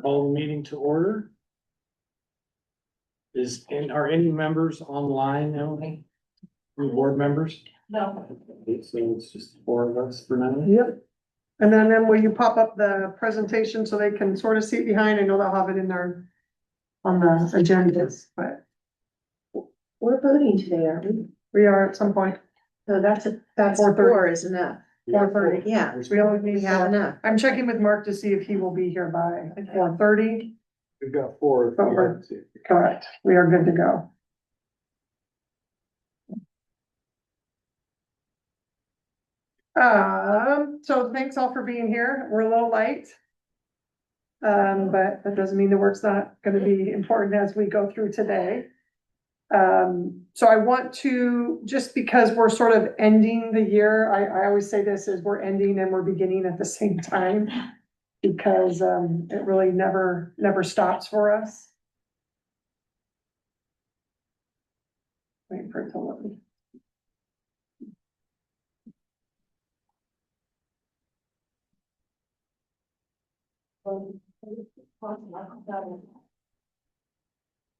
Call the meeting to order. Are any members online, Emily? Any board members? No. Okay, so it's just the four of us for now. Yep. And then will you pop up the presentation so they can sort of see it behind? I know they'll have it in there on the agendas, but We're voting today, aren't we? we are at some point. So that's 4:30. four is enough. 4:30. Yeah, We only we need have four. enough. I'm checking with Mark to see if he will be here by 4:30. We've got four. But we're- Correct. We are good to go. So thanks all for being here. We're a little late. But that doesn't mean the work's not gonna be important as we go through today. So I want to, just because we're sort of ending the year, I always say this is we're ending and we're beginning at the same time. Because, it really never stops for us. Waiting for it to load.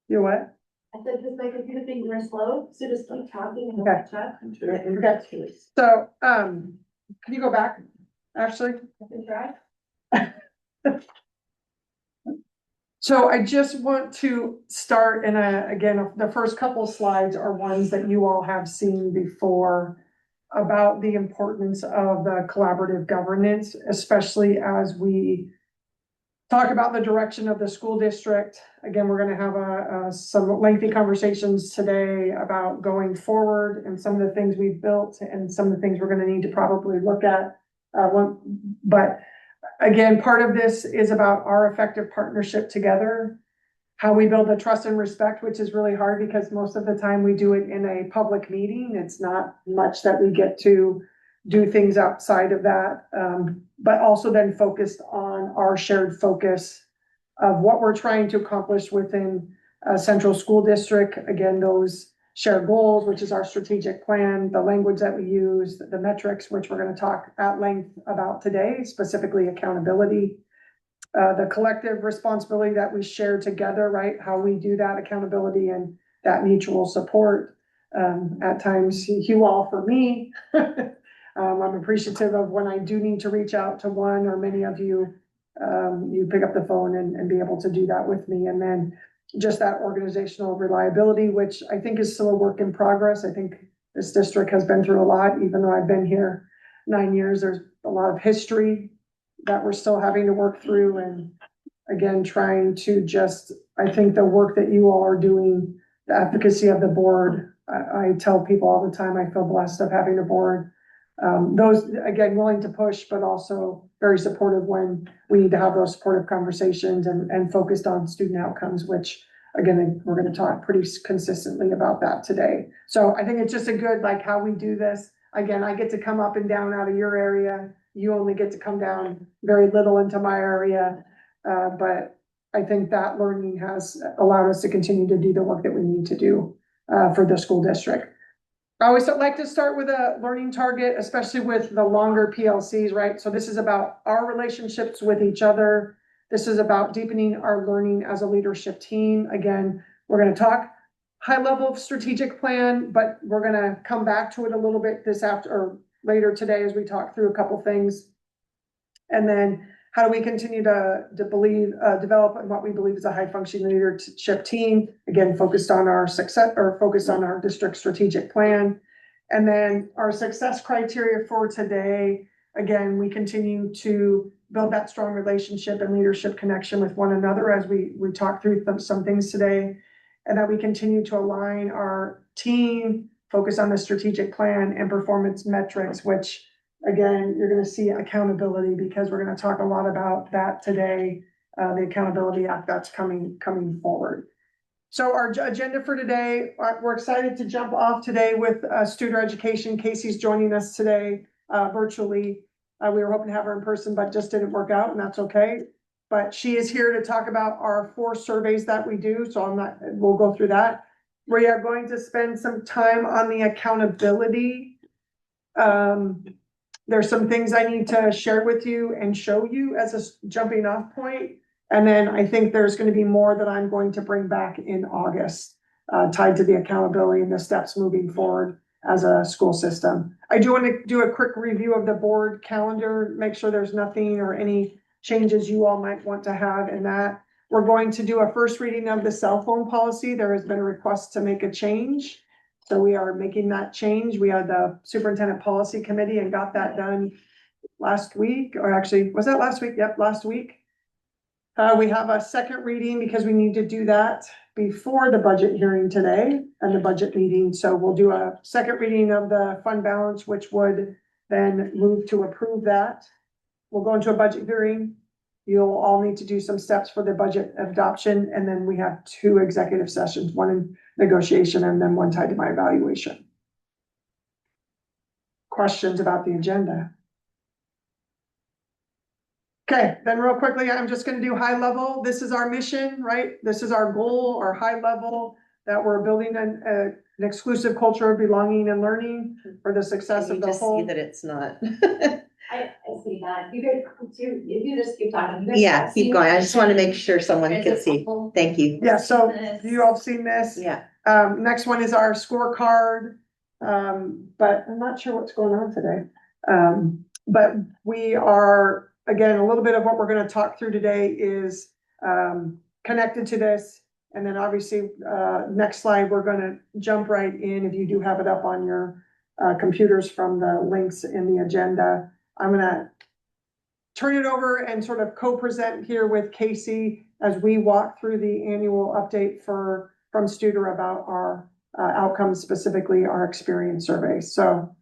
You what? I said, just my computer being very slow, so just keep talking and Okay. chat. Okay. So, can you go back, Ashley? I can try. So I just want to start, and again, the first couple slides are ones that you all have seen before about the importance of the collaborative governance, especially as we talk about the direction of the school district. Again, we're gonna have some lengthy conversations today about going forward and some of the things we've built and some of the things we're gonna need to probably look at. But again, part of this is about our effective partnership together, how we build the trust and respect, which is really hard because most of the time we do it in a public meeting. It's not much that we get to do things outside of that, but also then focused on our shared focus of what we're trying to accomplish within a central school district. Again, those shared goals, which is our strategic plan, the language that we use, the metrics, which we're going to talk at length about today, specifically accountability, the collective responsibility that we share together, right? How we do that accountability and that mutual support. At times, you all for me. I'm appreciative of when I do need to reach out to one or many of you, you pick up the phone and be able to do that with me. And then just that organizational reliability, which I think is still a work in progress. I think this district has been through a lot, even though I've been here 9 years, there's a lot of history that we're still having to work through. And again, trying to just, I think the work that you all are doing, the advocacy of the board, I tell people all the time, I feel blessed of having a board. Those, again, willing to push, but also very supportive when we need to have those supportive conversations and focused on student outcomes, which again, we're going to talk pretty consistently about that today. So I think it's just a good, like how we do this. Again, I get to come up and down out of your area. You only get to come down very little into my area. But I think that learning has allowed us to continue to do the work that we need to do for the school district. I always like to start with a learning target, especially with the longer PLCs, right? So this is about our relationships with each other. This is about deepening our learning as a leadership team. Again, we're going to talk high level of strategic plan, but we're going to come back to it a little bit this after or later today as we talk through a couple things. And then how do we continue to develop what we believe is a high functioning leadership team, again, focused on our success or focused on our district strategic plan. And then our success criteria for today, again, we continue to build that strong relationship and leadership connection with one another as we talk through some things today, and that we continue to align our team, focus on the strategic plan and performance metrics, which again, you're going to see accountability because we're going to talk a lot about that today. The Accountability Act that's coming forward. So our agenda for today, we're excited to jump off today with student education. Casey's joining us today virtually. We were hoping to have her in person, but just didn't work out, and that's okay. But she is here to talk about our 4 surveys that we do. So we'll go through that. We are going to spend some time on the accountability There's some things I need to share with you and show you as a jumping off point. And then I think there's going to be more that I'm going to bring back in August, tied to the accountability and the steps moving forward as a school system. I do want to do a quick review of the board calendar, make sure there's nothing or any changes you all might want to have in that. We're going to do a first reading of the cell phone policy. There has been a request to make a change. So we are making that change. We had the superintendent policy committee and got that done last week, or actually, was that last week? Yep, last week. We have a second reading because we need to do that before the budget hearing today and the budget meeting. So we'll do a second reading of the fund balance, which would then move to approve that. We'll go into a budget hearing. You'll all need to do some steps for the budget adoption. And then we have 2 executive sessions, one in negotiation and then one tied to my evaluation. Questions about the agenda? Okay, then real quickly, I'm just gonna do high level. This is our mission, right? This is our goal, our high level, that we're building an exclusive culture of belonging and learning for the success You of the just see whole. that it's not. I see that. You guys, if you just keep talking. you guys Yeah, all keep see going. I it? just want to make sure someone Is can it see. helpful? Thank you. Yeah, so This. you all seen this? Yeah. Next one is our scorecard. But I'm not sure what's going on today. But we are, again, a little bit of what we're gonna talk through today is connected to this. And then obviously, next slide, we're gonna jump right in, if you do have it up on your computers from the links in the agenda. I'm gonna turn it over and sort of co-present here with Casey as we walk through the annual update from Studer about our outcomes, specifically our experience surveys. So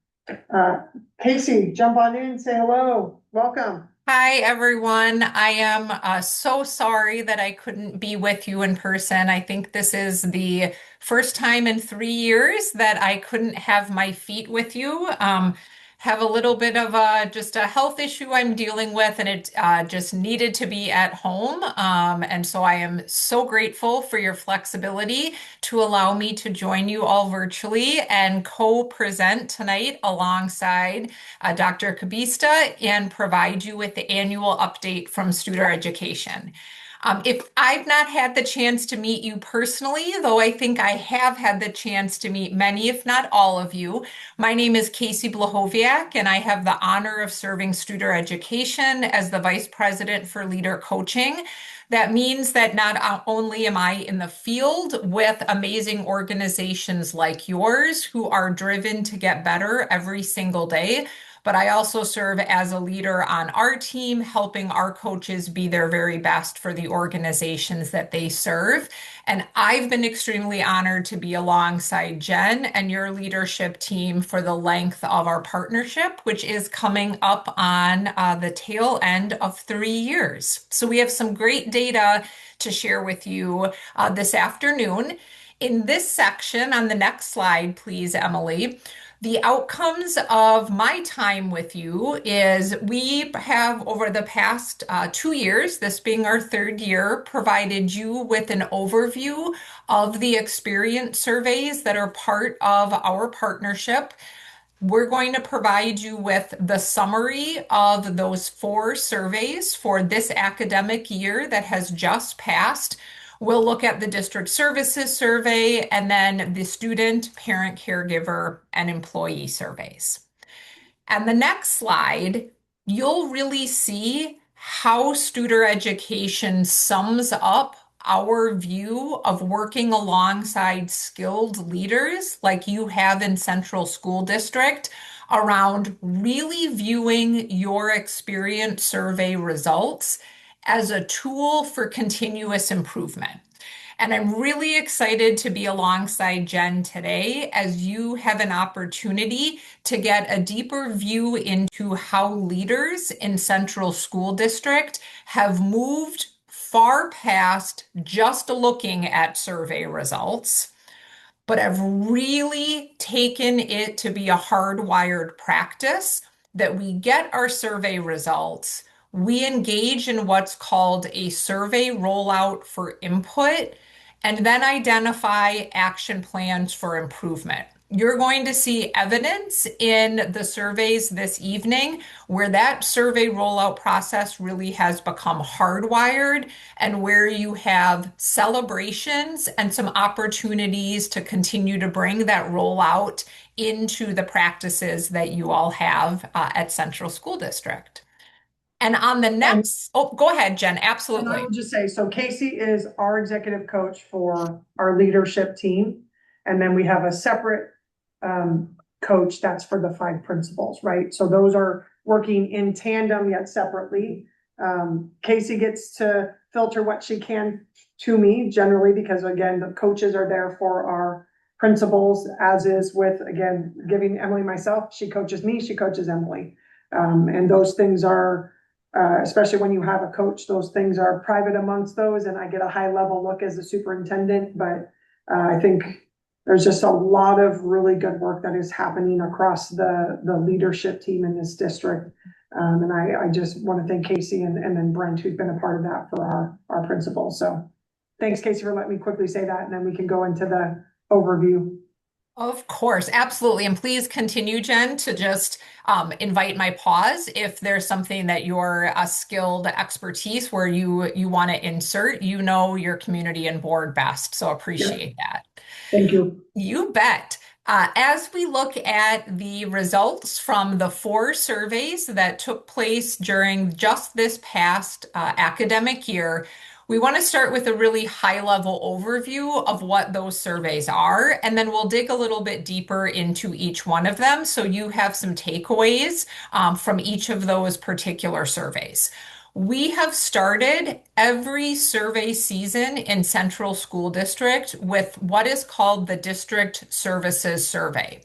Casey, jump on in, say hello, welcome. Hi, everyone. I am so sorry that I couldn't be with you in person. I think this is the first time in 3 years that I couldn't have my feet with you. Have a little bit of just a health issue I'm dealing with, and it just needed to be at home. And so I am so grateful for your flexibility to allow me to join you all virtually and co-present tonight alongside Dr. Kabista and provide you with the annual update from Studer Education. If I've not had the chance to meet you personally, though I think I have had the chance to meet many, if not all of you, my name is Casey Blahoviak, and I have the honor of serving Studer Education as the Vice President for Leader Coaching. That means that not only am I in the field with amazing organizations like yours who are driven to get better every single day, but I also serve as a leader on our team, helping our coaches be their very best for the organizations that they serve. And I've been extremely honored to be alongside Jen and your leadership team for the length of our partnership, which is coming up on the tail end of 3 years. So we have some great data to share with you this afternoon. In this section, on the next slide, please, Emily, the outcomes of my time with you is we have, over the past 2 years, this being our 3rd year, provided you with an overview of the experience surveys that are part of our partnership. We're going to provide you with the summary of those 4 surveys for this academic year that has just passed. We'll look at the district services survey and then the student, parent, caregiver, and employee surveys. And the next slide, you'll really see how Studer Education sums up our view of working alongside skilled leaders like you have in Central School District around really viewing your experience survey results as a tool for continuous improvement. And I'm really excited to be alongside Jen today as you have an opportunity to get a deeper view into how leaders in Central School District have moved far past just looking at survey results, but have really taken it to be a hardwired practice that we get our survey results, we engage in what's called a survey rollout for input, and then identify action plans for improvement. You're going to see evidence in the surveys this evening where that survey rollout process really has become hardwired and where you have celebrations and some opportunities to continue to bring that rollout into the practices that you all have at Central School District. And on the And next, oh, go ahead, Jen. And I will Absolutely. just say, so Casey is our executive coach for our leadership team. And then we have a separate coach that's for the 5 principals, right? So those are working in tandem yet separately. Casey gets to filter what she can to me generally, because again, the coaches are there for our principals, as is with, again, giving Emily myself, she coaches me, she coaches Emily. And those things are, especially when you have a coach, those things are private amongst those, and I get a high level look as a superintendent, but I think there's just a lot of really good work that is happening across the leadership team in this district. And I just want to thank Casey and then Brent, who's been a part of that for our principals. So thanks, Casey, for letting me quickly say that, and then we can go into the overview. Of course, absolutely. And please continue, Jen, to just invite my pause if there's something that you're a skilled expertise where you want to insert. You know your community and board best, so Yeah, appreciate that. thank you. You bet. As we look at the results from the 4 surveys that took place during just this past academic year, we want to start with a really high-level overview of what those surveys are, and then we'll dig a little bit deeper into each one of them so you have some takeaways from each of those particular surveys. We have started every survey season in Central School District with what is called the District Services Survey.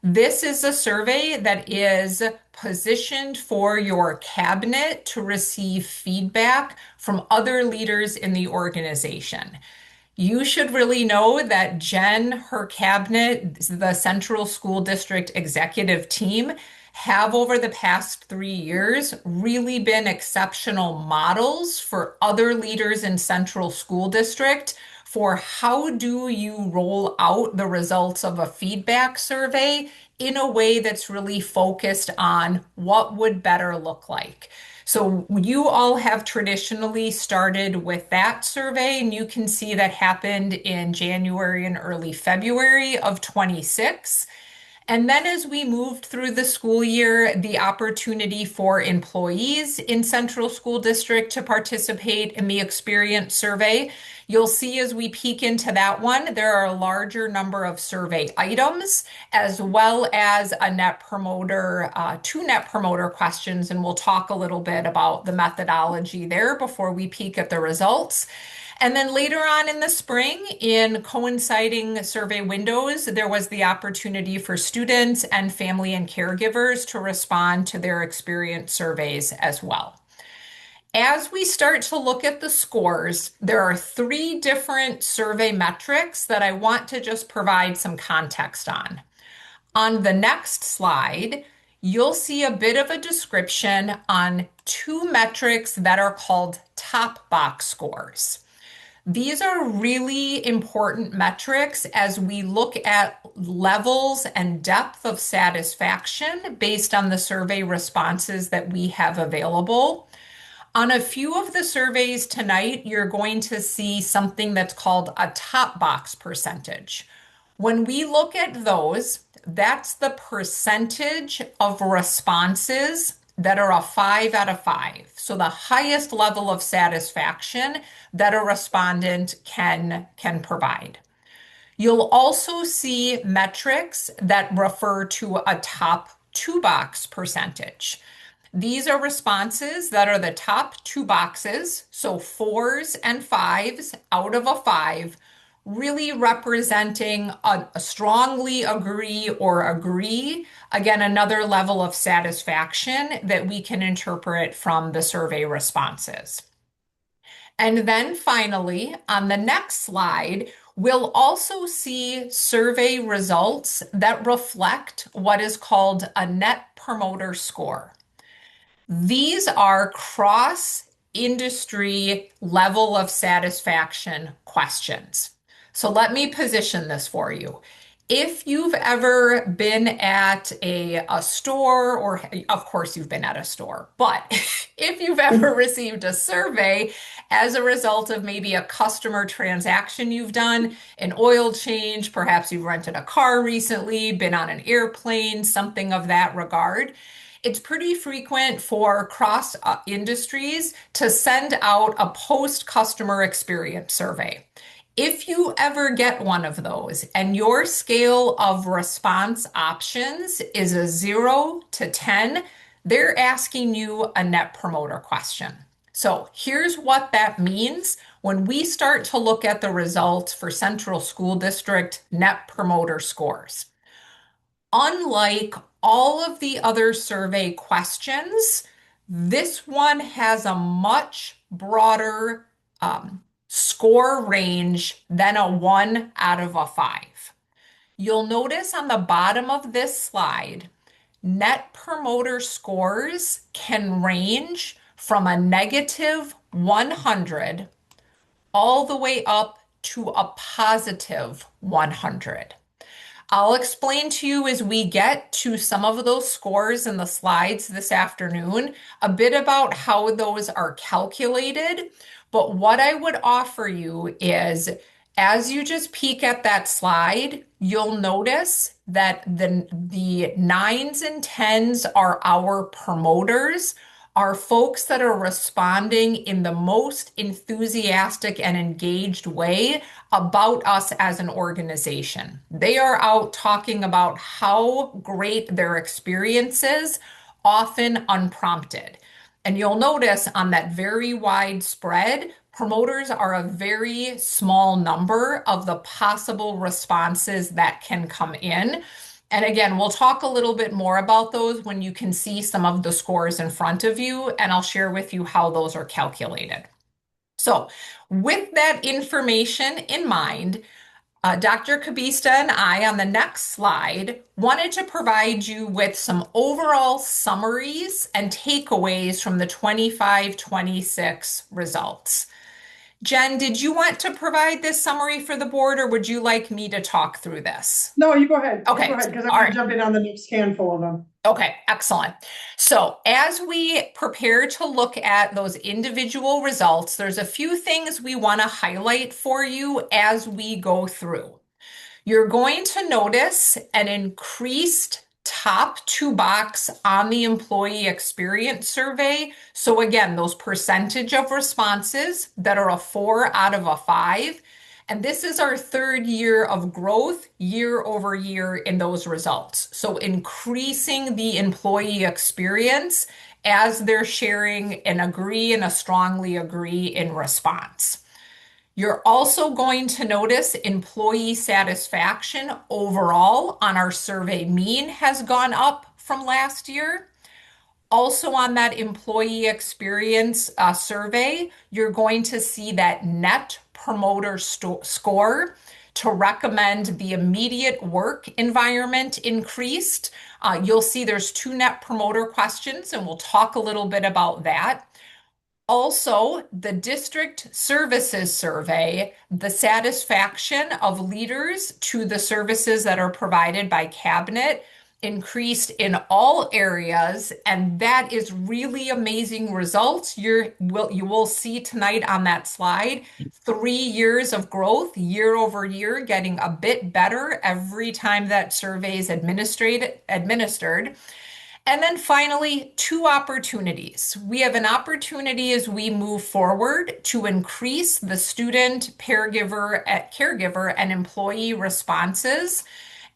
This is a survey that is positioned for your cabinet to receive feedback from other leaders in the organization. You should really know that Jen, her cabinet, the Central School District executive team have over the past 3 years really been exceptional models for other leaders in Central School District for how do you roll out the results of a feedback survey in a way that's really focused on what would better look like. So you all have traditionally started with that survey, and you can see that happened in January and early February of 26. And then as we moved through the school year, the opportunity for employees in Central School District to participate in the experience survey. You'll see as we peek into that one, there are a larger number of survey items, as well as a net promoter, 2 net promoter questions. And we'll talk a little bit about the methodology there before we peek at the results. And then later on in the spring, in coinciding survey windows, there was the opportunity for students and family and caregivers to respond to their experience surveys as well. As we start to look at the scores, there are 3 different survey metrics that I want to just provide some context on. On the next slide, you'll see a bit of a description on 2 metrics that are called top box scores. These are really important metrics as we look at levels and depth of satisfaction based on the survey responses that we have available. On a few of the surveys tonight, you're going to see something that's called a top box percentage. When we look at those, that's the percentage of responses that are a 5 out of 5. So the highest level of satisfaction that a respondent can provide. You'll also see metrics that refer to a top 2 box percentage. These are responses that are the top 2 boxes, so 4s and 5s out of a 5, really representing a strongly agree or agree. Again, another level of satisfaction that we can interpret from the survey responses. And then finally, on the next slide, we'll also see survey results that reflect what is called a Net Promoter Score. These are cross-industry level of satisfaction questions. So let me position this for you. If you've ever been at a store, or of course you've been at a store, but if you've ever received a survey as a result of maybe a customer transaction you've done, an oil change, perhaps you've rented a car recently, been on an airplane, something of that regard, it's pretty frequent for cross industries to send out a post customer experience survey. If you ever get one of those and your scale of response options is a 0 to 10, they're asking you a net promoter question. So here's what that means when we start to look at the results for Central School District net promoter scores. Unlike all of the other survey questions, this one has a much broader score range than a 1 out of a 5. You'll notice on the bottom of this slide, net promoter scores can range from a negative 100 all the way up to a positive 100. I'll explain to you as we get to some of those scores in the slides this afternoon, a bit about how those are calculated. But what I would offer you is, as you just peek at that slide, you'll notice that the 9s and 10s are our promoters, are folks that are responding in the most enthusiastic and engaged way about us as an organization. They are out talking about how great their experience is, often unprompted. And you'll notice on that very wide spread, promoters are a very small number of the possible responses that can come in. And again, we'll talk a little bit more about those when you can see some of the scores in front of you, and I'll share with you how those are calculated. So with that information in mind, Dr. Kabista and I, on the next slide, wanted to provide you with some overall summaries and takeaways from the 25-26 results. Jen, did you want to provide this summary for the board, or would you like me to talk through this? No, you go ahead. Okay. You go ahead, because I'm All gonna right. jump in on the next handful of them. Okay, excellent. So as we prepare to look at those individual results, there's a few things we want to highlight for you as we go through. You're going to notice an increased top 2 box on the employee experience survey. So again, those percentage of responses that are a 4 out of a 5. And this is our 3rd year of growth year over year in those results. So increasing the employee experience as they're sharing an agree and a strongly agree in response. You're also going to notice employee satisfaction overall on our survey mean has gone up from last year. Also on that employee experience survey, you're going to see that net promoter score to recommend the immediate work environment increased. You'll see there's 2 net promoter questions, and we'll talk a little bit about that. Also, the district services survey, the satisfaction of leaders to the services that are provided by cabinet increased in all areas, and that is really amazing results. You will see tonight on that slide 3 years of growth year over year, getting a bit better every time that survey is administered. And then finally, 2 opportunities. We have an opportunity as we move forward to increase the student, caregiver, and employee responses.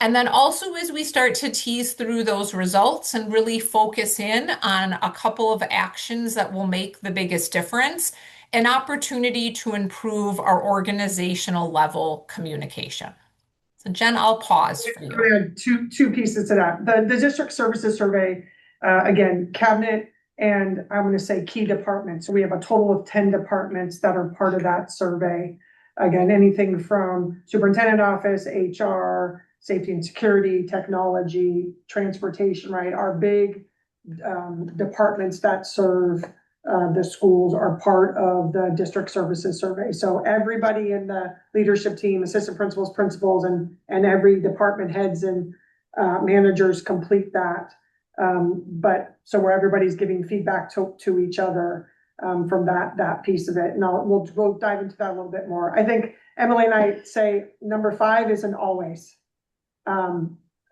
And then also as we start to tease through those results and really focus in on a couple of actions that will make the biggest difference, an opportunity to improve our organizational level communication. So Jen, I'll pause for you. We had two pieces to that. The district services survey, again, cabinet and I'm going to say key departments. So we have a total of 10 departments that are part of that survey. Again, anything from superintendent office, HR, safety and security, technology, transportation, right? Our big departments that serve the schools are part of the district services survey. So everybody in the leadership team, assistant principals, and every department heads and managers complete that. But so where everybody's giving feedback to each other from that piece of it. And we'll dive into that a little bit more. I think Emily and I say number 5 is an always.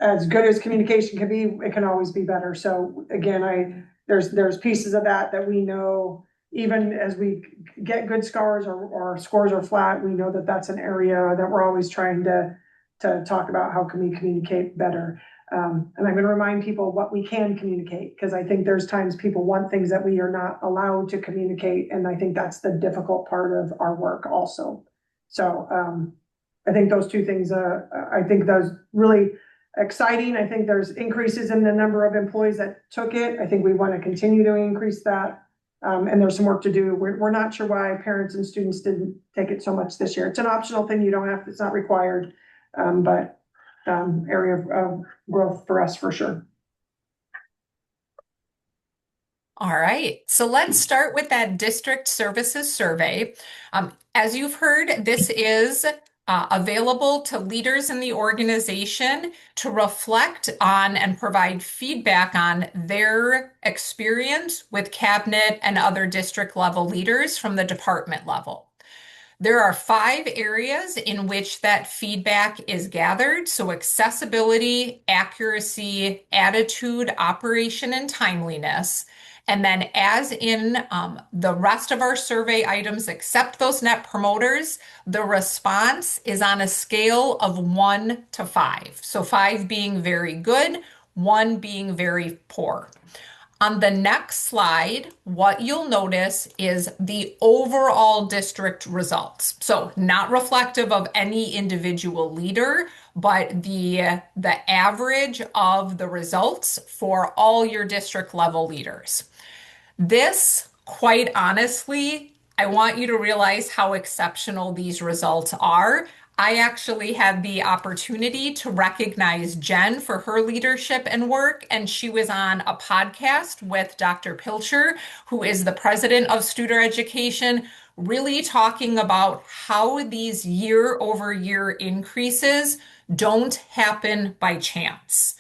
As good as communication can be, it can always be better. So again, there's pieces of that we know, even as we get good scores or scores are flat, we know that that's an area that we're always trying to talk about how can we communicate better. And I'm going to remind people what we can communicate, because I think there's times people want things that we are not allowed to communicate. And I think that's the difficult part of our work also. So I think those two things, I think those really exciting. I think there's increases in the number of employees that took it. I think we want to continue to increase that. And there's some work to do. We're not sure why parents and students didn't take it so much this year. It's an optional thing. You don't have to, it's not required. But area of growth for us for sure. All right, so let's start with that district services survey. As you've heard, this is available to leaders in the organization to reflect on and provide feedback on their experience with cabinet and other district level leaders from the department level. There are 5 areas in which that feedback is gathered. So accessibility, accuracy, attitude, operation, and timeliness. And then as in the rest of our survey items, except those net promoters, the response is on a scale of 1 to 5. So 5 being very good, 1 being very poor. On the next slide, what you'll notice is the overall district results. So not reflective of any individual leader, but the average of the results for all your district level leaders. This, quite honestly, I want you to realize how exceptional these results are. I actually had the opportunity to recognize Jen for her leadership and work, and she was on a podcast with Dr. Pilcher, who is the president of Studer Education, really talking about how these year-over-year increases don't happen by chance.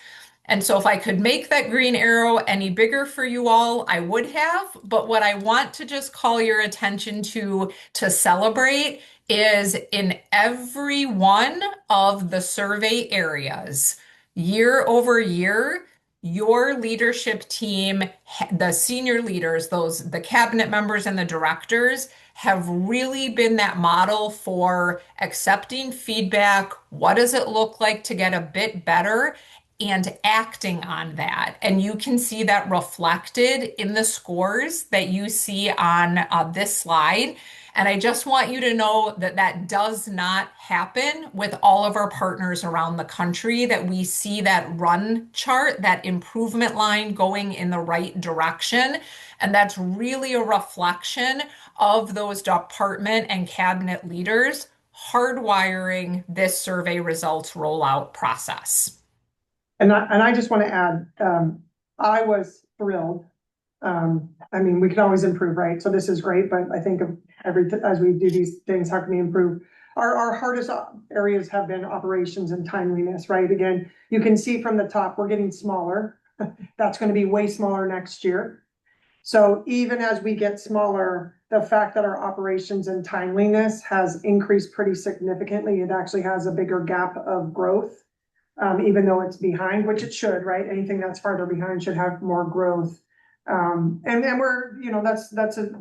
And so if I could make that green arrow any bigger for you all, I would have. But what I want to just call your attention to celebrate is in every one of the survey areas, year over year, your leadership team, the senior leaders, the cabinet members and the directors have really been that model for accepting feedback. What does it look like to get a bit better? And acting on that. And you can see that reflected in the scores that you see on this slide. And I just want you to know that that does not happen with all of our partners around the country, that we see that run chart, that improvement line going in the right direction. And that's really a reflection of those department and cabinet leaders hardwiring this survey results rollout process. And I just want to add, I was thrilled. I mean, we can always improve, right? So this is great, but I think of as we do these things, how can we improve? Our hardest areas have been operations and timeliness, right? Again, you can see from the top, we're getting smaller. That's going to be way smaller next year. So even as we get smaller, the fact that our operations and timeliness has increased pretty significantly, it actually has a bigger gap of growth. Even though it's behind, which it should, right? Anything that's farther behind should have more growth. And we're,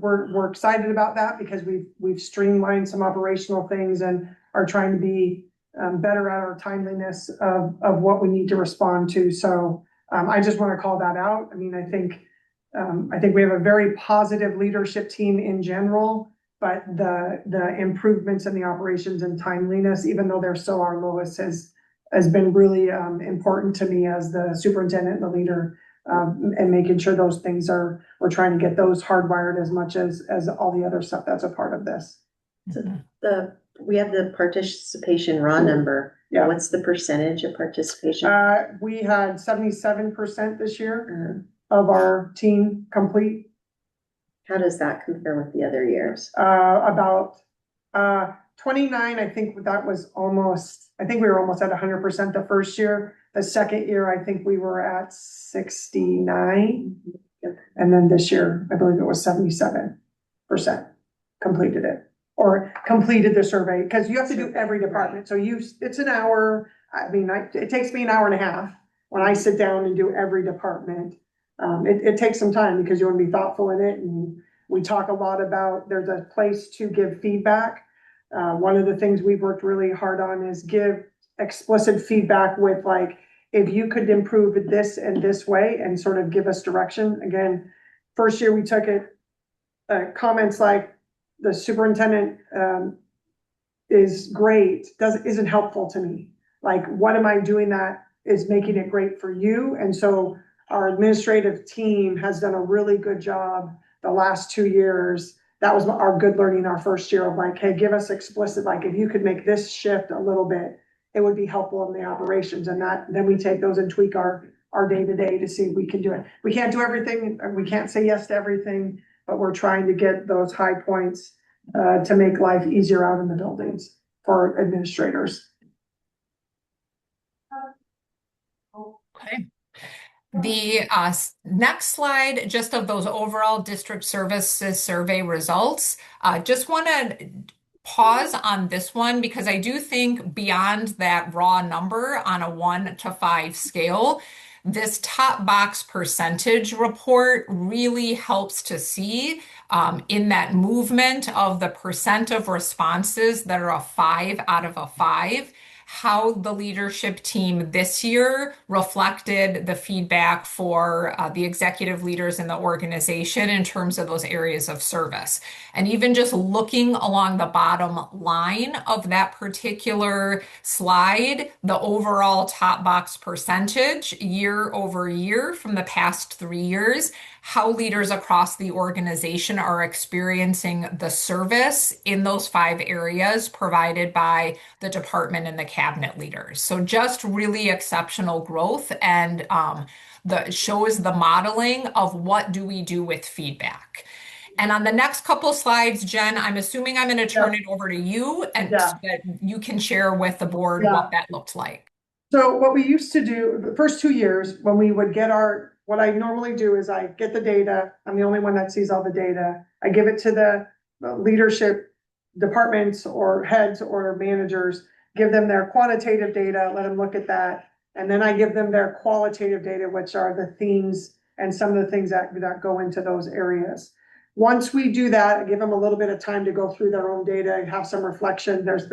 we're excited about that because we've streamlined some operational things and are trying to be better at our timeliness of what we need to respond to. So I just want to call that out. I mean, I think we have a very positive leadership team in general, but the improvements in the operations and timeliness, even though they're still our lowest, has been really important to me as the superintendent and the leader, and making sure those things we're trying to get those hardwired as much as all the other stuff that's a part of this. So we have the participation raw number. Yeah. What's the percentage of participation? We had 77% this year of our team complete. How does that compare with the other years? About 29, I think that was almost, I think we were almost at 100% the first year. The second year, I think we were at 69. And then this year, I believe it was 77% completed it. Or completed the survey, because you have to do every department. So it's an hour. I mean, it takes me an hour and a half when I sit down and do every department. It takes some time because you want to be thoughtful in it. And we talk a lot about, there's a place to give feedback. One of the things we've worked really hard on is give explicit feedback with like, if you could improve it this and this way and sort of give us direction. Again, first year we took it, comments like the superintendent is great, isn't helpful to me. Like, what am I doing that is making it great for you? And so our administrative team has done a really good job the last 2 years. That was our good learning our first year of like, hey, give us explicit, like if you could make this shift a little bit, it would be helpful in the operations. And then we take those and tweak our day-to-day to see if we can do it. We can't do everything, and we can't say yes to everything, but we're trying to get those high points to make life easier out in the buildings for administrators. Okay. The next slide, just of those overall district services survey results, just want to pause on this one because I do think beyond that raw number on a 1 to 5 scale, this top box percentage report really helps to see in that movement of the percent of responses that are a 5 out of a 5, how the leadership team this year reflected the feedback for the executive leaders in the organization in terms of those areas of service. And even just looking along the bottom line of that particular slide, the overall top box percentage year over year from the past 3 years, how leaders across the organization are experiencing the service in those 5 areas provided by the department and the cabinet leaders. So just really exceptional growth and shows the modeling of what do we do with feedback. And on the next couple slides, Jen, I'm assuming I'm going to turn it over to you and so that you can share with the board what that looked like. So what we used to do the first 2 years when we would get what I normally do is I get the data. I'm the only one that sees all the data. I give it to the leadership departments or heads or managers, give them their quantitative data, let them look at that. And then I give them their qualitative data, which are the themes and some of the things that go into those areas. Once we do that, I give them a little bit of time to go through their own data and have some reflection. There's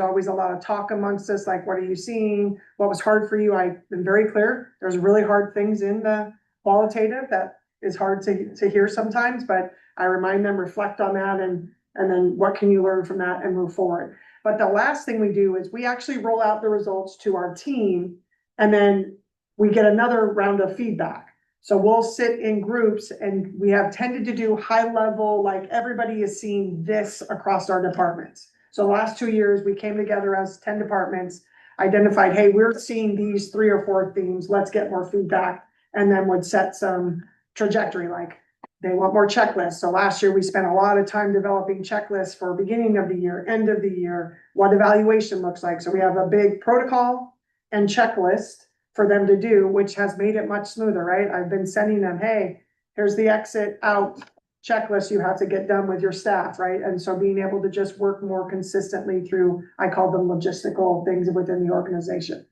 always a lot of talk amongst us, like, what are you seeing? What was hard for you? I've been very clear. There's really hard things in the qualitative that is hard to hear sometimes, but I remind them, reflect on that, and then what can you learn from that and move forward. But the last thing we do is we actually roll out the results to our team, and then we get another round of feedback. So we'll sit in groups and we have tended to do high level, like everybody is seeing this across our departments. So the last 2 years, we came together as 10 departments, identified, hey, we're seeing these 3 or 4 themes, let's get more feedback, and then would set some trajectory, like they want more checklists. So last year we spent a lot of time developing checklists for beginning of the year, end of the year, what evaluation looks like. So we have a big protocol and checklist for them to do, which has made it much smoother, right? I've been sending them, hey, here's the exit out checklist you have to get done with your staff, right? And so being able to just work more consistently through, I call them logistical things within the organization.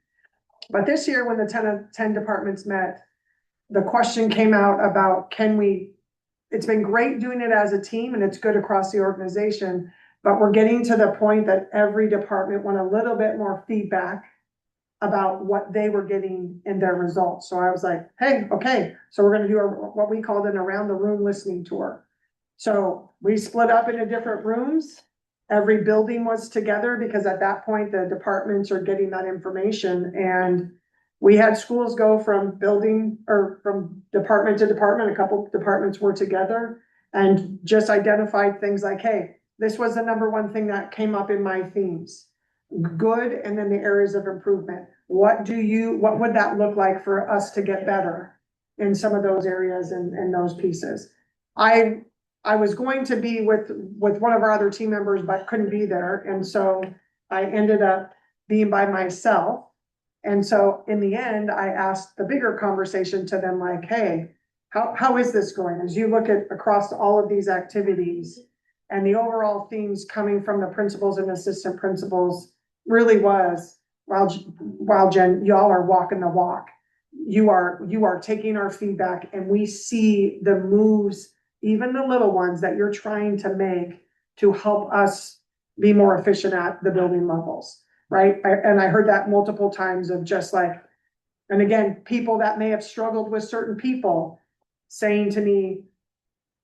But this year, when the 10 departments met, the question came out about, it's been great doing it as a team and it's good across the organization, but we're getting to the point that every department want a little bit more feedback about what they were getting in their results. So I was like, hey, okay, so we're going to do what we called an around the room listening tour. So we split up into different rooms. Every building was together because at that point, the departments are getting that information. And we had schools go from building or from department to department. A couple departments were together and just identified things like, hey, this was the number one thing that came up in my themes. Good, and then the areas of improvement. What would that look like for us to get better in some of those areas and those pieces? I I was going to be with one of our other team members, but couldn't be there, and so I ended up being by myself. And so in the end, I asked the bigger conversation to them, like, hey, how is this going? As you look at across all of these activities, and the overall themes coming from the principals and assistant principals really was, wow, Jen, y'all are walking the walk. You are taking our feedback, and we see the moves, even the little ones that you're trying to make to help us be more efficient at the building levels, right? And I heard that multiple times of just like, and again, people that may have struggled with certain people saying to me,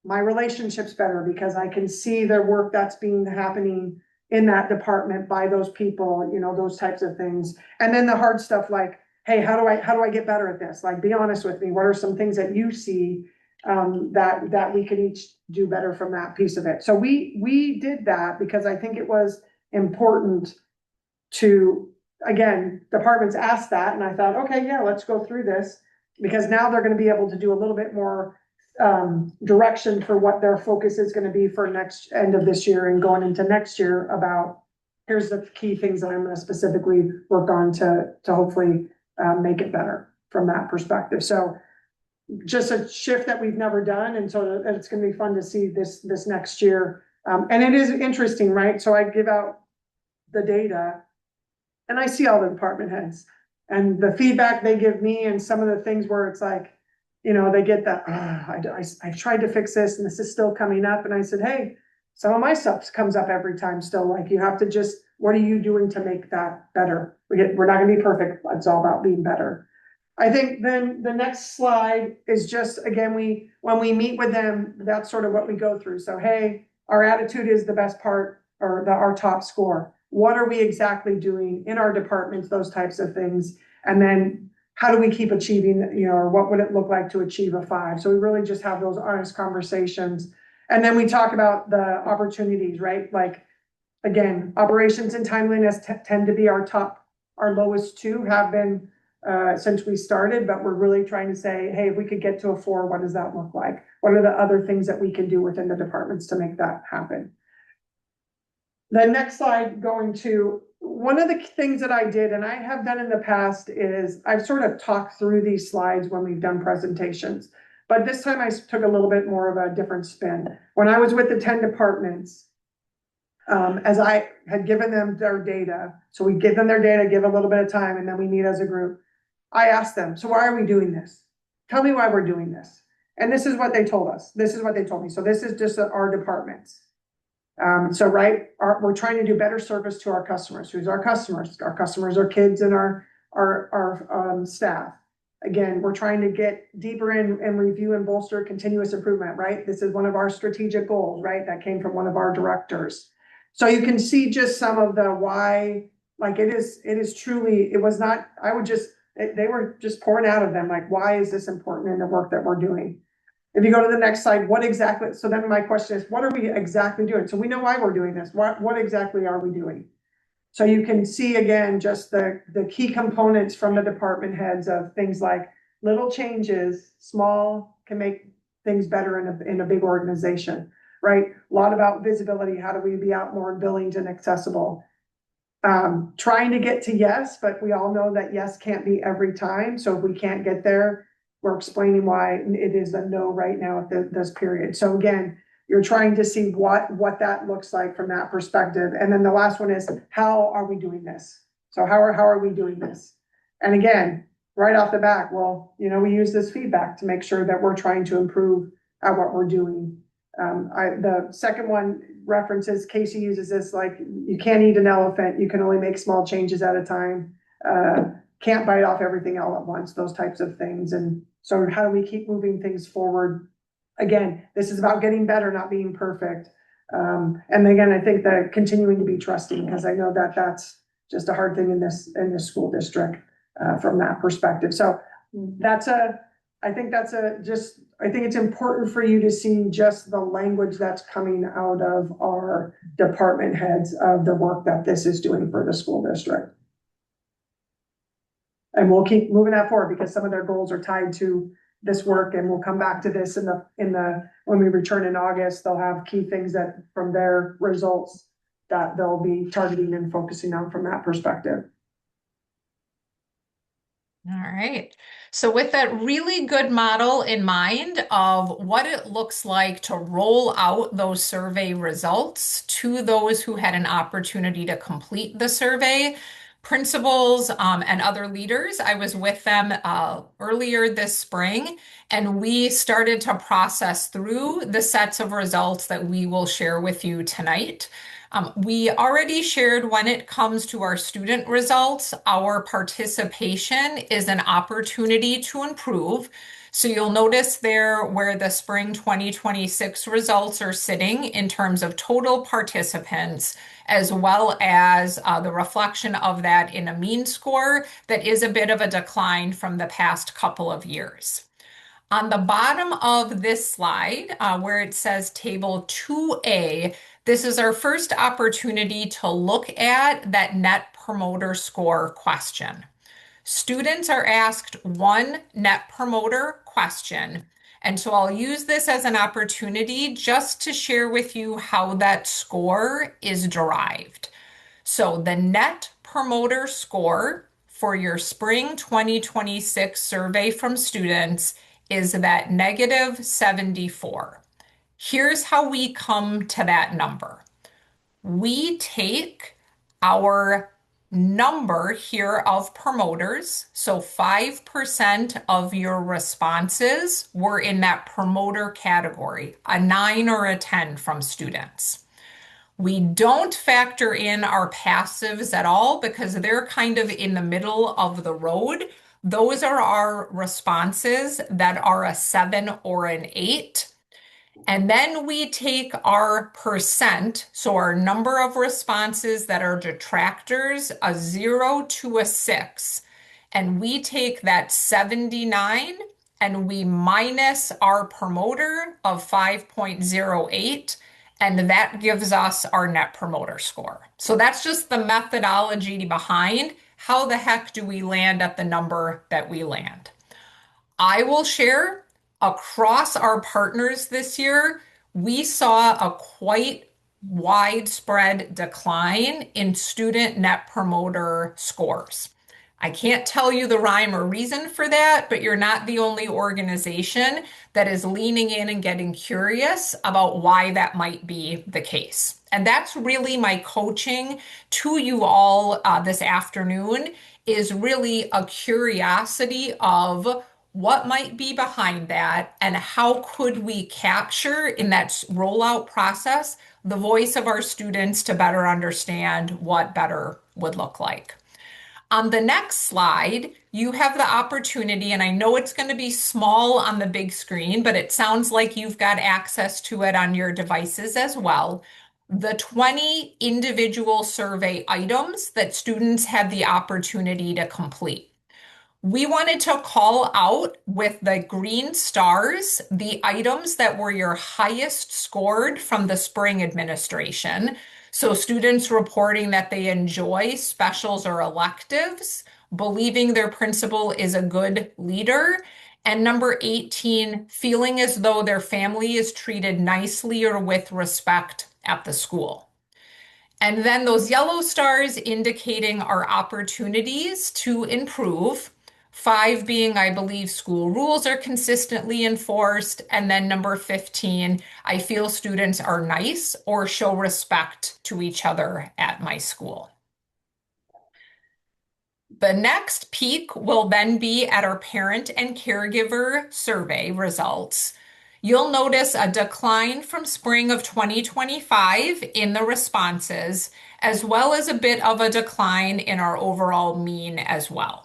my relationship's better because I can see the work that's being happening in that department by those people, you know, those types of things. And then the hard stuff like, hey, how do I get better at this? Like, be honest with me. What are some things that you see that we can each do better from that piece of it? So we did that because I think it was important to, again, departments asked that, and I thought, okay, yeah, let's go through this, because now they're going to be able to do a little bit more direction for what their focus is going to be for next end of this year and going into next year about, here's the key things that I'm going to specifically work on to hopefully make it better from that perspective. So just a shift that we've never done. And so it's going to be fun to see this next year. And it is interesting, right? So I give out the data and I see all the department heads and the feedback they give me, and some of the things where it's like, you know, they get that, I tried to fix this and this is still coming up. And I said, hey, some of my stuff comes up every time still. Like, you have to just, what are you doing to make that better? We're not gonna be perfect. It's all about being better. I think then the next slide is just, again, when we meet with them, that's sort of what we go through. So, hey, our attitude is the best part, or our top score. What are we exactly doing in our departments, those types of things. And then how do we keep achieving, you know, or what would it look like to achieve a 5? So we really just have those honest conversations. And then we talk about the opportunities, right? Like, again, operations and timeliness tend to be our lowest 2 have been since we started, but we're really trying to say, hey, if we could get to a 4, what does that look like? What are the other things that we can do within the departments to make that happen? The next slide, going to one of the things that I did, and I have done in the past, is I've sort of talked through these slides when we've done presentations, but this time I took a little bit more of a different spin. When I was with the 10 departments, as I had given them their data, so we give them their data, give a little bit of time, and then we meet as a group. I asked them, so why are we doing this? Tell me why we're doing this. And this is what they told us. This is what they told me. So this is just our departments. We're trying to do better service to our customers. Who's our customers? Our customers are kids and our staff. Again, we're trying to get deeper in and review and bolster continuous improvement, right? This is one of our strategic goals, right? That came from one of our directors. So you can see just some of the why, like it is truly, it was not, they were just pouring out of them, like, why is this important in the work that we're doing? If you go to the next slide, what exactly, so then my question is, what are we exactly doing? So we know why we're doing this. What exactly are we doing? So you can see again, just the key components from the department heads of things like little changes, small, can make things better in a big organization, right? A lot about visibility. How do we be out more in Billings and accessible? Trying to get to yes, but we all know that yes can't be every time. So if we can't get there, we're explaining why it is a no right now at this period. So again, you're trying to see what that looks like from that perspective. And then the last one is, how are we doing this? So how are we doing this? And again, right off the bat, well, you know, we use this feedback to make sure that we're trying to improve at what we're doing. The second one references, Casey uses this, like, you can't eat an elephant. You can only make small changes at a time. Can't bite off everything all at once, those types of things. And so how do we keep moving things forward? Again, this is about getting better, not being perfect. And again, I think that continuing to be trusting, because I know that that's just a hard thing in this school district from that perspective. So I think it's important for you to see just the language that's coming out of our department heads of the work that this is doing for the school district. And we'll keep moving that forward because some of their goals are tied to this work, and we'll come back to this when we return in August. They'll have key things that from their results that they'll be targeting and focusing on from that perspective. All right. So with that really good model in mind of what it looks like to roll out those survey results to those who had an opportunity to complete the survey, principals and other leaders, I was with them earlier this spring, and we started to process through the sets of results that we will share with you tonight. We already shared when it comes to our student results, our participation is an opportunity to improve. So you'll notice there where the spring 2026 results are sitting in terms of total participants, as well as the reflection of that in a mean score that is a bit of a decline from the past couple of years. On the bottom of this slide, where it says Table 2A, this is our first opportunity to look at that Net Promoter Score question. Students are asked one Net Promoter question, and so I'll use this as an opportunity just to share with you how that score is derived. So the Net Promoter Score for your spring 2026 survey from students is that -74. Here's how we come to that number. We take our number here of promoters, so 5% of your responses were in that promoter category, a 9 or a 10 from students. We don't factor in our passives at all because they're kind of in the middle of the road. Those are our responses that are a 7 or an 8. And then we take our percent, so our number of responses that are detractors, a 0 to a 6. And we take that 79 and we minus our promoter of 5.08, and that gives us our Net Promoter Score. So that's just the methodology behind how the heck do we land at the number that we land. I will share across our partners this year, we saw a quite widespread decline in student Net Promoter scores. I can't tell you the rhyme or reason for that, but you're not the only organization that is leaning in and getting curious about why that might be the case. And that's really my coaching to you all this afternoon, is really a curiosity of what might be behind that and how could we capture in that rollout process the voice of our students to better understand what better would look like. On the next slide, you have the opportunity, and I know it's going to be small on the big screen, but it sounds like you've got access to it on your devices as well. The 20 individual survey items that students had the opportunity to complete. We wanted to call out with the green stars the items that were your highest scored from the spring administration. So students reporting that they enjoy specials or electives, believing their principal is a good leader, and number 18, feeling as though their family is treated nicely or with respect at the school. And then those yellow stars indicating our opportunities to improve. 5 being, I believe, school rules are consistently enforced. And then number 15, I feel students are nice or show respect to each other at my school. The next peak will then be at our parent and caregiver survey results. You'll notice a decline from spring of 2025 in the responses, as well as a bit of a decline in our overall mean as well.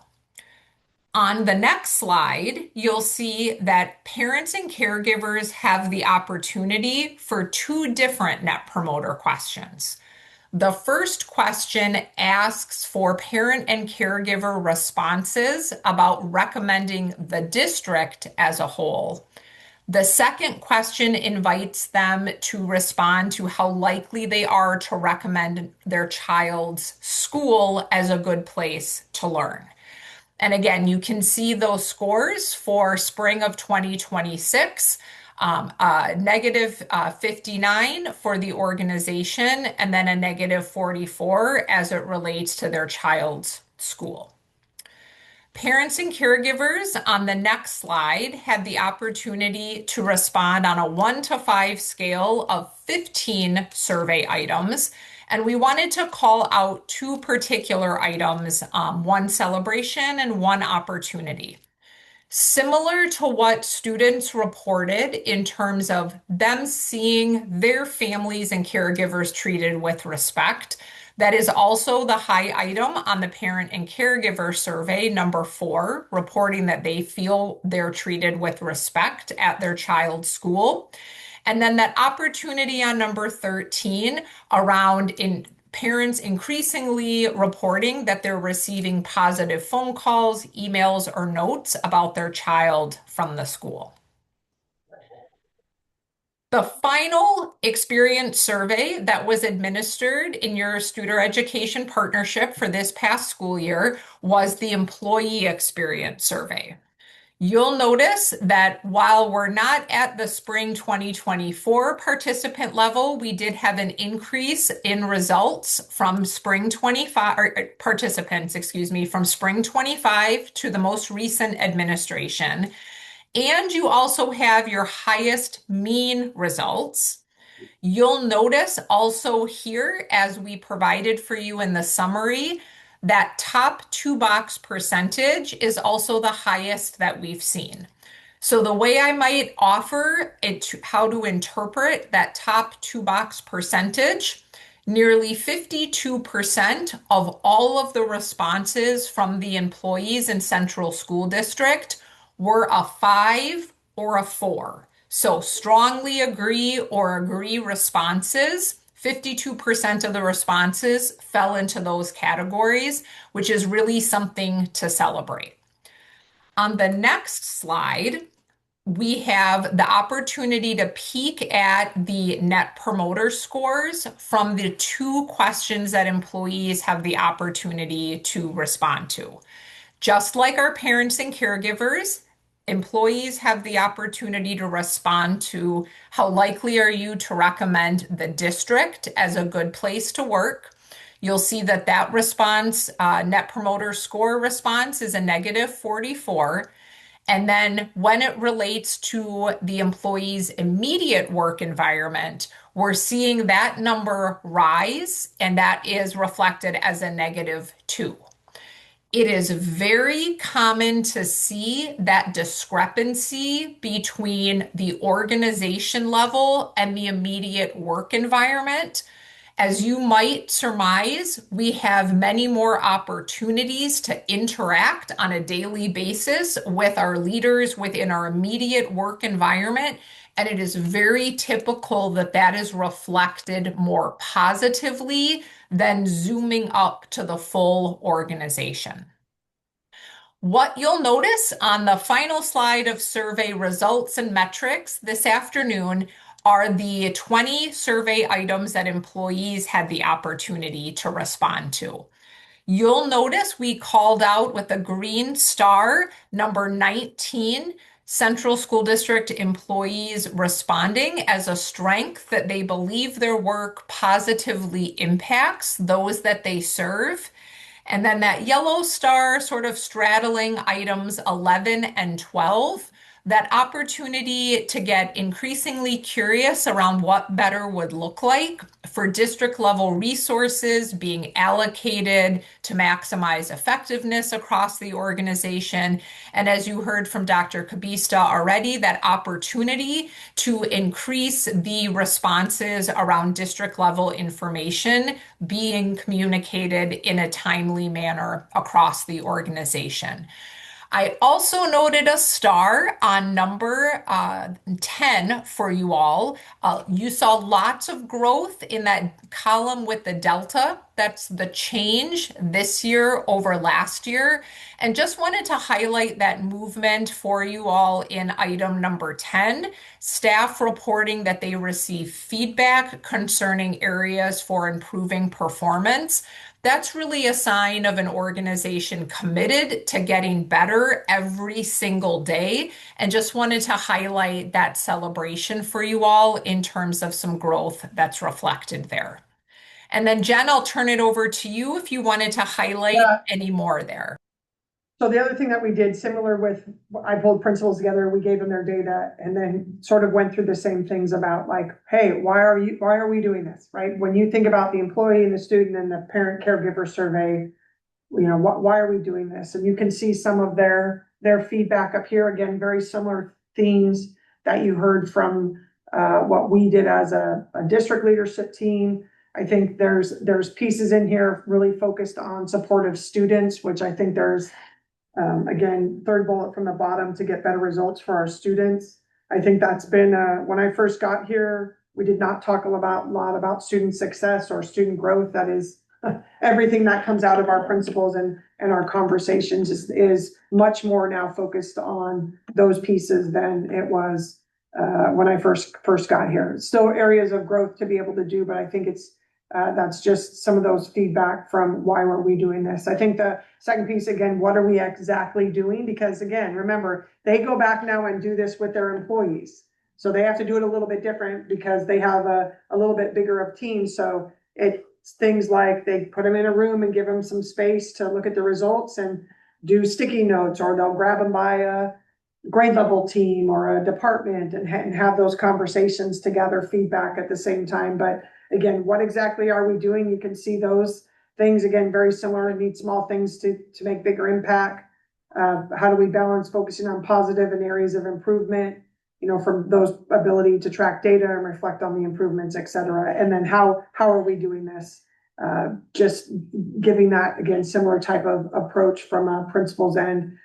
On the next slide, you'll see that parents and caregivers have the opportunity for 2 different Net Promoter questions. The first question asks for parent and caregiver responses about recommending the district as a whole. The second question invites them to respond to how likely they are to recommend their child's school as a good place to learn. And again, you can see those scores for spring of 2026, negative 59 for the organization, and then a negative 44 as it relates to their child's school. Parents and caregivers on the next slide had the opportunity to respond on a 1 to 5 scale of 15 survey items. And we wanted to call out two particular items, one celebration and one opportunity. Similar to what students reported in terms of them seeing their families and caregivers treated with respect, that is also the high item on the parent and caregiver survey, number 4, reporting that they feel they're treated with respect at their child's school. And then that opportunity on number 13 around in parents increasingly reporting that they're receiving positive phone calls, emails, or notes about their child from the school. The final experience survey that was administered in your Studer Education Partnership for this past school year was the Employee Experience Survey. You'll notice that while we're not at the spring 2024 participant level, we did have an increase in results from spring 25 or participants, from spring 25 to the most recent administration. And you also have your highest mean results. You'll notice also here, as we provided for you in the summary, that top 2-box percentage is also the highest that we've seen. So the way I might offer it how to interpret that top 2-box percentage, nearly 52% of all of the responses from the employees in Central School District were a 5 or a 4. So strongly agree or agree responses, 52% of the responses fell into those categories, which is really something to celebrate. On the next slide, we have the opportunity to peek at the Net Promoter Scores from the 2 questions that employees have the opportunity to respond to. Just like our parents and caregivers, employees have the opportunity to respond to how likely are you to recommend the district as a good place to work. You'll see that that response, Net Promoter Score response, is a negative 44. And then when it relates to the employee's immediate work environment, we're seeing that number rise, and that is reflected as a negative 2. It is very common to see that discrepancy between the organization level and the immediate work environment. As you might surmise, we have many more opportunities to interact on a daily basis with our leaders within our immediate work environment. And it is very typical that that is reflected more positively than zooming up to the full organization. What you'll notice on the final slide of survey results and metrics this afternoon are the 20 survey items that employees had the opportunity to respond to. You'll notice we called out with a green star, number 19, Central School District employees responding as a strength that they believe their work positively impacts those that they serve. And then that yellow star sort of straddling items 11 and 12, that opportunity to get increasingly curious around what better would look like for district level resources being allocated to maximize effectiveness across the organization. And as you heard from Dr. Kabista already, that opportunity to increase the responses around district level information being communicated in a timely manner across the organization. I also noted a star on number 10 for you all. You saw lots of growth in that column with the delta That's the change this year over last year. And just wanted to highlight that movement for you all in item number 10, staff reporting that they receive feedback concerning areas for improving performance. That's really a sign of an organization committed to getting better every single day. And just wanted to highlight that celebration for you all in terms of some growth that's reflected there. And then Jen, I'll turn it over to you if you wanted to highlight any more there. So the other thing that we did, similar with, I pulled principals together, we gave them their data and then sort of went through the same things about like, hey, why are we doing this, right? When you think about the employee and the student and the parent caregiver survey, why are we doing this? And you can see some of their feedback up here. Again, very similar themes that you heard from what we did as a district leadership team. I think there's pieces in here really focused on supportive students, which I think there's again, third bullet from the bottom, to get better results for our students. I think that's been, when I first got here, we did not talk a lot about student success or student growth. That is everything that comes out of our principals and our conversations is much more now focused on those pieces than it was when I first got here. Still areas of growth to be able to do, but I think that's just some of those feedback from why were we doing this. I think the second piece, again, what are we exactly doing? Because again, remember, they go back now and do this with their employees. So they have to do it a little bit different because they have a little bit bigger of team. So it's things like they put them in a room and give them some space to look at the results and do sticky notes, or they'll grab them by a grade level team or a department and have those conversations to gather feedback at the same time. But again, what exactly are we doing? You can see those things, again, very similar, and need small things to make bigger impact. How do we balance focusing on positive and areas of improvement, from those ability to track data and reflect on the improvements, et cetera. And then how are we doing this? Just giving that, again, similar type of approach from a principal's end.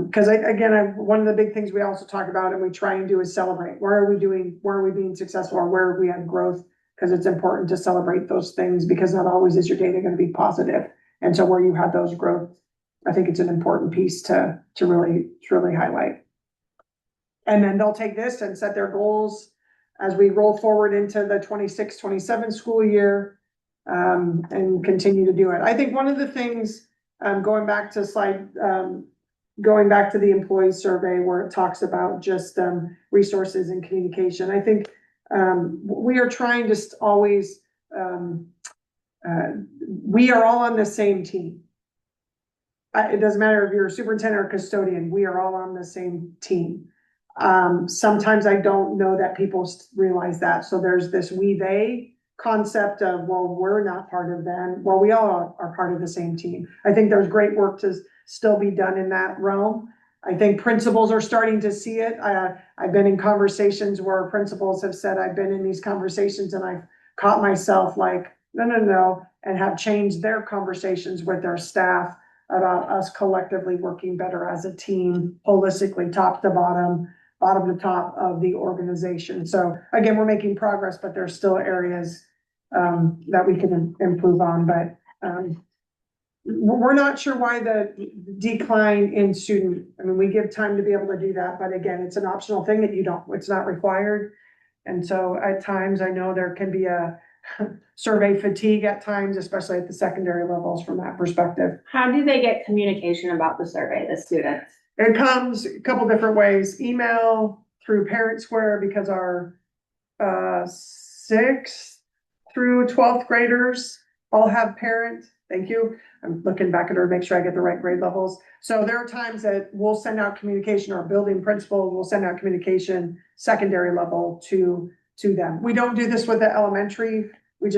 Because one of the big things we also talk about and we try and do is celebrate. Where are we being successful, or where are we at growth? Because it's important to celebrate those things, because not always is your data going to be positive. And so where you have those growth, I think it's an important piece to really highlight. And then they'll take this and set their goals as we roll forward into the 26-27 school year, and continue to do it. I think one of the things, going back to the employee survey where it talks about just resources and communication, I think we are trying to always, we are all on the same team. It doesn't matter if you're a superintendent or custodian, we are all on the same team. Sometimes I don't know that people realize that. So there's this they concept of, well, we're not part of them. Well, we all are part of the same team. I think there's great work to still be done in that realm. I think principals are starting to see it. I've been in conversations where principals have said, I've been in these conversations and I've caught myself like, no, and have changed their conversations with their staff about us collectively working better as a team, holistically, top to bottom to top of the organization. So again, we're making progress, but there's still areas that we can improve on. But we're not sure why the decline in student. I mean, we give time to be able to do that, but again, it's an optional thing that it's not required. And so at times I know there can be a survey fatigue at times, especially at the secondary levels from that perspective. How do they get communication about the survey, the students? It comes a couple different ways: email, through Parent Square, because our 6th through 12th graders all have parent. Thank you. I'm looking back at her to make sure I get the right grade levels. So there are times that we'll send out communication, our building principal will send out communication secondary level to them. We don't do this with the elementary. We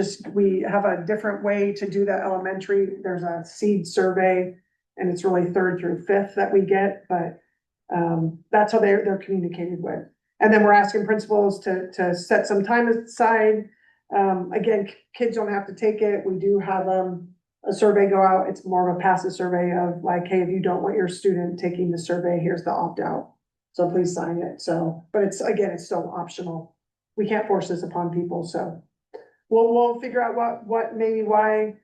have a different way to do the elementary. There's a seed survey, and it's really 3rd through 5th that we get, but that's how they're communicated with. And then we're asking principals to set some time aside. Again, kids don't have to take it. We do have a survey go out. It's more of a passive survey of like, hey, if you don't want your student taking the survey, here's the opt-out. So please sign it. So, but it's still optional. We can't force this upon people. So we'll figure out maybe why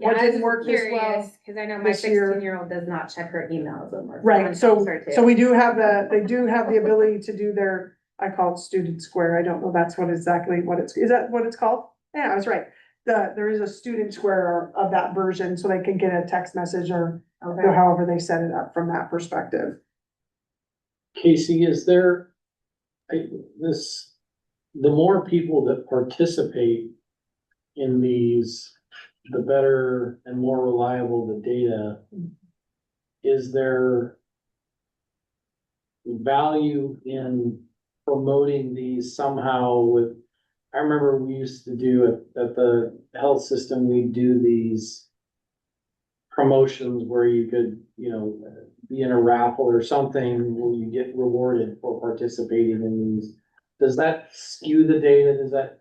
Yeah, what I was didn't work this well. curious, cause I know my this year. 16-year-old does not check her emails when we're. Right, on so, concert too. so we do have they do have the ability to do their, I call it student square, I don't know that's exactly what is that what it's called? Yeah, I was right. There is a student square of that version, so they can get a text message or Okay. however they set it up from that perspective. Casey, is there, the more people that participate in these, the better and more reliable the data. Is there value in promoting these somehow with, I remember we used to do at the health system, we'd do these promotions where you could, be in a raffle or something where you get rewarded for participating in these. Does that skew the data? Does that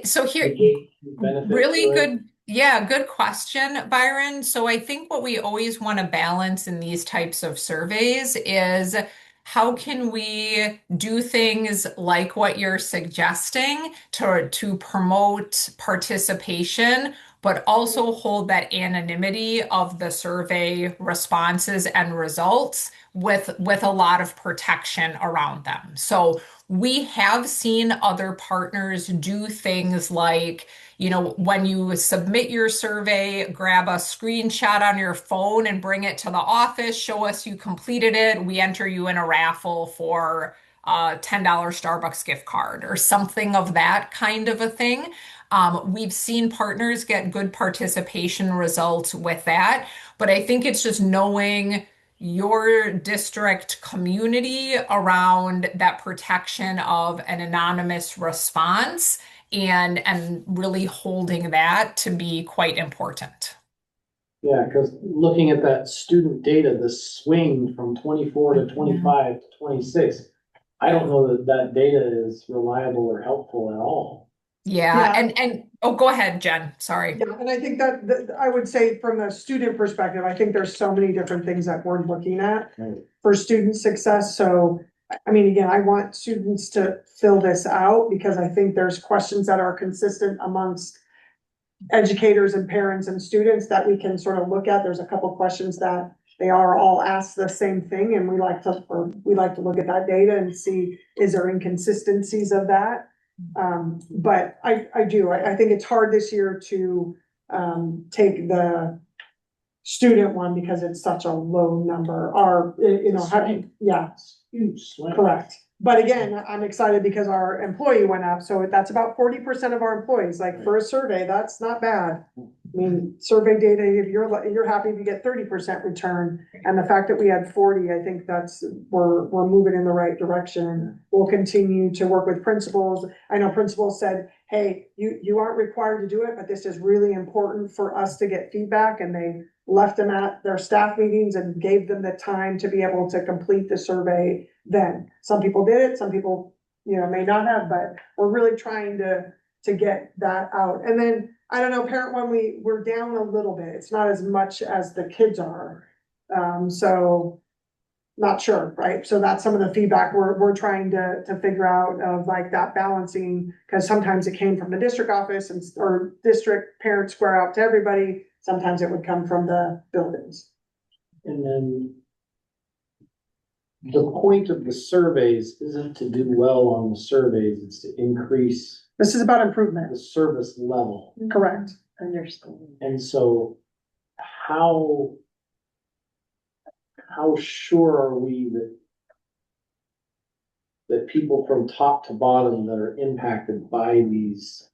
So here, negate benefit really to it? good, yeah, good question, Byron. So I think what we always want to balance in these types of surveys is how can we do things like what you're suggesting to promote participation, but also hold that anonymity of the survey responses and results with a lot of protection around them. So we have seen other partners do things like, when you submit your survey, grab a screenshot on your phone and bring it to the office, show us you completed it. We enter you in a raffle for a $10 Starbucks gift card or something of that kind of a thing. We've seen partners get good participation results with that, but I think it's just knowing your district community around that protection of an anonymous response and really holding that to be quite important. Yeah, because looking at that student data, the swing from 24 to 25 to 26, I don't know that that data is reliable or helpful at all. Yeah, Yeah. and oh, go ahead, Jen. Sorry. Yeah, and I think that I would say from a student perspective, I think there's so many different things that we're looking at Right. for student success. So, I mean, again, I want students to fill this out because I think there's questions that are consistent amongst educators and parents and students that we can sort of look at. There's a couple questions that they are all asked the same thing, and we like to look at that data and see, is there inconsistencies of that? But I think it's hard this year to take the student one because it's such a low number, or, yeah, Huge swing. correct. But again, I'm excited because our employee went up, so that's about 40% of our employees, like for a survey, that's not bad. I mean, survey data, if you're happy if you get 30% return, and the fact that we had 40, I think we're moving in the right direction. We'll continue to work with principals. I know principals said, hey, you aren't required to do it, but this is really important for us to get feedback, and they left them at their staff meetings and gave them the time to be able to complete the survey then. Some people did it, some people, may not have, but we're really trying to get that out. And then, I don't know, parent one, we're down a little bit. It's not as much as the kids are. So not sure, right? So that's some of the feedback we're trying to figure out of like that balancing, because sometimes it came from the district office or district parent square out to everybody. Sometimes it would come from the buildings. And then the point of the surveys isn't to do well on the surveys, it's to increase This is about the improvement, service level. correct? Understand. And so how sure are we that people from top to bottom that are impacted by these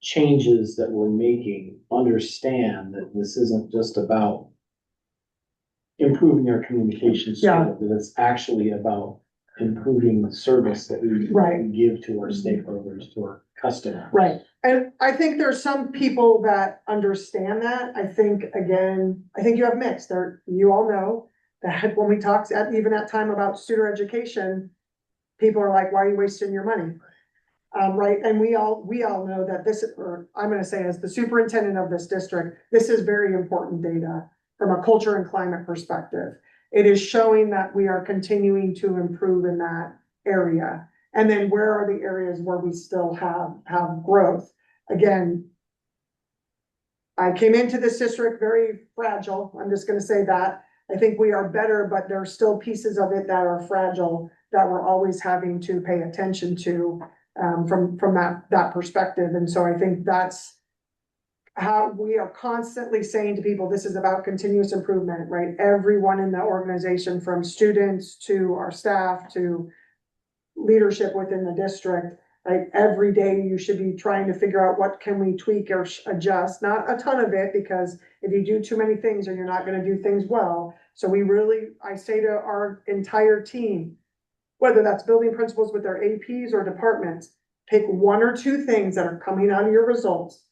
changes that we're making understand that this isn't just about improving our communication Yeah. skills, that it's actually about improving the service that we Right. give to our stakeholders, to our customers. Right. And I think there's some people that understand that. I think you have mixed. You all know that when we talk even at time about student education, people are like, why are you wasting your money? Right, and we all know that or I'm gonna say as the superintendent of this district, this is very important data from a culture and climate perspective. It is showing that we are continuing to improve in that area. And then where are the areas where we still have growth? Again, I came into this district very fragile, I'm just gonna say that. I think we are better, but there are still pieces of it that are fragile that we're always having to pay attention to, from that perspective. And so I think that's how we are constantly saying to people, this is about continuous improvement, right? Everyone in the organization, from students to our staff to leadership within the district, like every day you should be trying to figure out what can we tweak or adjust, not a ton of it, because if you do too many things, or you're not gonna do things well. So I say to our entire team, whether that's building principals with their APs or departments, pick one or two things that are coming out of your results,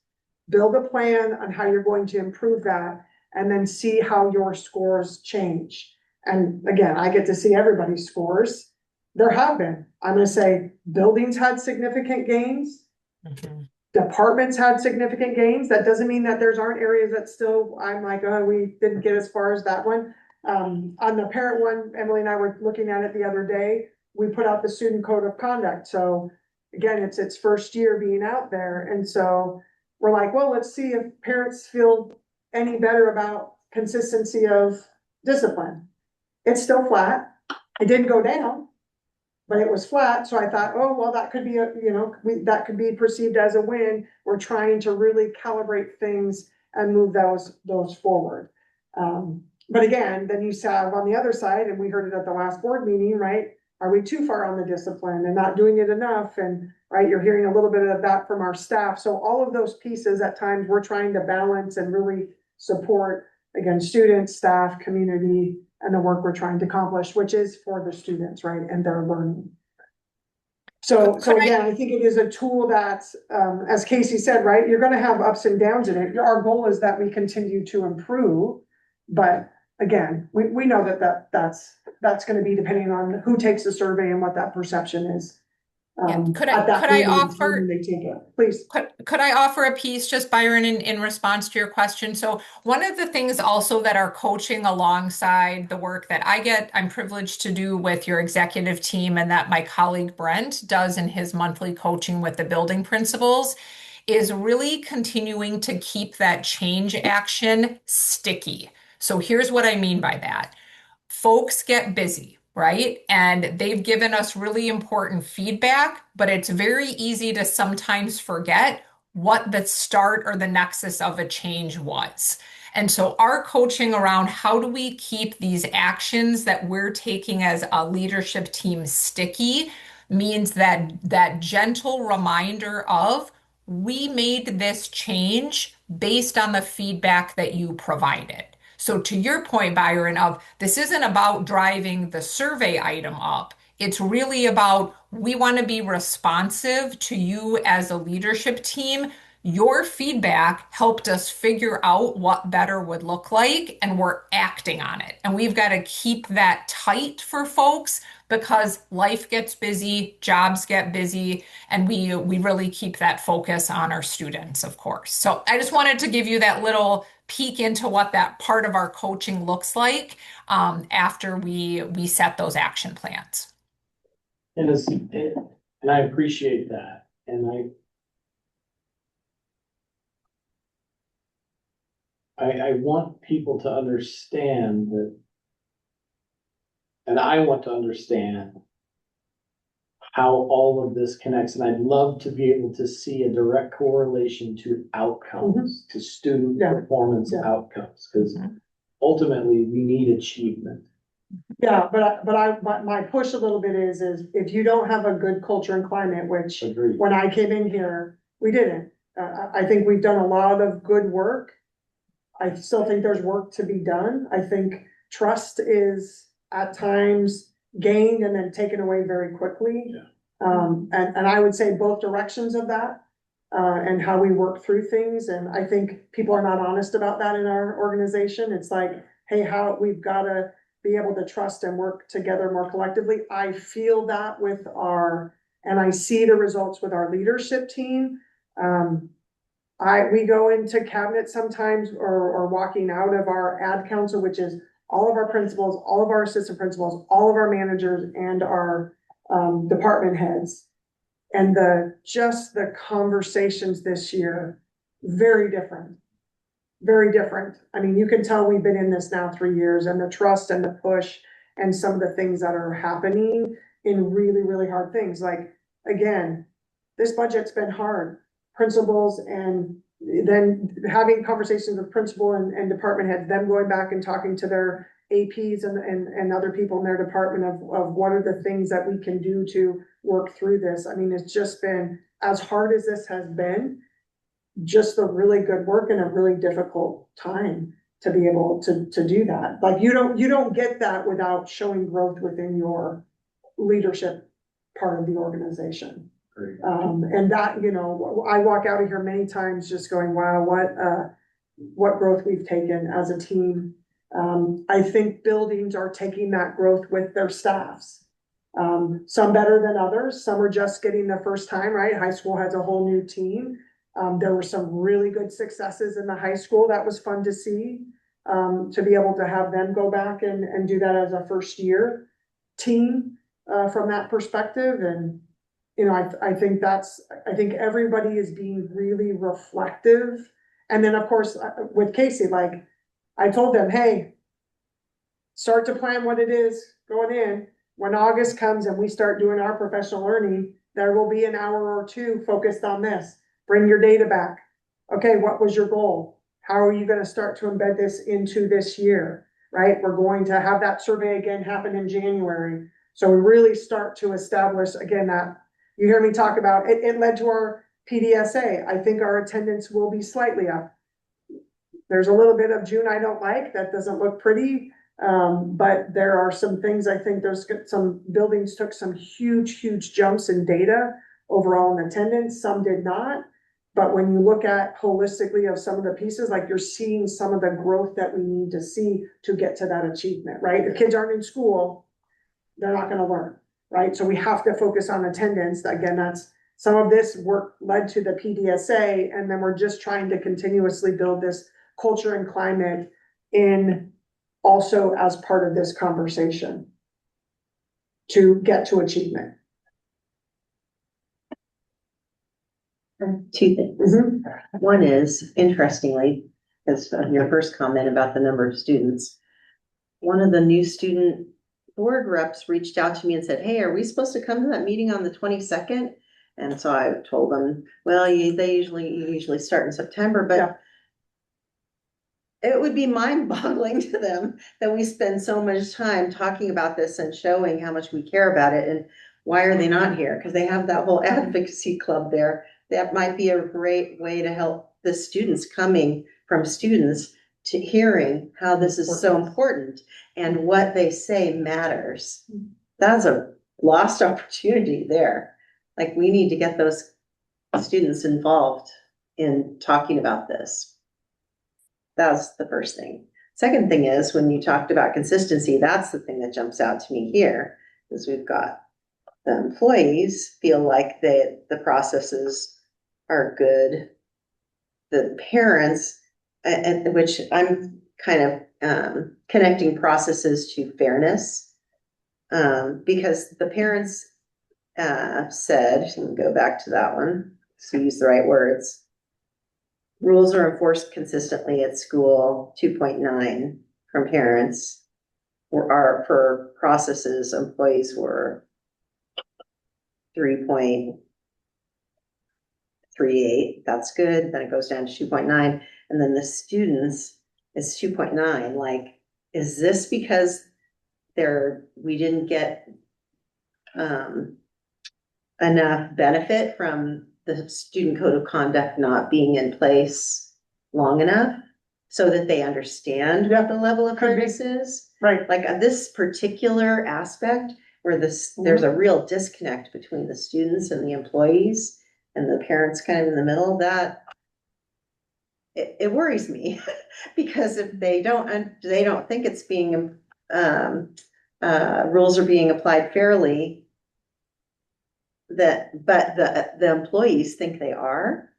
build a plan on how you're going to improve that, and then see how your scores change. And again, I get to see everybody's scores. There have been, I'm gonna say, buildings had significant gains, departments had significant gains. That doesn't mean that aren't areas that still, I'm like, oh, we didn't get as far as that one. On the parent one, Emily and I were looking at it the other day, we put out the student code of conduct. So again, it's its first year being out there. And so we're like, well, let's see if parents feel any better about consistency of discipline. It's still flat. It didn't go down, but it was flat. So I thought, oh, well, that could be that could be perceived as a win. We're trying to really calibrate things and move those forward. But again, then you have on the other side, and we heard it at the last board meeting, right? Are we too far on the discipline and not doing it enough? And right, you're hearing a little bit of that from our staff. So all of those pieces at times we're trying to balance and really support, again, students, staff, community, and the work we're trying to accomplish, which is for the students, right? And their learning. So again, I think it is a tool that, as Casey said, right, you're gonna have ups and downs in it. Our goal is that we continue to improve, but again, we know that's gonna be depending on who takes the survey and what that perception is. Could at that I meeting offer, when they take it, please. could I offer a piece, just Byron, in response to your question? So one of the things also that are coaching alongside the work that I'm privileged to do with your executive team, and that my colleague Brent does in his monthly coaching with the building principals, is really continuing to keep that change action sticky. So here's what I mean by that. Folks get busy, right? And they've given us really important feedback, but it's very easy to sometimes forget what the start or the nexus of a change was. And so our coaching around how do we keep these actions that we're taking as a leadership team sticky means that gentle reminder of, we made this change based on the feedback that you provided. So to your point, Byron, of this isn't about driving the survey item up. It's really about, we want to be responsive to you as a leadership team. Your feedback helped us figure out what better would look like, and we're acting on it. And we've got to keep that tight for folks, because life gets busy, jobs get busy, and we really keep that focus on our students, of course. So I just wanted to give you that little peek into what that part of our coaching looks like, after we set those action plans. And and I appreciate that. And I want people to understand that, and I want to understand how all of this connects. And I'd love to be able to see a direct correlation to outcomes, to student performance outcomes, because ultimately we need achievement. Yeah, but my push a little bit is if you don't have a good culture and climate, which Agreed. when I came in here, we didn't. I think we've done a lot of good work. I still think there's work to be done. I think trust is at times gained and then taken away very quickly. Yeah. And I would say both directions of that, and how we work through things. And I think people are not honest about that in our organization. It's like, hey, we've got to be able to trust and work together more collectively. I feel that and I see the results with our leadership team. We go into cabinet sometimes, or walking out of our ad council, which is all of our principals, all of our assistant principals, all of our managers, and our department heads. And the conversations this year, very different. very different. I mean, you can tell we've been in this now 3 years, and the trust and the push and some of the things that are happening in really, really hard things. Like, again, this budget's been hard. Principals, and then having conversations with principal and department heads, them going back and talking to their APs and other people in their department of what are the things that we can do to work through this. I mean, it's just been, as hard as this has been, just a really good work in a really difficult time to be able to do that. Like, you don't get that without showing growth within your leadership part of the organization. Great. And that, you know, I walk out of here many times just going, wow, what growth we've taken as a team. I think buildings are taking that growth with their staffs. Some better than others, some are just getting the first time, right? High school has a whole new team. There were some really good successes in the high school. That was fun to see, to be able to have them go back and do that as a first year team, from that perspective. And, you know, I think everybody is being really reflective. And then, of course, with Casey, like, I told them, hey, start to plan what it is going in. When August comes and we start doing our professional learning, there will be an hour or two focused on this. Bring your data back. Okay, what was your goal? How are you going to start to embed this into this year, right? We're going to have that survey again happen in January. So we really start to establish, again, that you hear me talk about it. It led to our PDSA. I think our attendance will be slightly up. There's a little bit of June I don't like. That doesn't look pretty. But there are some things, I think there's some buildings took some huge jumps in data overall in attendance. Some did not. But when you look at holistically of some of the pieces, like, you're seeing some of the growth that we need to see to get to that achievement, right? If kids aren't in school, they're not going to learn, right? So we have to focus on attendance. Again, that's some of this work led to the PDSA, and then we're just trying to continuously build this culture and climate in also as part of this conversation to get to achievement. Two things. One is, interestingly, as your first comment about the number of students, one of the new student board reps reached out to me and said, hey, are we supposed to come to that meeting on the 22nd? And so I told them, well, they usually start in September, but Yeah. It would be mind-boggling to them that we spend so much time talking about this and showing how much we care about it. And why are they not here? Because they have that whole advocacy club there. That might be a great way to help the students coming from students to hearing how this is so important and what they say matters. That's a lost opportunity there. Like, we need to get those students involved in talking about this. That's the first thing. Second thing is, when you talked about consistency, that's the thing that jumps out to me here, is we've got the employees feel like the processes are good. The parents, and which I'm kind of connecting processes to fairness, because the parents said, let me go back to that one, so use the right words. Rules are enforced consistently at school, 2.9 from parents, or for processes, employees were 3.38. That's good. Then it goes down to 2.9. And then the students is 2.9. Like, is this because we didn't get enough benefit from the student code of conduct not being in place long enough so that they understand what the level of fairness is? Right. Like, this particular aspect where there's a real disconnect between the students and the employees and the parents kind of in the middle, that it worries me because if they don't think it's being, rules are being applied fairly, but the employees think they are,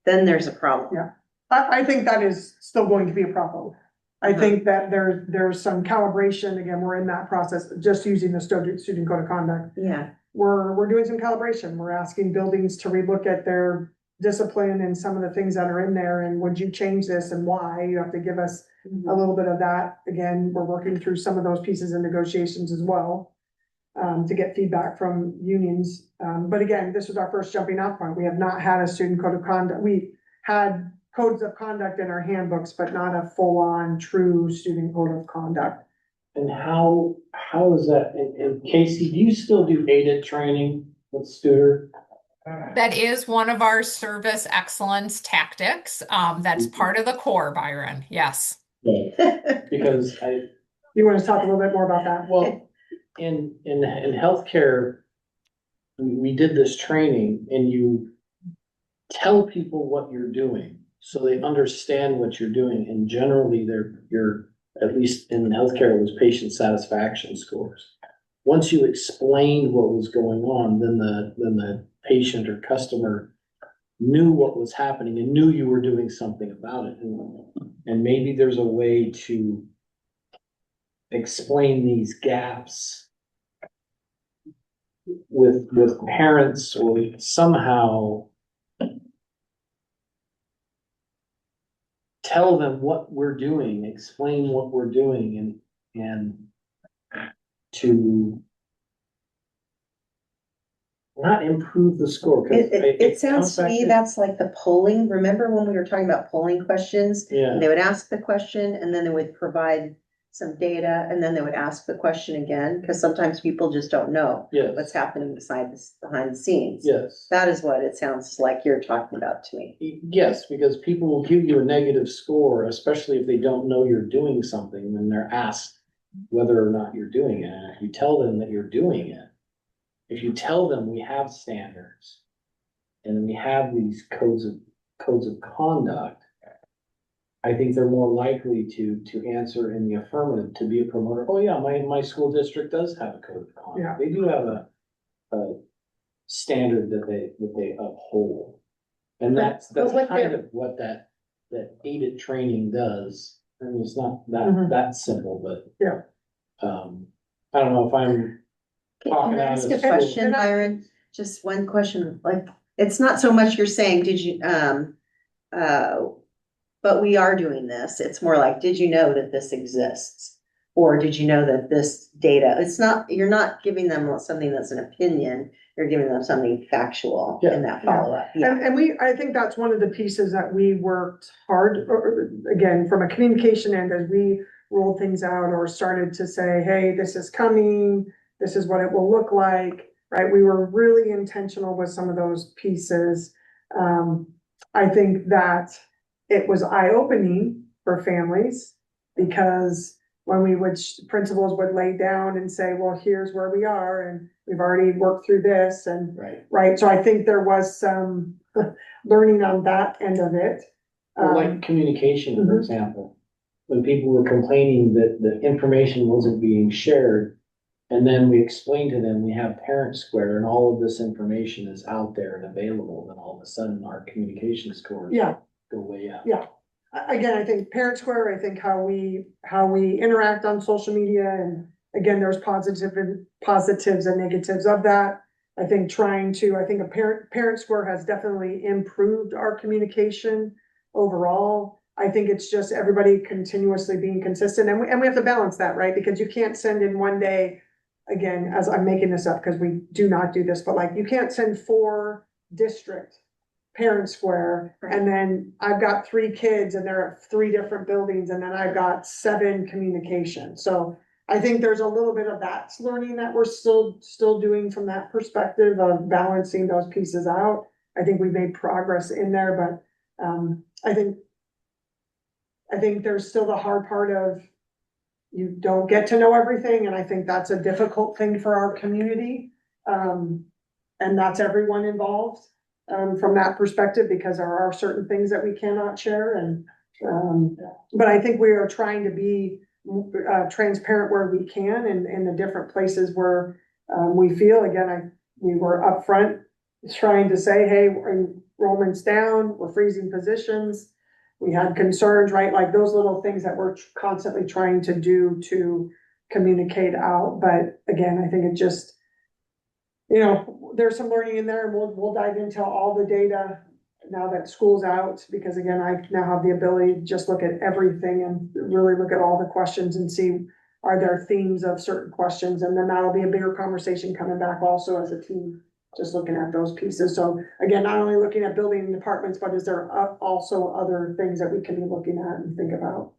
then there's a problem. Yeah. I think that is still going to be a problem. I think that there's some calibration. Again, we're in that process, just using the student code of conduct. Yeah. We're doing some calibration. We're asking buildings to relook at their discipline and some of the things that are in there, and would you change this and why? You have to give us a little bit of that. Again, we're working through some of those pieces in negotiations as well, to get feedback from unions. But again, this was our first jumping off point. We have not had a student code of conduct. We had codes of conduct in our handbooks, but not a full-on true student code of conduct. And how is that, and Casey, do you still do aided training with Studer? That is one of our service excellence tactics. That's part of the core, Byron. Yes. Because You want to talk a little bit more about that? well, in healthcare, we did this training and you tell people what you're doing so they understand what you're doing, and generally you're, at least in healthcare, it was patient satisfaction scores. Once you explained what was going on, then the patient or customer knew what was happening and knew you were doing something about it. And maybe there's a way to explain these gaps with parents, or somehow tell them what we're doing, explain what we're doing, and to not improve the score. 'Cause It sounds comes to back me that's like the polling. Remember when we were talking about polling questions? Yeah, They would ask the question and then they would provide some data and then they would ask the question again, because sometimes people just don't know what's yes, happening behind the scenes. yes. That is what it sounds like you're talking about to me. Yes, because people will give you a negative score, especially if they don't know you're doing something, when they're asked whether or not you're doing it. And if you tell them that you're doing it, if you tell them we have standards and we have these codes of conduct, I think they're more likely to answer in the affirmative, to be a promoter. Oh yeah, my school district does have a code of conduct. Yeah. They do have a standard that they uphold. And that's But what kind they're- of what that aided training does. I mean, it's not Mhm. that simple, but. Yeah. I don't know if I'm talking Can I out ask of a school. question, Byron? Just one question, like, it's not so much you're saying, did you, but we are doing this. It's more like, did you know that this exists? Or did you know that this data, you're not giving them something that's an opinion, you're giving them something factual in that follow-up. Yeah. And I think that's one of the pieces that we worked hard, again, from a communication end, as we rolled things out or started to say, hey, this is coming, this is what it will look like, right? We were really intentional with some of those pieces. I think that it was eye-opening for families, because when principals would lay down and say, well, here's where we are, and we've already worked through this, and right, so I think there was some learning on that end of it. Well, like communication, for example, when people were complaining that the information wasn't being shared, and then we explained to them, we have Parent Square and all of this information is out there and available, then all of a sudden our communication scores go way up. Yeah. Again, I think Parent Square, I think how we interact on social media, and again, there's positives and negatives of that. I think a Parent Square has definitely improved our communication overall. I think it's just everybody continuously being consistent, and we have to balance that, right? Because you can't send in one day, again, as I'm making this up, because we do not do this, but like, you can't send 4 district Parent Square, and then I've got 3 kids and they're at 3 different buildings, and then I've got 7 communication. So I think there's a little bit of that learning that we're still doing from that perspective of balancing those pieces out. I think we made progress in there, but I think there's still the hard part of, you don't get to know everything, and I think that's a difficult thing for our community. And that's everyone involved. From that perspective, because there are certain things that we cannot share, and but I think we are trying to be transparent where we can, and in the different places where we feel. Again, we were upfront trying to say, hey, enrollment's down, we're freezing positions, we had concerns, right? Like those little things that we're constantly trying to do to communicate out. But again, I think it just, there's some learning in there, and we'll dive into all the data now that school's out, because again, I now have the ability to just look at everything and really look at all the questions and see, are there themes of certain questions? And then that'll be a bigger conversation coming back also as a team, just looking at those pieces. So again, not only looking at building departments, but is there also other things that we can be looking at and think about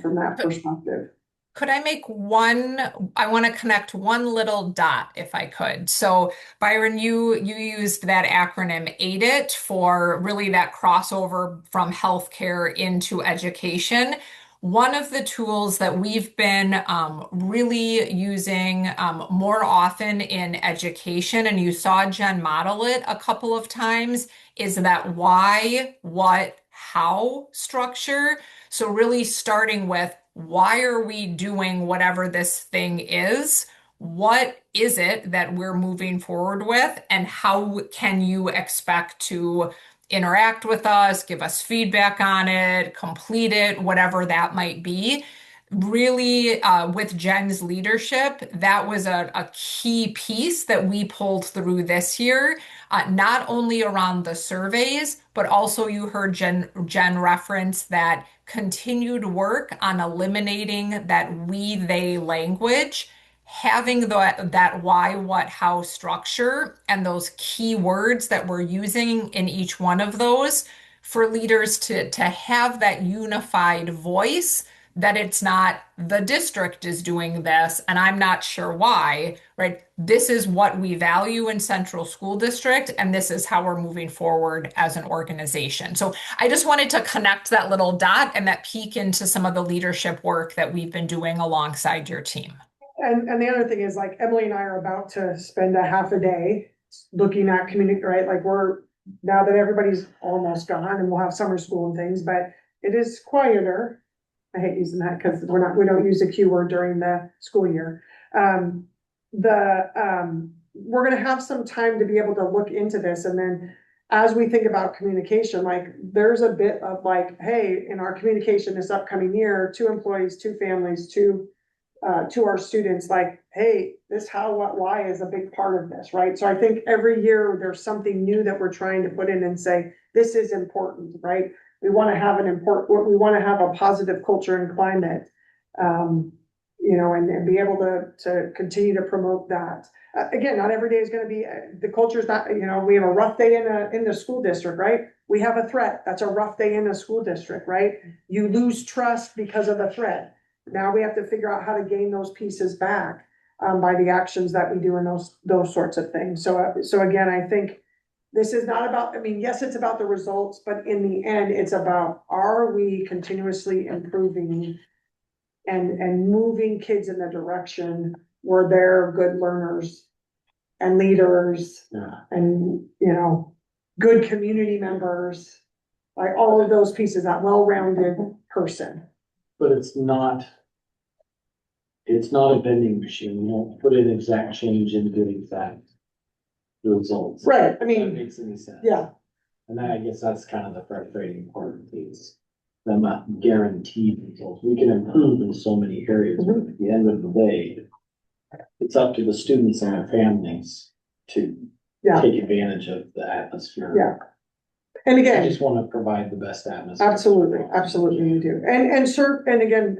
from that perspective? Could I make one? I want to connect one little dot if I could. So Byron, you used that acronym AIDIT for really that crossover from healthcare into education. One of the tools that we've been really using more often in education, and you saw Jen model it a couple of times, is that why, what, how structure. So really starting with why are we doing whatever this thing is? What is it that we're moving forward with? And how can you expect to interact with us, give us feedback on it, complete it, whatever that might be? Really, with Jen's leadership, that was a key piece that we pulled through this year, not only around the surveys, but also you heard Jen reference that continued work on eliminating that we, they language, having that why, what, how structure, and those key words that we're using in each one of those for leaders to have that unified voice, that it's not the district is doing this and I'm not sure why, right? This is what we value in Central School District, and this is how we're moving forward as an organization. So I just wanted to connect that little dot and that peek into some of the leadership work that we've been doing alongside your team. And the other thing is, like, Emily and I are about to spend a half a day looking at community, right? Like, now that everybody's almost gone and we'll have summer school and things, but it is quieter. I hate using that because we don't use a Q word during the school year. We're gonna have some time to be able to look into this, and then as we think about communication, like, there's a bit of like, hey, in our communication this upcoming year, to employees, to families, to our students, like, hey, this how, what, why is a big part of this, right? So I think every year there's something new that we're trying to put in and say, this is important, right? We want to have we want to have a positive culture and climate, and be able to continue to promote that. Again, not every day is going to be, the culture is not, we have a rough day in the school district, right? We have a threat. That's a rough day in the school district, right? You lose trust because of the threat. Now we have to figure out how to gain those pieces back by the actions that we do in those sorts of things. So again, I think this is not about, yes, it's about the results, but in the end, it's about, are we continuously improving and moving kids in the direction where they're good learners and leaders and, good community members, like all of those pieces, that well-rounded person. But it's not a vending machine. You don't put in exact change and get exact results. Right, If that makes any sense. yeah. And I guess that's kind of the frustrating part of these. They're not guaranteed results. We can improve in so many areas, but at the end of the day, it's up to the students and their families to take advantage of the atmosphere. Yeah. And again, I just want to provide the best atmosphere. Absolutely you do. And again,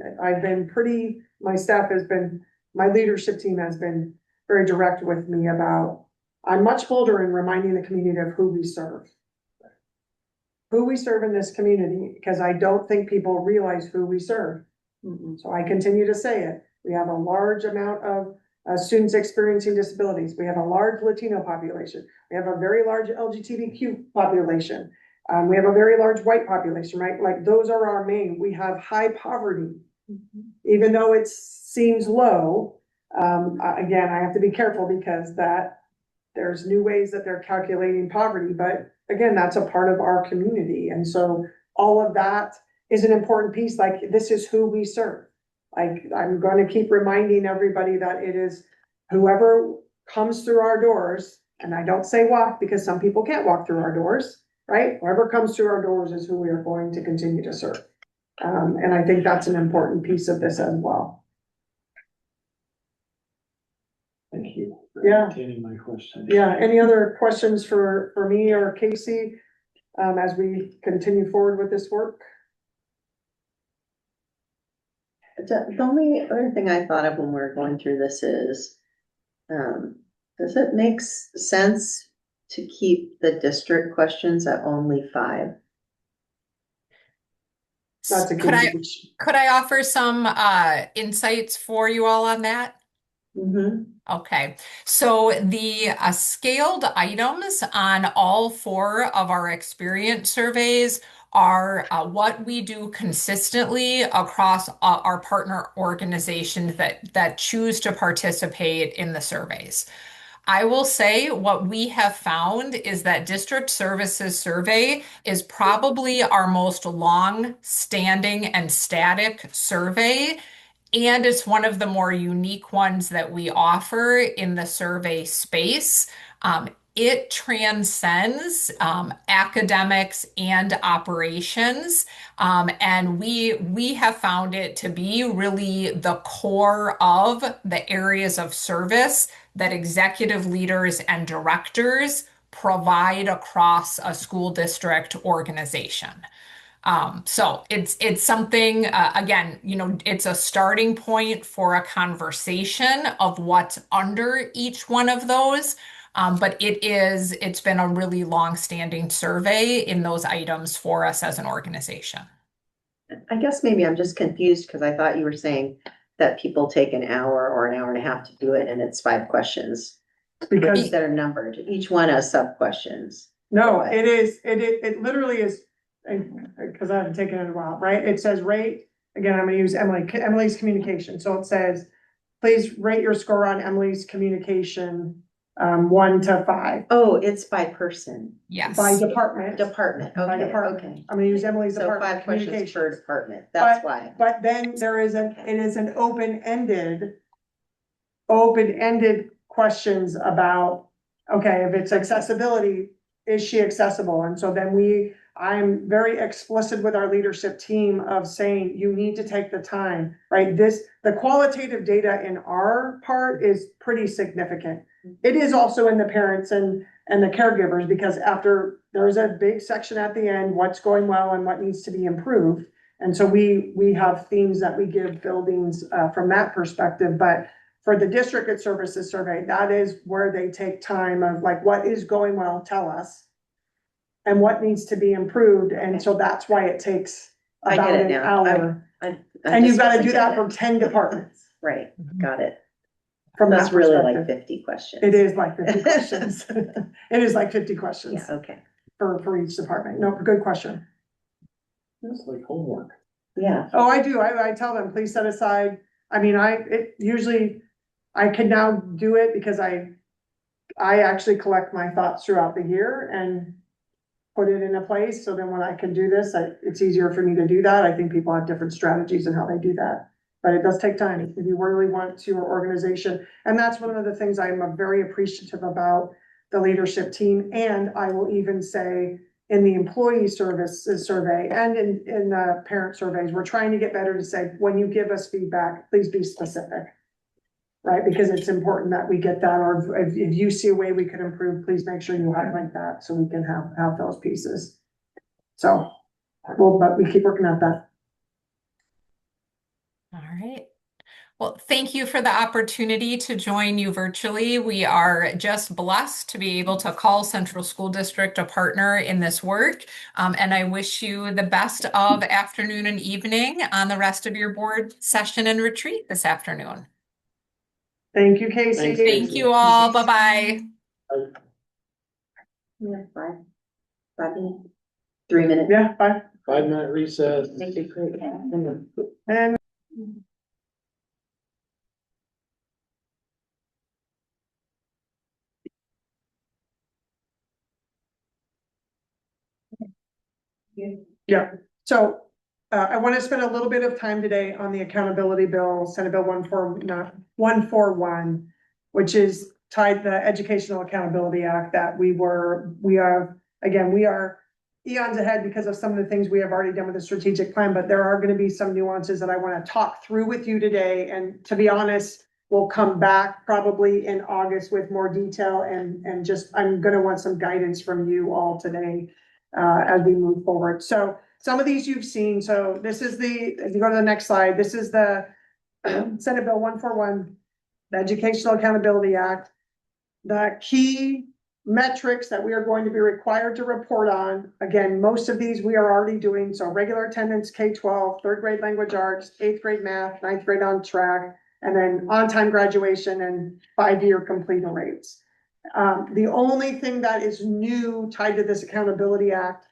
my leadership team has been very direct with me about, I'm much bolder in reminding the community of who we serve. Who we serve in this community, because I don't think people realize who we serve. So I continue to say it. We have a large amount of students experiencing disabilities. We have a large Latino population. We have a very large LGBTQ population. We have a very large white population, right? Like, those are our main. We have high poverty, even though it seems low. Again, I have to be careful because there's new ways that they're calculating poverty, but again, that's a part of our community. And so all of that is an important piece. Like, this is who we serve. Like, I'm going to keep reminding everybody that it is whoever comes through our doors, and I don't say walk because some people can't walk through our doors, right? Whoever comes through our doors is who we are going to continue to serve. And I think that's an important piece of this as well. Thank you for Yeah. entertaining my question. Yeah, any other questions for me or Casey? as we continue forward with this work. The only other thing I thought of when we were going through this is, does it make sense to keep the district questions at only 5? That's a Could I good. could I offer some insights for you all on that? Mm-hmm. Okay, so the scaled items on all 4 of our experience surveys are what we do consistently across our partner organizations that choose to participate in the surveys. I will say what we have found is that district services survey is probably our most long-standing and static survey, and it's one of the more unique ones that we offer in the survey space. It transcends academics and operations, and we have found it to be really the core of the areas of service that executive leaders and directors provide across a school district organization. So it's something, again, it's a starting point for a conversation of what's under each one of those. But it's been a really long-standing survey in those items for us as an organization. I guess maybe I'm just confused because I thought you were saying that people take an hour or an hour and a half to do it and it's 5 questions. Because That are numbered, each one has sub questions. no, it literally is, because I haven't taken it in a while, right? It says rate, again, I'm gonna use Emily's communication. So it says, please rate your score on Emily's communication, 1 to 5. Oh, it's by person, Yes. By department. department, By okay, department. okay. I'm gonna use Emily's So department 5 questions per communications. department, that's why. But then there is it is an open-ended questions about, okay, if it's accessibility, is she accessible? And so then I'm very explicit with our leadership team of saying, you need to take the time, right? The qualitative data in our part is pretty significant. It is also in the parents and the caregivers, because after there's a big section at the end, what's going well and what needs to be improved. And so we have themes that we give buildings from that perspective, but for the district services survey, that is where they take time of like, what is going well, tell us, and what needs to be improved. And so that's why it takes I about get it an now. hour. I And you've just got to wasn't do that getting from 10 departments. it. Right, got it. From That's that really like perspective. 50 questions. It is like 50 questions. It is like 50 questions Yeah, okay, for each department. No, good question. It's like homework. yeah. Oh, I do. I tell them, please set aside. I mean, I can now do it because I actually collect my thoughts throughout the year and put it in a place. So then when I can do this, it's easier for me to do that. I think people have different strategies in how they do that. But it does take time if you really want your organization. And that's one of the things I'm very appreciative about the leadership team. And I will even say in the employee services survey and in the parent surveys, we're trying to get better to say, when you give us feedback, please be specific. Right, because it's important that we get that, or if you see a way we could improve, please make sure you highlight that so we can have those pieces. So, but we keep working at that. All right. Well, thank you for the opportunity to join you virtually. We are just blessed to be able to call Central School District a partner in this work. And I wish you the best of afternoon and evening on the rest of your board session and retreat this afternoon. Thank you, Casey. Thanks, Thank you all. Bye-bye. Yeah, 5 minutes, 3 minutes. Yeah, bye. 5-minute recess. Thank you, great. And yeah, so I want to spend a little bit of time today on the accountability bill, Senate Bill 141, which is tied the Educational Accountability Act that we are eons ahead because of some of the things we have already done with the strategic plan, but there are going to be some nuances that I want to talk through with you today. And to be honest, we'll come back probably in August with more detail and just, I'm going to want some guidance from you all today as we move forward. So some of these you've seen. So this is if you go to the next slide, this is the Senate Bill 141, the Educational Accountability Act. The key metrics that we are going to be required to report on, again, most of these we are already doing. So regular attendance, K-12, third grade language arts, eighth grade math, ninth grade on track, and then on-time graduation and 5-year completion rates. The only thing that is new tied to this Accountability Act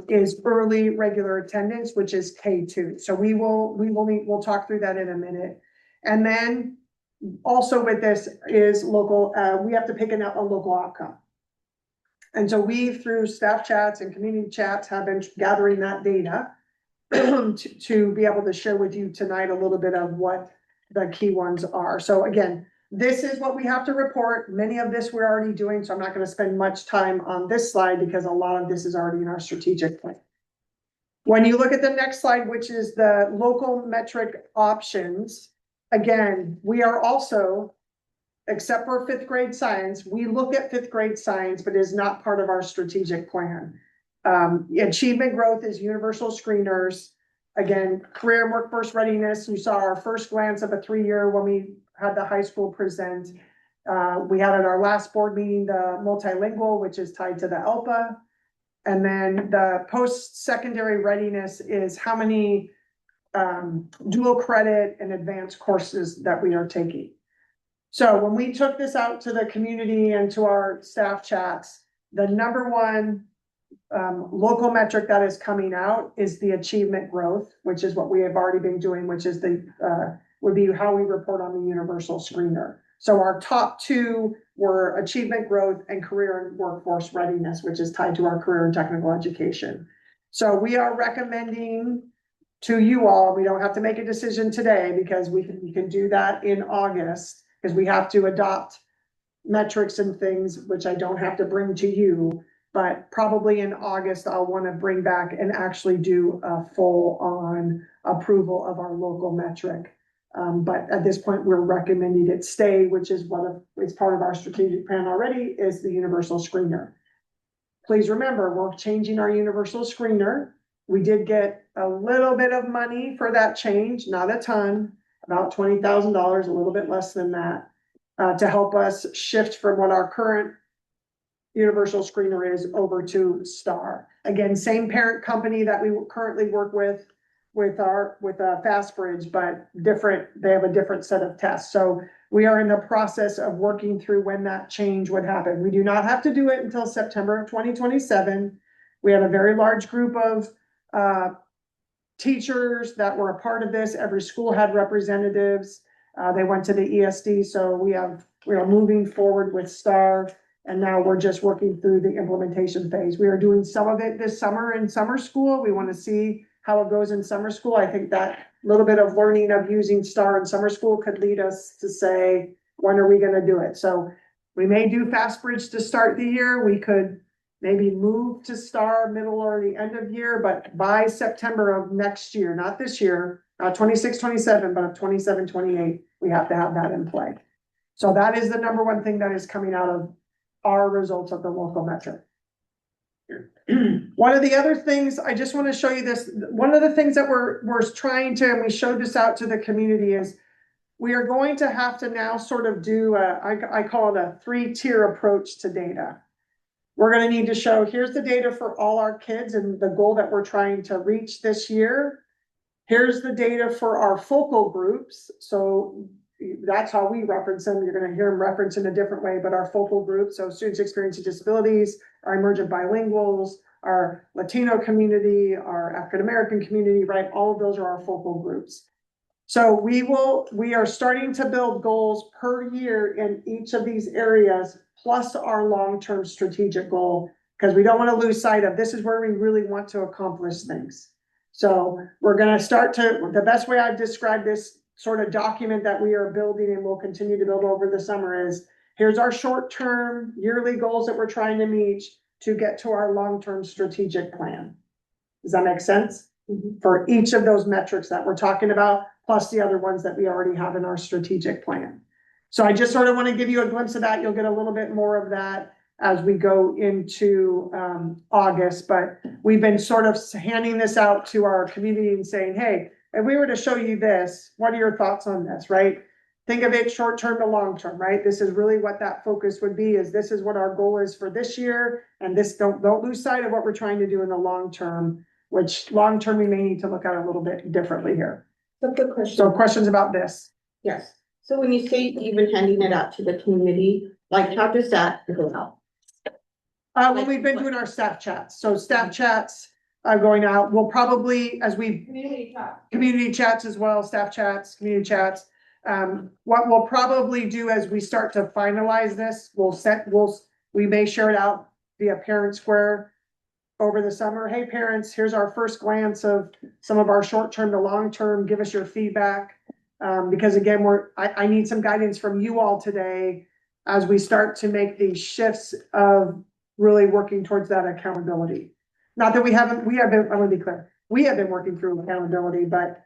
is early regular attendance, which is K2. So we'll talk through that in a minute. And then also with this is local, we have to pick a local outcome. And so we, through staff chats and community chats, have been gathering that data to be able to share with you tonight a little bit of what the key ones are. So again, this is what we have to report. Many of this we're already doing, so I'm not going to spend much time on this slide because a lot of this is already in our strategic plan. When you look at the next slide, which is the local metric options, again, we are also, except for fifth grade science, we look at fifth grade science, but it is not part of our strategic plan. Achievement growth is universal screeners. Again, career and workforce readiness, you saw our first glance of a 3-year when we had the high school present. We had at our last board meeting, the multilingual, which is tied to the ELPA. And then the post-secondary readiness is how many dual credit and advanced courses that we are taking. So when we took this out to the community and to our staff chats, the number one local metric that is coming out is the achievement growth, which is what we have already been doing, which is would be how we report on the universal screener. So our top two were achievement growth and career and workforce readiness, which is tied to our career and technical education. So we are recommending to you all, we don't have to make a decision today because we can do that in August because we have to adopt metrics and things, which I don't have to bring to you, but probably in August, I'll want to bring back and actually do a full on approval of our local metric. But at this point, we're recommending it stay, which is it's part of our strategic plan already, is the universal screener. Please remember, we're changing our universal screener. We did get a little bit of money for that change, not a ton, about $20,000, a little bit less than that, to help us shift from what our current universal screener is over to STAR. Again, same parent company that we currently work with FastBridge, but different. They have a different set of tests. So we are in the process of working through when that change would happen. We do not have to do it until September of 2027. We had a very large group of teachers that were a part of this. Every school had representatives. They went to the ESD. So we are moving forward with STAR. And now we're just working through the implementation phase. We are doing some of it this summer in summer school. We want to see how it goes in summer school. I think that little bit of learning of using STAR in summer school could lead us to say, when are we going to do it? So we may do FastBridge to start the year. We could maybe move to STAR middle or the end of year, but by September of next year, not this year, not 26, 27, but of 27, 28, we have to have that in play. So that is the number one thing that is coming out of our results of the local metric. One of the other things, I just want to show you this. One of the things that we're trying to, and we showed this out to the community, is we are going to have to now sort of do I call it a 3-tier approach to data. We're going to need to show, here's the data for all our kids and the goal that we're trying to reach this year. Here's the data for our focal groups. So that's how we reference them. You're going to hear them referenced in a different way, but our focal groups, so students experiencing disabilities, our emergent bilinguals, our Latino community, our African American community, right? All of those are our focal groups. So we are starting to build goals per year in each of these areas, plus our long-term strategic goal, because we don't want to lose sight of this is where we really want to accomplish things. So we're going to start to, the best way I've described this sort of document that we are building and will continue to build over the summer is, here's our short-term yearly goals that we're trying to meet to get to our long-term strategic plan. Does that make sense? Mm-hmm. For each of those metrics that we're talking about, plus the other ones that we already have in our strategic plan. So I just sort of want to give you a glimpse of that. You'll get a little bit more of that as we go into, August, but we've been sort of handing this out to our community and saying, hey, if we were to show you this, what are your thoughts on this, right? Think of it short-term to long-term, right? This is really what that focus would be, is this is what our goal is for this year, and this, don't lose sight of what we're trying to do in the long term, which long-term we may need to look at a little bit differently here. So quick question. So questions about this? Yes, so when you say even handing it out to the community, like how does that go out? When we've been doing our staff chats, so staff chats are going out, we'll probably, as we, community chats as well, staff chats, community chats. What we'll probably do as we start to finalize this, we may share it out via Parent Square over the summer. Hey, parents, here's our first glance of some of our short-term to long-term, give us your feedback. Because again, I need some guidance from you all today as we start to make these shifts of really working towards that accountability. Not that we have been, I want to be clear, we have been working through accountability, but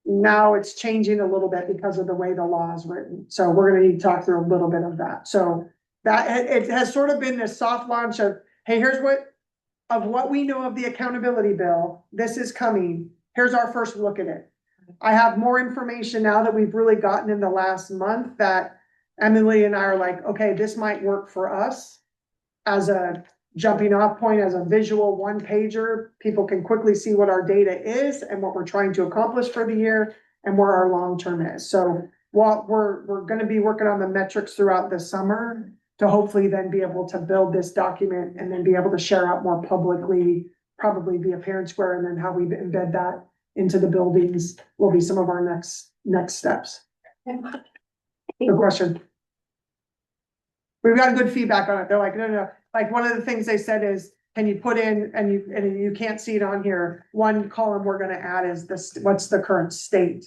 now it's changing a little bit because of the way the law is written. So we're going to need to talk through a little bit of that. So that it has sort of been this soft launch of, hey, here's what we know of the accountability bill. This is coming. Here's our first look at it. I have more information now that we've really gotten in the last month that Emily and I are like, okay, this might work for us as a jumping off point, as a visual one pager. People can quickly see what our data is and what we're trying to accomplish for the year and where our long-term is. So while we're going to be working on the metrics throughout the summer to hopefully then be able to build this document and then be able to share out more publicly, probably via Parent Square, and then how we embed that into the buildings will be some of our next steps. Good question. We've got good feedback on it. They're like, no. Like one of the things they said is, can you put in, and you can't see it on here, one column we're gonna add is this, what's the current state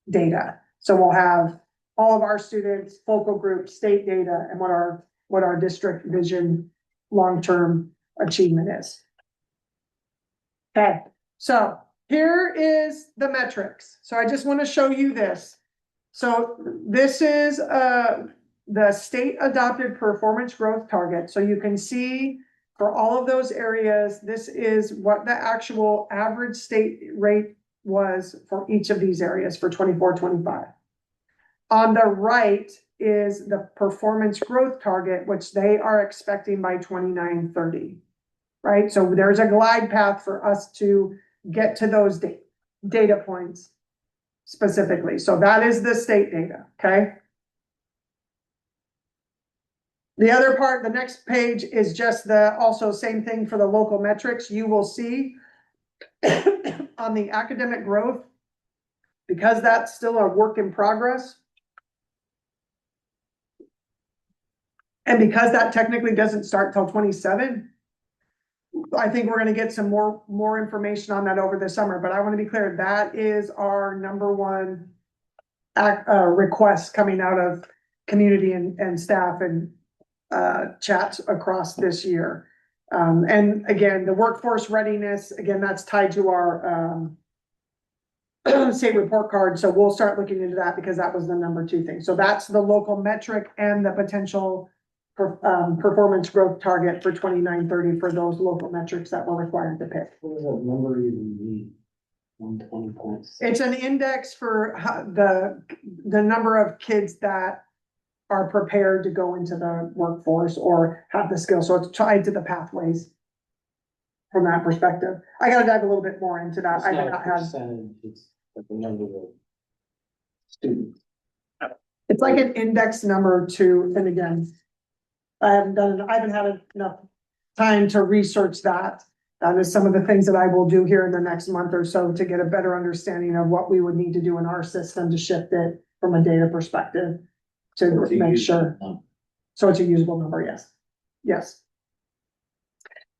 data? So we'll have all of our students, focal group, state data, and what our district vision long-term achievement is. Okay, so here is the metrics. So I just want to show you this. So this is the state adopted performance growth target. So you can see for all of those areas, this is what the actual average state rate was for each of these areas for 24-25. On the right is the performance growth target, which they are expecting by 29-30, right? So there's a glide path for us to get to those data points specifically. So that is the state data, okay? The other part, the next page is just also same thing for the local metrics. You will see on the academic growth, because that's still a work in progress. And because that technically doesn't start till 27, I think we're gonna get some more information on that over the summer, but I wanna be clear, that is our number one request coming out of community and staff and chats across this year. And again, the workforce readiness, again, that's tied to our state report card. So we'll start looking into that because that was the number 2 thing. So that's the local metric and the potential performance growth target for 29-30 for those local metrics that we're required to pick. What does that number even mean? 120 points. It's an index for the number of kids that are prepared to go into the workforce or have the skills. So it's tied to the pathways from that perspective. I gotta dive a little bit more into that. It's I not did a not have. percentage, it's like the number of students. It's like an index number to, and again, I haven't had enough time to research that. That is some of the things that I will do here in the next month or so to get a better understanding of what we would need to do in our system to shift it from a data perspective to make sure. So it's a usable number, yes. Yes.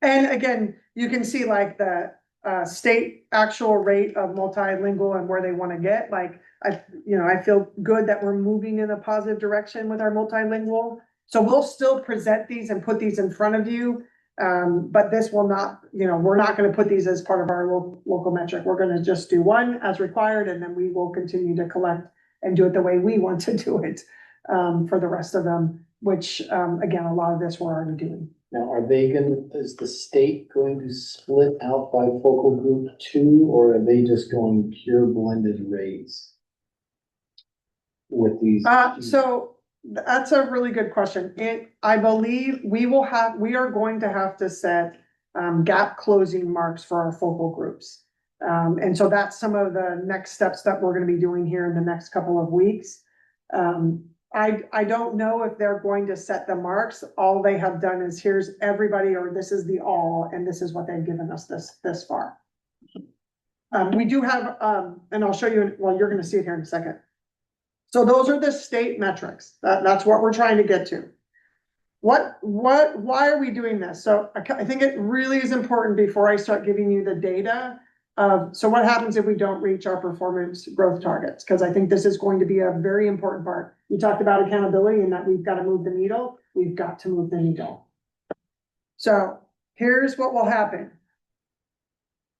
And again, you can see like the state actual rate of multilingual and where they want to get, like, I feel good that we're moving in a positive direction with our multilingual. So we'll still present these and put these in front of you. But this will not, we're not going to put these as part of our local metric. We're going to just do one as required, and then we will continue to collect and do it the way we want to do it for the rest of them which, again, a lot of this we're already doing. Now, is the state going to split out by focal group too, or are they just going pure blended rates? With these? So that's a really good question. I believe we are going to have to set gap closing marks for our focal groups. And so that's some of the next steps that we're gonna be doing here in the next couple of weeks. I don't know if they're going to set the marks. All they have done is here's everybody, or this is the all, and this is what they've given us this far. We do have, and I'll show you, well, you're gonna see it here in a second. So those are the state metrics. That's what we're trying to get to. Why are we doing this? So I think it really is important before I start giving you the data of, so what happens if we don't reach our performance growth targets? Because I think this is going to be a very important part. You talked about accountability and that we've got to move the needle. We've got to move the needle. So here's what will happen.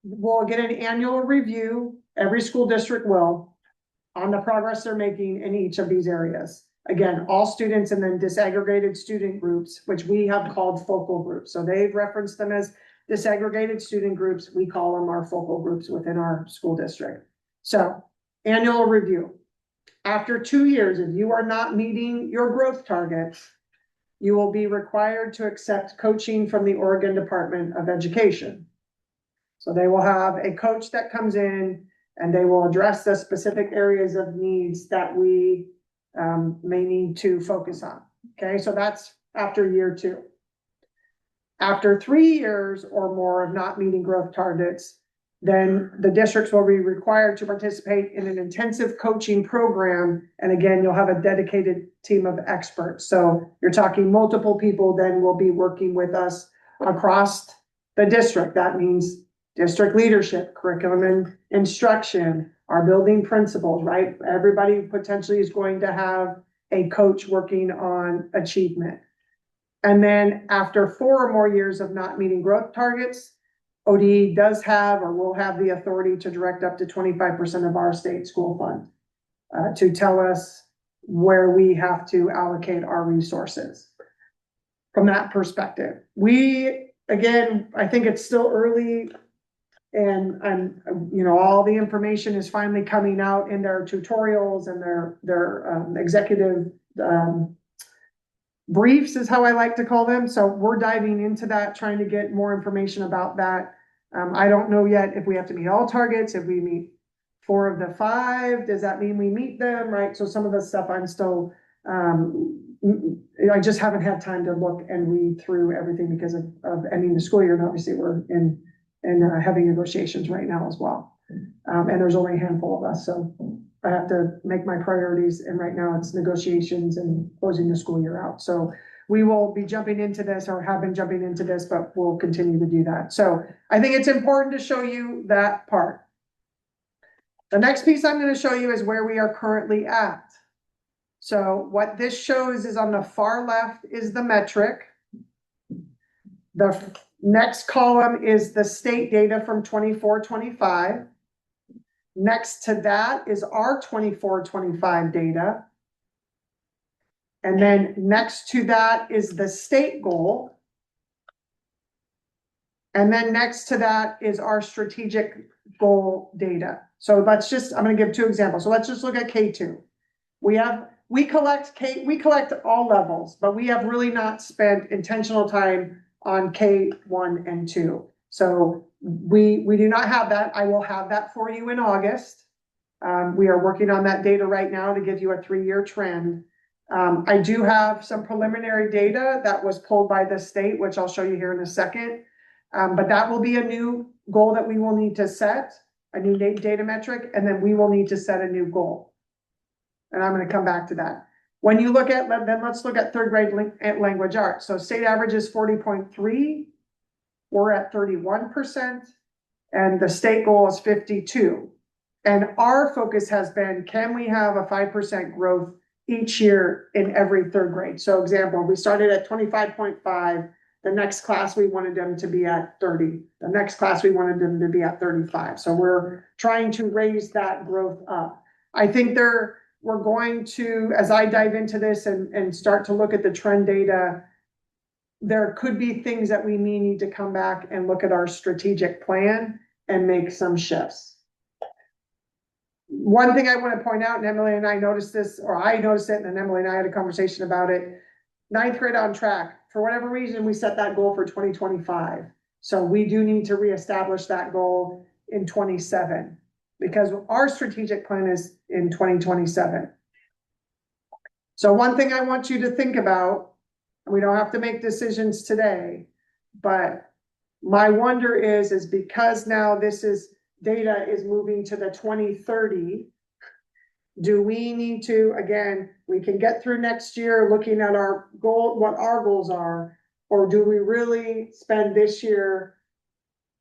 We'll get an annual review. Every school district will, on the progress they're making in each of these areas. Again, all students and then disaggregated student groups, which we have called focal groups. So they've referenced them as disaggregated student groups. We call them our focal groups within our school district. So annual review. After 2 years, if you are not meeting your growth targets, you will be required to accept coaching from the Oregon Department of Education. So they will have a coach that comes in and they will address the specific areas of needs that we may need to focus on. Okay, so that's after year 2. After 3 years or more of not meeting growth targets, then the districts will be required to participate in an intensive coaching program. And again, you'll have a dedicated team of experts. So you're talking multiple people then will be working with us across the district. That means district leadership, curriculum and instruction, our building principals, right? Everybody potentially is going to have a coach working on achievement. And then after 4 or more years of not meeting growth targets, ODE does have or will have the authority to direct up to 25% of our state school fund to tell us where we have to allocate our resources. From that perspective, again, I think it's still early. And you know, all the information is finally coming out in their tutorials and their executive briefs is how I like to call them. So we're diving into that, trying to get more information about that. I don't know yet if we have to meet all targets, if we meet 4 of the 5, does that mean we meet them, right? So some of the stuff I'm still, I just haven't had time to look and read through everything because of ending the school year. And obviously we're in heavy negotiations right now as well. And there's only a handful of us, so I have to make my priorities. And right now it's negotiations and closing the school year out. So we will be jumping into this or have been jumping into this, but we'll continue to do that. So I think it's important to show you that part. The next piece I'm going to show you is where we are currently at. So what this shows is on the far left is the metric. The next column is the state data from 24-25. Next to that is our 24-25 data. And then next to that is the state goal. And then next to that is our strategic goal data. So I'm going to give 2 examples. So let's just look at K2. We collect all levels, but we have really not spent intentional time on K1 and 2. So we do not have that. I will have that for you in August. We are working on that data right now to give you a 3-year trend. I do have some preliminary data that was pulled by the state, which I'll show you here in a second. But that will be a new goal that we will need to set, a new data metric, and then we will need to set a new goal. And I'm going to come back to that. When you look at, then let's look at 3rd grade language arts. So state average is 40.3. We're at 31%. And the state goal is 52. And our focus has been, can we have a 5% growth each year in every 3rd grade? So example, we started at 25.5. The next class, we wanted them to be at 30. The next class, we wanted them to be at 35. So we're trying to raise that growth up. I think we're going to, as I dive into this and start to look at the trend data, there could be things that we may need to come back and look at our strategic plan and make some shifts. One thing I want to point out, and Emily and I noticed this, or I noticed it, and then Emily and I had a conversation about it. 9th grade on track. For whatever reason, we set that goal for 2025. So we do need to reestablish that goal in 27 because our strategic plan is in 2027. So one thing I want you to think about, we don't have to make decisions today, but my wonder is because now data is moving to the 2030, do we need to, again, we can get through next year looking at our goal, what our goals are, or do we really spend this year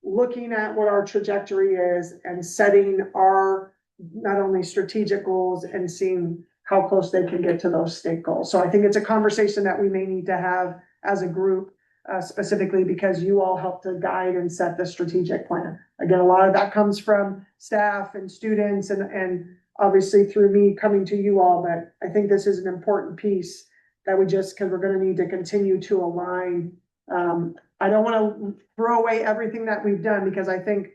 looking at what our trajectory is and setting our not only strategic goals and seeing how close they can get to those state goals. So I think it's a conversation that we may need to have as a group, specifically because you all help to guide and set the strategic plan. Again, a lot of that comes from staff and students and obviously through me coming to you all, but I think this is an important piece that because we're going to need to continue to align. I don't want to throw away everything that we've done because I think,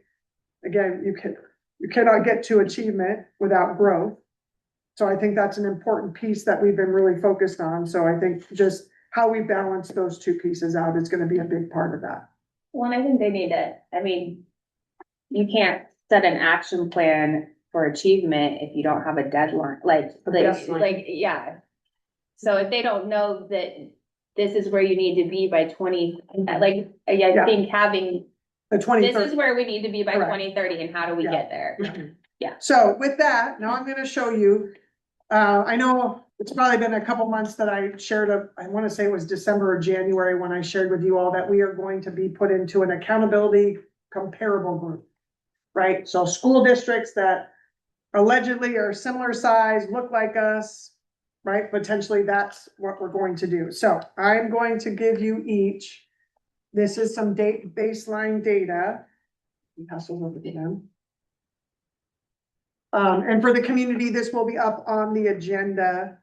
again, you cannot get to achievement without growth. So I think that's an important piece that we've been really focused on. So I think just how we balance those two pieces out is going to be a big part of that. Well, and I think they need you can't set an action plan for achievement if you don't have a deadline, yeah. So if they don't know that this is where you need to be by 20, I think having, The 2030. this is where we need to be by Correct. 2030 and how do we get there? Yeah. So with that, now I'm going to show you, I know it's probably been a couple months that I shared I want to say it was December or January when I shared with you all that we are going to be put into an accountability comparable group, right? So school districts that allegedly are similar size, look like us, right? Potentially that's what we're going to do. So I'm going to give you each, this is some baseline data. Pass those over to them. And for the community, this will be up on the agenda.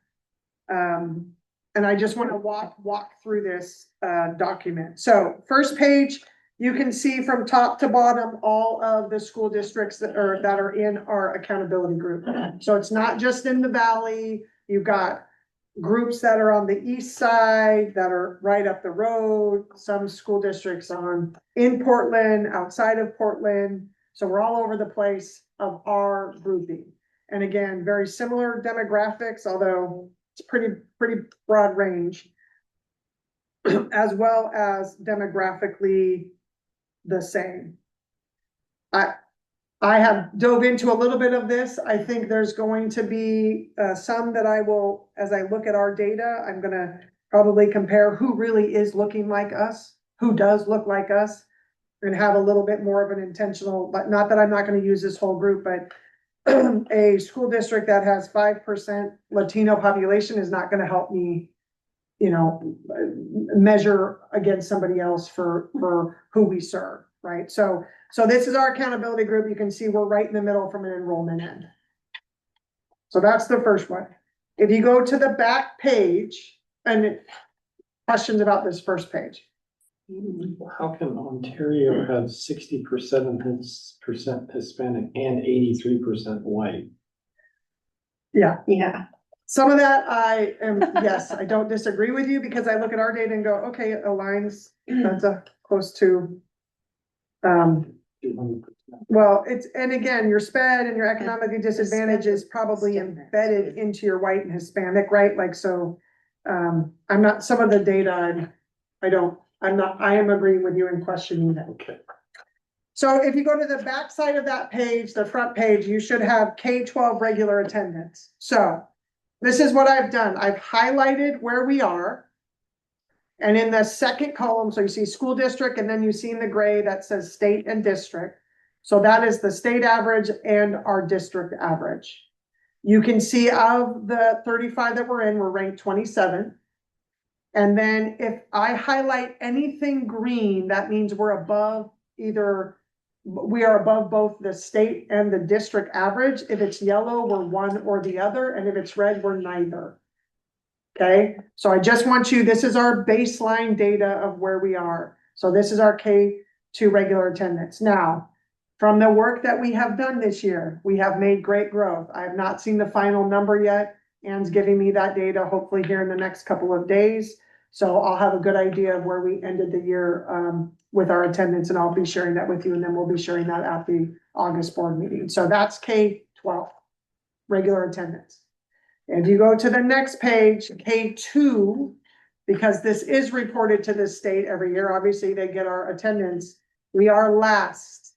And I just want to walk through this document. So first page, you can see from top to bottom all of the school districts that are in our accountability group. So it's not just in the valley. You've got groups that are on the east side that are right up the road. Some school districts in Portland, outside of Portland. So we're all over the place of our grouping. And again, very similar demographics, although it's pretty broad range, as well as demographically the same. I have dove into a little bit of this. I think there's going to be some that I will, as I look at our data, I'm going to probably compare who really is looking like us, who does look like us, and have a little bit more of an intentional, but not that I'm not going to use this whole group, but a school district that has 5% Latino population is not going to help me, measure against somebody else for who we serve, right? So this is our accountability group. You can see we're right in the middle from an enrollment end. So that's the first one. If you go to the back page, and questions about this first page. How can Ontario have 60% Hispanic and 83% white? Yeah. Yeah. Some of that yes, I don't disagree with you because I look at our data and go, okay, it aligns, that's close to, 200%. well, and again, your SPED and your economically disadvantaged is probably embedded into your white and Hispanic, right? So, I'm not, some of the data, I am agreeing with you and questioning that. Okay. So if you go to the back side of that page, the front page, you should have K-12 regular attendance. So this is what I've done. I've highlighted where we are. And in the second column, so you see school district, and then you see in the gray that says state and district. So that is the state average and our district average. You can see of the 35 that we're in, we're ranked 27. And then if I highlight anything green, that means we're above either we are above both the state and the district average. If it's yellow, we're one or the other, and if it's red, we're neither. Okay, so I just want you, this is our baseline data of where we are. So this is our K2 regular attendance. Now, from the work that we have done this year, we have made great growth. I have not seen the final number yet. Ann's giving me that data hopefully here in the next couple of days. So I'll have a good idea of where we ended the year with our attendance, and I'll be sharing that with you, and then we'll be sharing that at the August board meeting. So that's K-12, regular attendance. If you go to the next page, K2, because this is reported to the state every year, obviously they get our attendance, we are last.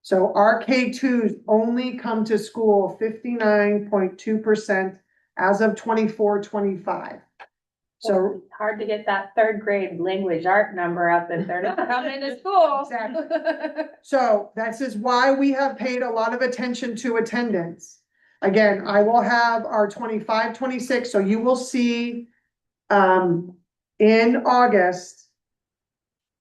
So our K2s only come to school 59.2% as of 24-25. So It's hard to get that third grade language art number up if they're not coming to school. Exactly. So this is why we have paid a lot of attention to attendance. Again, I will have our 25-26, so you will see in August,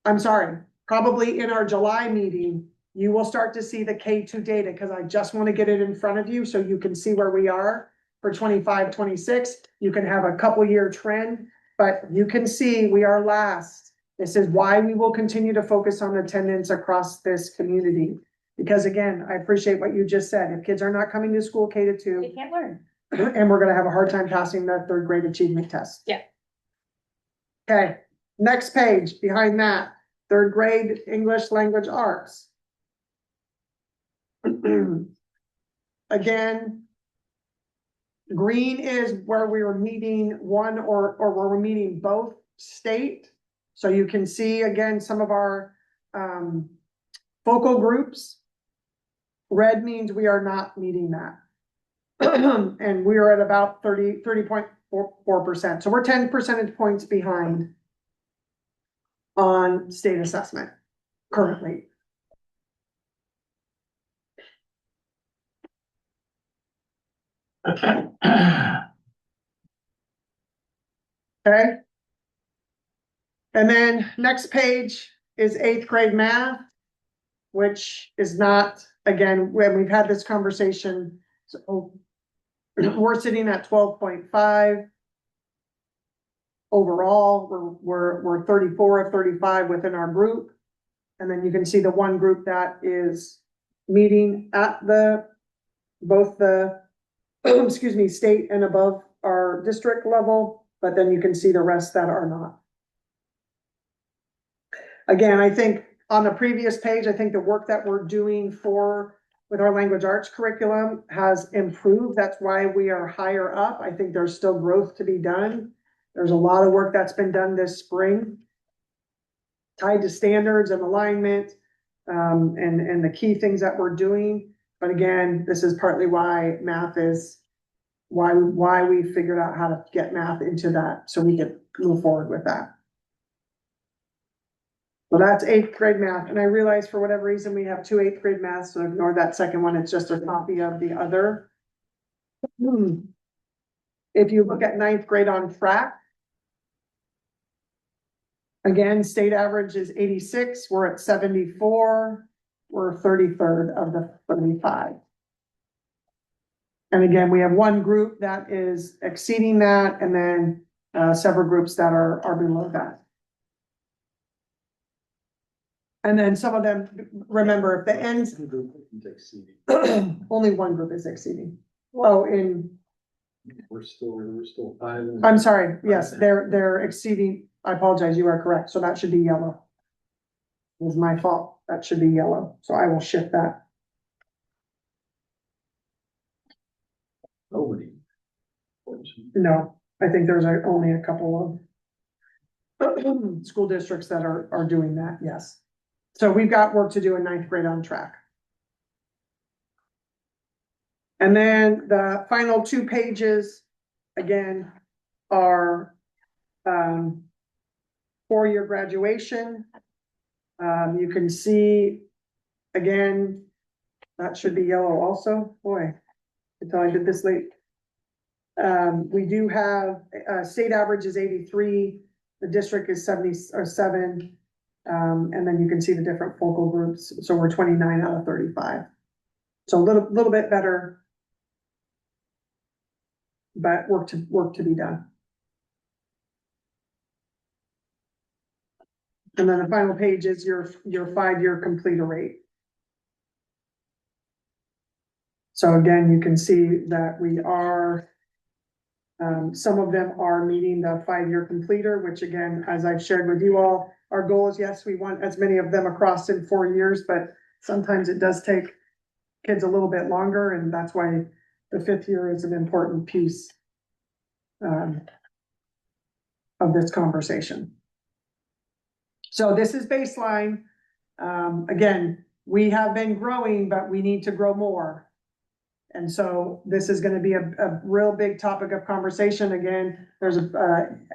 I'm sorry, probably in our July meeting, you will start to see the K2 data, because I just want to get it in front of you so you can see where we are for 25-26. You can have a couple year trend, but you can see we are last. This is why we will continue to focus on attendance across this community. Because again, I appreciate what you just said. If kids are not coming to school They K-2, can't learn. and we're gonna have a hard time passing the third grade achievement test. Yeah. Okay, next page behind that, third grade English language arts. Again, green is where we were meeting one or where we're meeting both state. So you can see again, some of our focal groups. Red means we are not meeting that. And we are at about 30.4%. So we're 10 percentage points behind on state assessment currently. Okay. And then next page is 8th grade math, which is not, again, when we've had this conversation, so we're sitting at 12.5. Overall, we're 34 of 35 within our group. And then you can see the one group that is meeting at both the excuse me, state and above our district level, but then you can see the rest that are not. Again, I think on the previous page, I think the work that we're doing with our language arts curriculum has improved. That's why we are higher up. I think there's still growth to be done. There's a lot of work that's been done this spring tied to standards and alignment, and the key things that we're doing. But again, this is partly why math is why we figured out how to get math into that so we can move forward with that. Well, that's 8th grade math. And I realize for whatever reason, we have 2 8th grade math, so ignore that second one. It's just a copy of the other. If you look at 9th grade on track, again, state average is 86. We're at 74. We're 33rd of the 35. And again, we have one group that is exceeding that, and then several groups that are below that. And then some of them, remember, if the ends, only one group is exceeding. Oh, We're still 5. I'm sorry, yes, they're exceeding, I apologize, you are correct, so that should be yellow. It was my fault, that should be yellow, so I will shift that. Nobody. No, I think there's only a couple of school districts that are doing that, yes. So we've got work to do in 9th grade on track. And then the final 2 pages, again, are 4-year graduation. You can see, again, that should be yellow also. Boy, until I did this late. We do have, state average is 83, the district is 77. And then you can see the different focal groups. So we're 29 out of 35. So a little bit better. But work to be done. And then the final page is your 5-year completer rate. So again, you can see that we are, some of them are meeting the 5-year completer, which again, as I've shared with you all, our goal is, yes, we want as many of them across in 4 years, but sometimes it does take kids a little bit longer, and that's why the 5th year is an important piece of this conversation. So this is baseline. Again, we have been growing, but we need to grow more. And so this is going to be a real big topic of conversation. Again, there's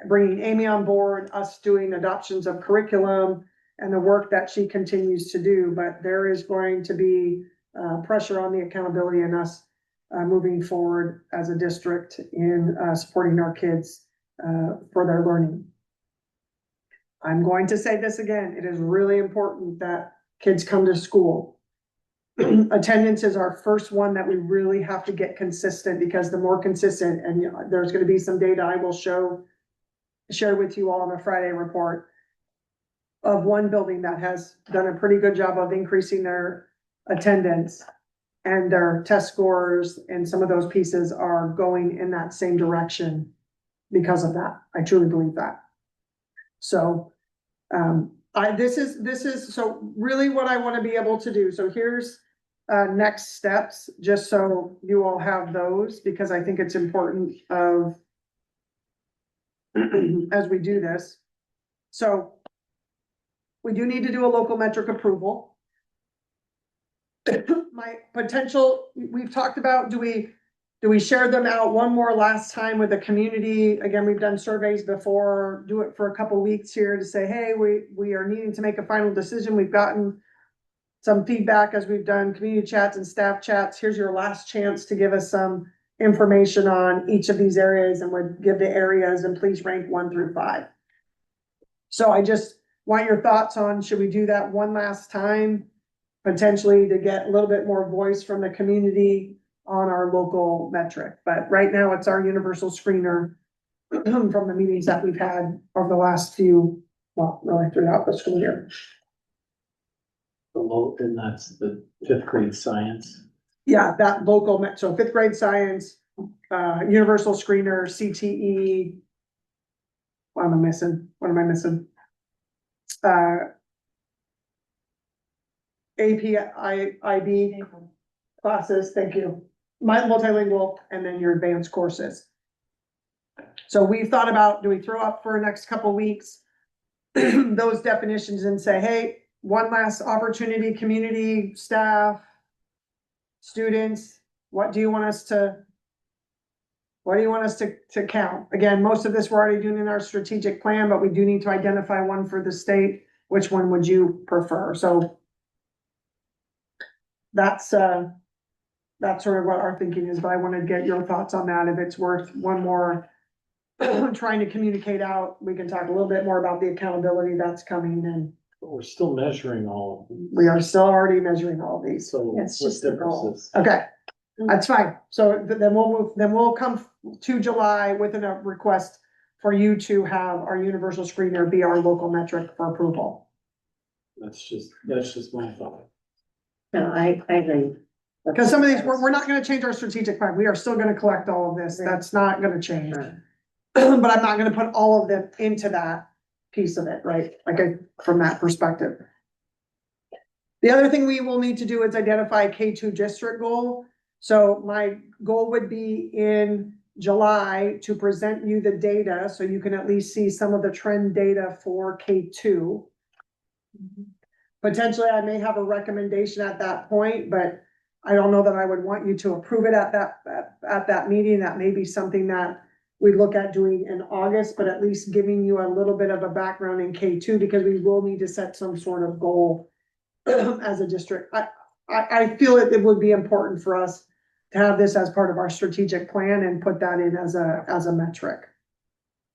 bringing Amy on board, us doing adoptions of curriculum and the work that she continues to do. But there is going to be pressure on the accountability and us moving forward as a district in supporting our kids for their learning. I'm going to say this again. It is really important that kids come to school. Attendance is our first one that we really have to get consistent, because the more consistent, and there's going to be some data I will share with you all on the Friday report of one building that has done a pretty good job of increasing their attendance, and their test scores and some of those pieces are going in that same direction because of that. I truly believe that. So this is so really what I want to be able to do. So here's next steps, just so you all have those, because I think it's important of as we do this. So we do need to do a local metric approval. My potential, we've talked about, do we share them out one more last time with the community? Again, we've done surveys before, do it for a couple weeks here to say, hey, we are needing to make a final decision. We've gotten some feedback as we've done community chats and staff chats. Here's your last chance to give us some information on each of these areas, and would give the areas, and please rank 1 through 5. So I just want your thoughts on, should we do that one last time, potentially to get a little bit more voice from the community on our local metric. But right now it's our universal screener from the meetings that we've had over the last few, well, really throughout the school year. And that's the 5th grade science. Yeah, that local, so 5th grade science, universal screener, CTE. What am I missing? What am I missing? IB classes, thank you. My multilingual, and then your advanced courses. So we've thought about, do we throw up for the next couple weeks those definitions and say, hey, one last opportunity, community, staff, students, what do you want us to count? Again, most of this we're already doing in our strategic plan, but we do need to identify one for the state. Which one would you prefer? So that's sort of what our thinking is, but I want to get your thoughts on that. If it's worth one more trying to communicate out, we can talk a little bit more about the accountability that's coming, and But we're still measuring all of them. we are still already measuring all these. So It's what just the difference goal. is? Okay, that's fine. So then we'll come to July with a request for you to have our universal screener be our local metric for approval. That's just my thought. No, I agree. Because some of these, we're not gonna change our strategic plan. We are still gonna collect all of this. That's not gonna change. But I'm not gonna put all of them into that piece of it, right? From that perspective. The other thing we will need to do is identify a K2 district goal. So my goal would be in July to present you the data, so you can at least see some of the trend data for K2. Potentially, I may have a recommendation at that point, but I don't know that I would want you to approve it at that meeting. That may be something that we look at doing in August, but at least giving you a little bit of a background in K2, because we will need to set some sort of goal as a district. I feel it would be important for us to have this as part of our strategic plan and put that in as a metric.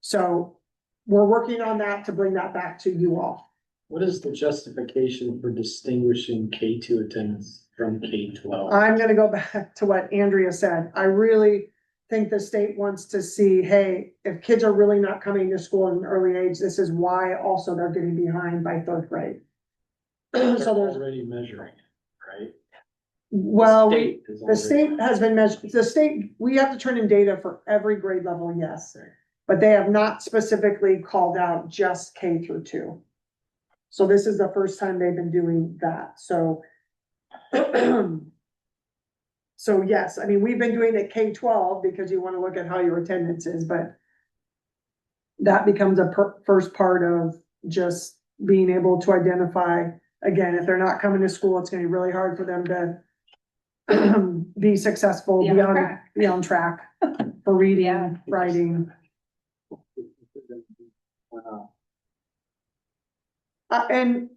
So we're working on that to bring that back to you all. What is the justification for distinguishing K2 attendance from K-12? I'm gonna go back to what Andrea said. I really think the state wants to see, hey, if kids are really not coming to school at an early age, this is why also they're getting behind by third grade. They're So there's, already measuring it, right? well, Is the already- state has been measured, the state, we have to turn in data for every grade level, yes. But they have not specifically called out just K through 2. So this is the first time they've been doing that, so. So yes, I mean, we've been doing it K-12 because you wanna look at how your attendance is, but. That becomes a first part of just being able to identify, again, if they're not coming to school, it's gonna be really hard for them to. Be successful, be on track for reading, Yeah. writing. Wow. And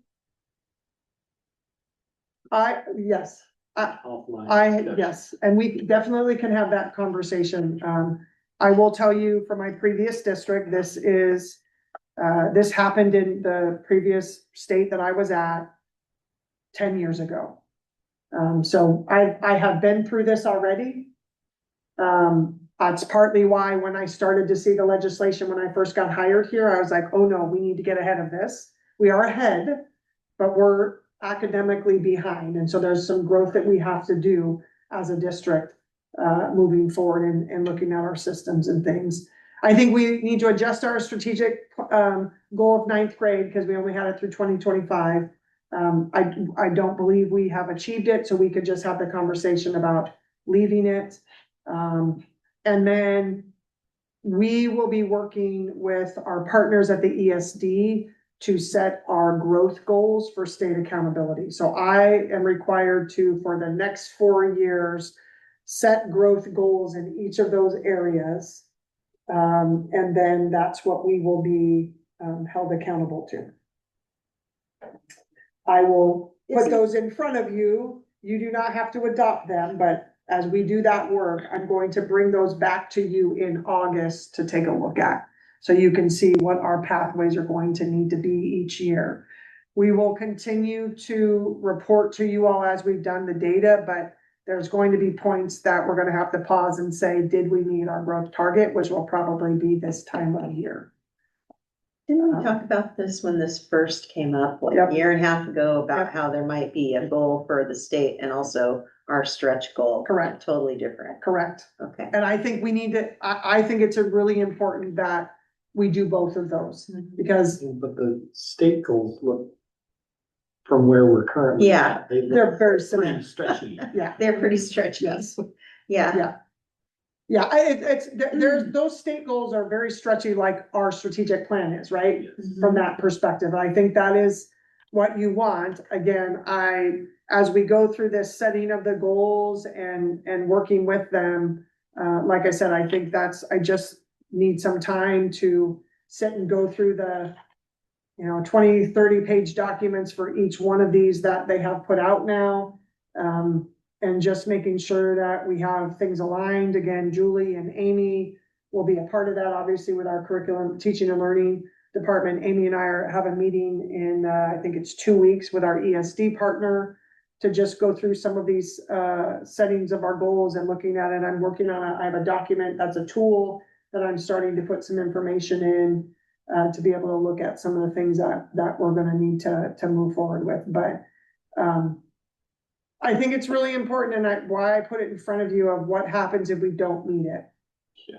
yes, Offline. yes, and we definitely can have that conversation. I will tell you from my previous district, this happened in the previous state that I was at 10 years ago. So I have been through this already. That's partly why when I started to see the legislation, when I first got hired here, I was like, oh no, we need to get ahead of this. We are ahead, but we're academically behind. And so there's some growth that we have to do as a district, moving forward and looking at our systems and things. I think we need to adjust our strategic, goal of 9th grade because we only had it through 2025. I don't believe we have achieved it, so we could just have the conversation about leaving it. And then we will be working with our partners at the ESD to set our growth goals for state accountability. So I am required to, for the next 4 years, set growth goals in each of those areas. And then that's what we will be held accountable to. I will put those in front of you. You do not have to adopt them, but as we do that work, I'm going to bring those back to you in August to take a look at. So you can see what our pathways are going to need to be each year. We will continue to report to you all as we've done the data, but there's going to be points that we're gonna have to pause and say, did we meet our growth target, which will probably be this time of year. Didn't we talk about this when this first came up, like Yep. a year and a half ago, about Yep. how there might be a goal for the state and also our stretch goal? Correct. Totally different. Correct. Okay. And I think we need to, I think it's a really important that we do both of those, because But the state goals look, from where we're currently Yeah. at, they look they're very pretty similar. stretchy. Yeah, They're pretty stretchy. yes. Yeah. Yeah. Yeah, there's, those state goals are very stretchy, like our strategic plan is, right? Yes. From that perspective, I think that is what you want. Again, as we go through this setting of the goals and working with them, like I said, I think I just need some time to sit and go through the, 20, 30 page documents for each one of these that they have put out now. And just making sure that we have things aligned. Again, Julie and Amy will be a part of that, obviously, with our curriculum, teaching and learning department. Amy and I have a meeting in, I think it's 2 weeks with our ESD partner to just go through some of these settings of our goals and looking at it. I'm working on I have a document that's a tool that I'm starting to put some information in to be able to look at some of the things that we're gonna need to move forward with. But I think it's really important, and why I put it in front of you of what happens if we don't meet it. Yeah.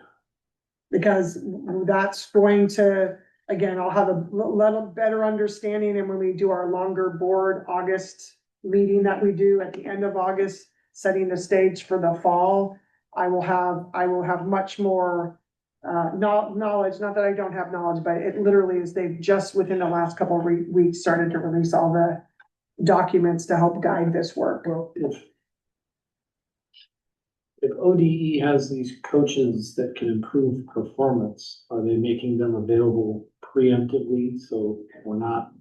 Because that's going to, again, I'll have a little better understanding, and when we do our longer board August meeting that we do at the end of August, setting the stage for the fall, I will have much more knowledge, not that I don't have knowledge, but it literally is, they've just within the last couple of weeks started to release all the documents to help guide this work. Well, if ODE has these coaches that can improve performance, are they making them available preemptively, so we're not?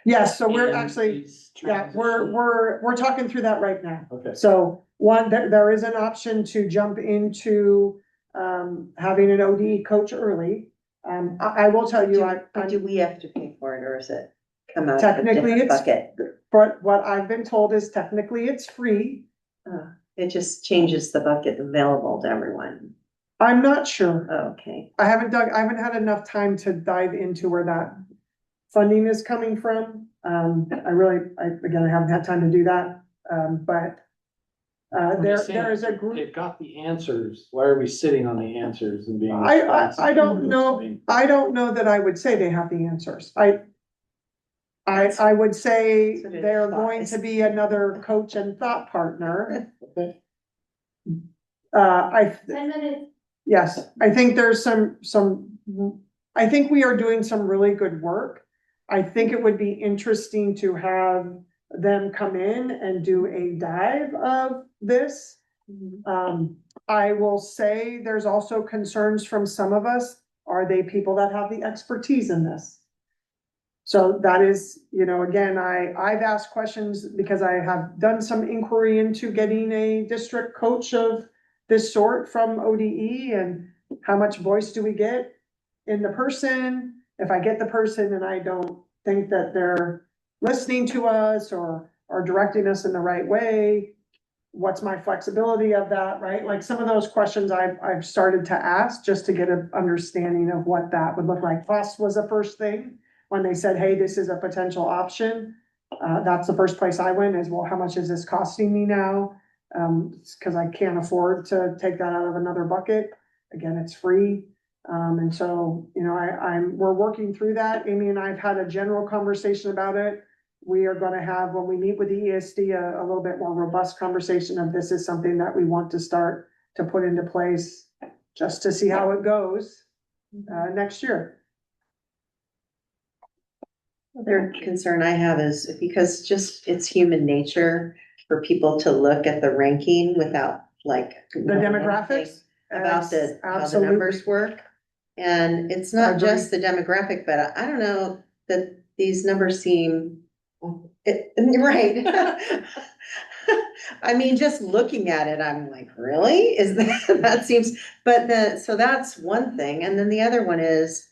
Yes, so we're in actually, these yeah, we're talking through that right now. Okay. So one, there is an option to jump into having an ODE coach early. I will tell you, But do we have to pay for it, or is it? come out of a Technically, different it's- bucket. But what I've been told is technically it's free. It just changes the bucket available to everyone. I'm not sure. Okay. I haven't had enough time to dive into where that funding is coming from. Again, I haven't had time to do that, but I'm just saying, there is a group. They've got the answers. Why are we sitting on the answers and being? I don't know that I would say they have the answers. I would say That's what it they're going to implies. be another coach and thought partner. Okay. I, And then it's, yes, I think there's I think we are doing some really good work. I think it would be interesting to have them come in and do a dive of this. I will say there's also concerns from some of us. Are they people that have the expertise in this? So that is, again, I've asked questions because I have done some inquiry into getting a district coach of this sort from ODE, and how much voice do we get in the person? If I get the person and I don't think that they're listening to us or directing us in the right way, what's my flexibility of that, right? Like some of those questions I've started to ask just to get an understanding of what that would look like. Cost was the first thing. When they said, hey, this is a potential option, that's the first place I went is, well, how much is this costing me now? Because I can't afford to take that out of another bucket. Again, it's free. And so, we're working through that. Amy and I've had a general conversation about it. We are going to have, when we meet with the ESD, a little bit more robust conversation of this is something that we want to start to put into place just to see how it goes next year. Other concern I have is because just it's human nature for people to look at the ranking without like. The demographics. About how the Absolutely. numbers work. And it's not Agree. just the demographic, but I don't know that these numbers seem, right. I mean, just looking at it, I'm like, really? Is that seems, so that's one thing. And then the other one is,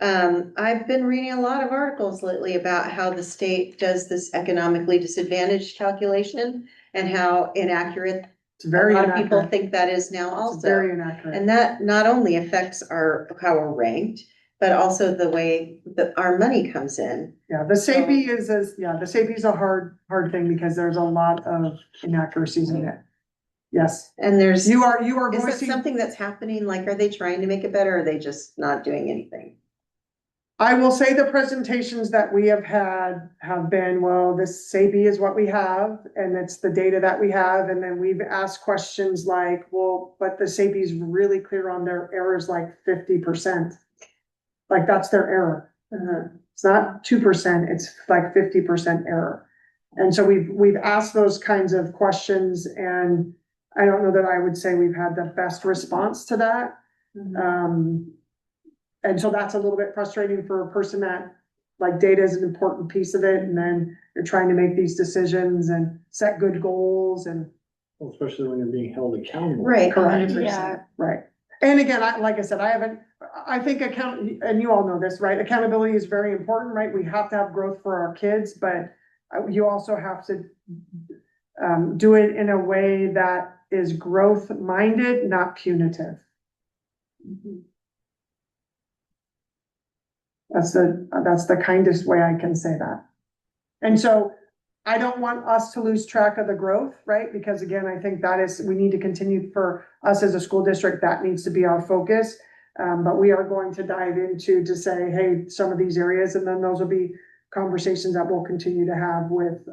I've been reading a lot of articles lately about how the state does this economically disadvantaged calculation and how inaccurate It's very a lot of people inaccurate. think that is now It's also. very inaccurate. And that not only affects how we're ranked, but also the way that our money comes in. Yeah, the SAPI the SAPI is a hard thing because there's a lot of inaccuracies in it. Yes, And you are is that voicing, something that's happening? Like, are they trying to make it better? Or are they just not doing anything? I will say the presentations that we have had have been, well, this SAPI is what we have, and it's the data that we have, and then we've asked questions like, well, but the SAPI is really clear on their errors, like 50%. Like that's their error. It's not 2%, it's like 50% error. And so we've asked those kinds of questions, and I don't know that I would say we've had the best response to that. And so that's a little bit frustrating for a person that, like, data is an important piece of it, and then you're trying to make these decisions and set good goals and. Well, especially when you're being held accountable. Right, Correct. 100%. Right. And again, like I said, I think and you all know this, right? Accountability is very important, right? We have to have growth for our kids, but you also have to do it in a way that is growth minded, not punitive. That's the kindest way I can say that. And so I don't want us to lose track of the growth, right? Because again, I think we need to continue for us as a school district, that needs to be our focus. But we are going to dive into to say, hey, some of these areas, and then those will be conversations that we'll continue to have with,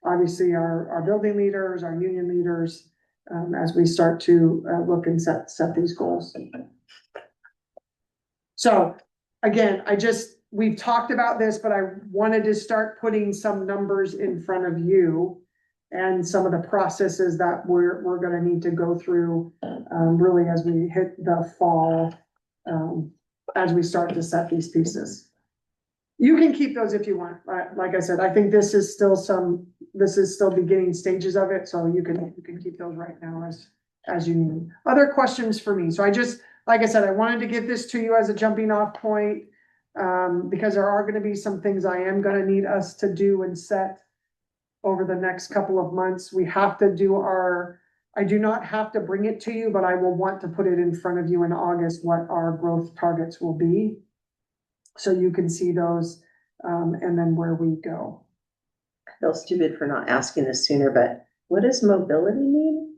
obviously our building leaders, our union leaders, as we start to look and set these goals. So again, we've talked about this, but I wanted to start putting some numbers in front of you and some of the processes that we're gonna need to go through, really as we hit the fall, as we start to set these pieces. You can keep those if you want. Like I said, I think this is still beginning stages of it, so you can keep those right now as you need. Other questions for me? So like I said, I wanted to get this to you as a jumping off point. because there are gonna be some things I am gonna need us to do and set over the next couple of months. We have to do I do not have to bring it to you, but I will want to put it in front of you in August, what our growth targets will be. So you can see those, and then where we go. I feel stupid for not asking this sooner, but what does mobility mean?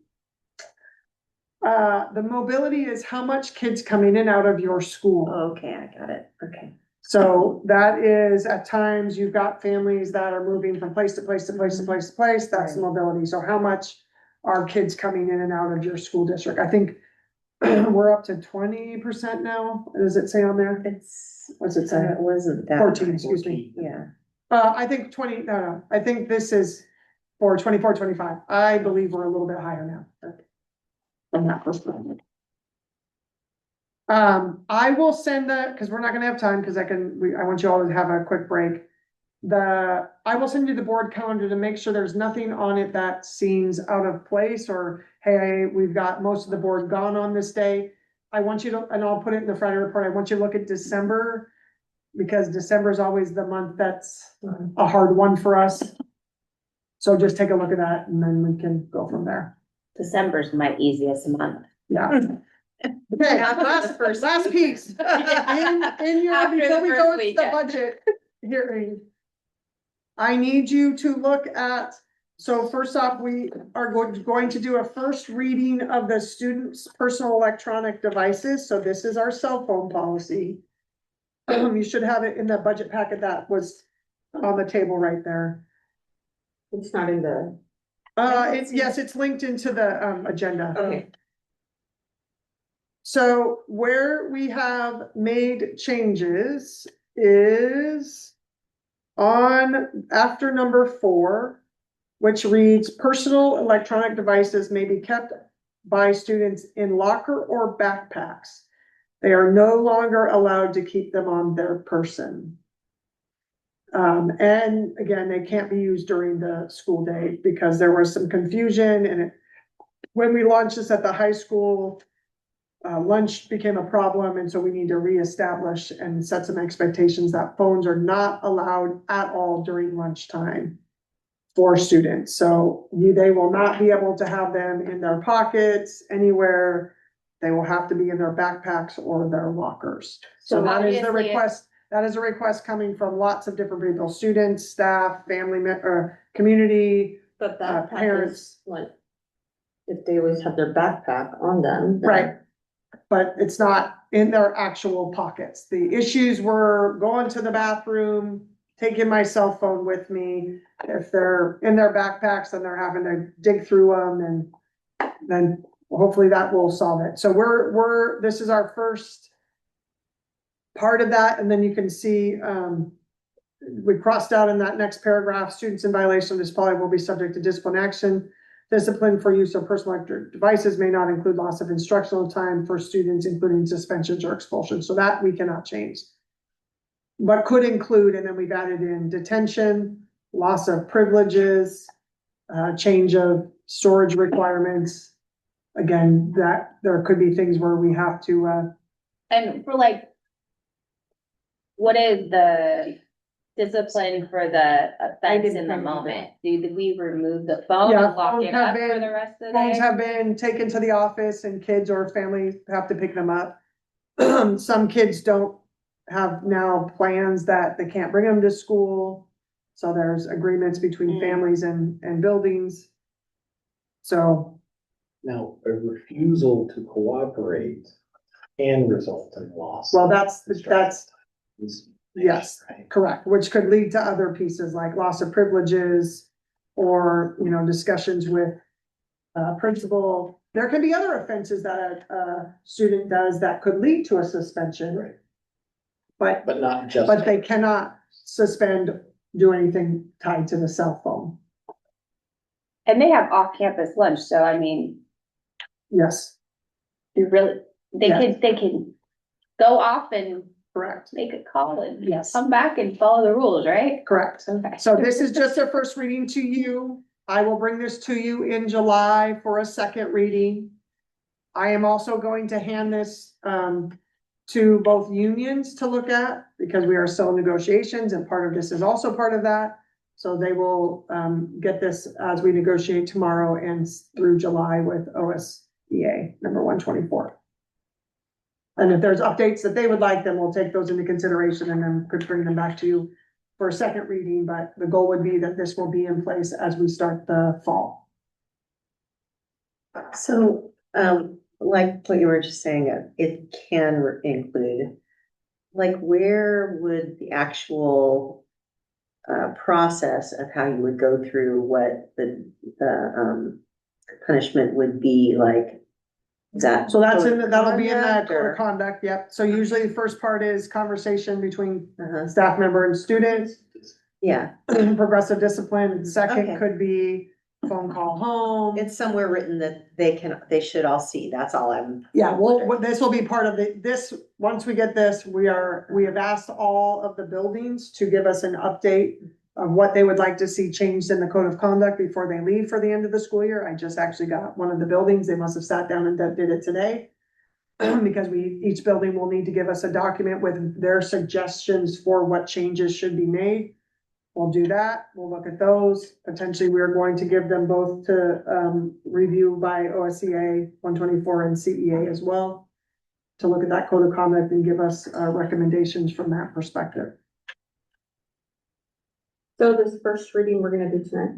The mobility is how much kids come in and out of your school. Okay, I got it. Okay. So that is, at times, you've got families that are moving from place to place to place to place to place, that's Right. mobility. So how much are kids coming in and out of your school district? I think we're up to 20% now, does it say on there? What's it say? It wasn't that. 14, excuse me. Yeah. I think 20, no, I think this is for 24, 25. I believe we're a little bit higher now. From that perspective. I will send because we're not gonna have time, because I want you all to have a quick break. I will send you the board calendar to make sure there's nothing on it that seems out of place, or, hey, we've got most of the board gone on this day. I want you to, and I'll put it in the Friday report, I want you to look at December, because December is always the month that's a hard one for us. So just take a look at that, and then we can go from there. December's my easiest month. Yeah. Okay, last piece. In your, After before the we first go into the weekend. budget hearing, I need you to look at, so first off, we are going to do a first reading of the students' personal electronic devices. So this is our cell phone policy. You should have it in the budget packet that was on the table right there. It's not in the. Yes, it's linked into the agenda. Okay. So where we have made changes is on after number 4, which reads personal electronic devices may be kept by students in locker or backpacks. They are no longer allowed to keep them on their person. And again, they can't be used during the school day because there was some confusion, and when we launched this at the high school, lunch became a problem, and so we need to reestablish and set some expectations that phones are not allowed at all during lunchtime for students. So they will not be able to have them in their pockets anywhere. They will have to be in their backpacks or their lockers. So that is the obviously, request. That is a request coming from lots of different people, students, staff, family, or community. But backpack parents. is like, if they always have their backpack on them. then- Right. But it's not in their actual pockets. The issues were going to the bathroom, taking my cell phone with me. If they're in their backpacks, then they're having to dig through them, and then hopefully that will solve it. So this is our first part of that. And then you can see, we crossed out in that next paragraph, students in violation of this policy will be subject to discipline action. Discipline for use of personal electronic devices may not include loss of instructional time for students, including suspensions or expulsions. So that we cannot change. But could include, and then we've added in detention, loss of privileges, change of storage requirements. Again, that there could be things where we have to, And for like, what is the discipline for the offense didn't in the remember moment? Do we remove the phone Yeah, and lock phones it have up for been- the rest of the phones day? have been taken to the office and kids or families have to pick them up. Some kids don't have now plans that they can't bring them to school. So there's agreements between families and buildings. So, Now, a refusal to cooperate can result in loss. well, that's, Is- yes, right? correct, which could lead to other pieces like loss of privileges or, discussions with principal. There can be other offenses that a student does that could lead to a suspension, Right. but But not just. But they cannot suspend, do anything tied to the cell phone. And they have off-campus lunch, so I mean, Yes, you really, they Yeah. can go off and correct, make a call and Yes. come back and follow the rules, right? correct. Okay. So this is just a first reading to you. I will bring this to you in July for a second reading. I am also going to hand this, to both unions to look at, because we are still in negotiations, and part of this is also part of that. So they will, get this as we negotiate tomorrow and through July with OSEA number 124. And if there's updates that they would like, then we'll take those into consideration and then could bring them back to you for a second reading, but the goal would be that this will be in place as we start the fall. So, like what you were just saying, it can include, like, where would the actual process of how you would go through what the punishment would be like? Is that So that's code of that'll be in that conduct, code or- of conduct, yep. So usually the first part is conversation between Uh-huh. staff member and students, Yeah, progressive discipline. Second Okay. could be phone call home. it's somewhere written that they should all see. That's all I'm. Yeah, well, this will be part of this, once we get this, we have asked all of the buildings to give us an update of what they would like to see changed in the code of conduct before they leave for the end of the school year. I just actually got one of the buildings, they must have sat down and did it today. Because each building will need to give us a document with their suggestions for what changes should be made. We'll do that, we'll look at those, potentially we're going to give them both to, review by OSCA 124 and CEA as well. To look at that code of conduct and give us, recommendations from that perspective. So this first reading we're gonna do tonight?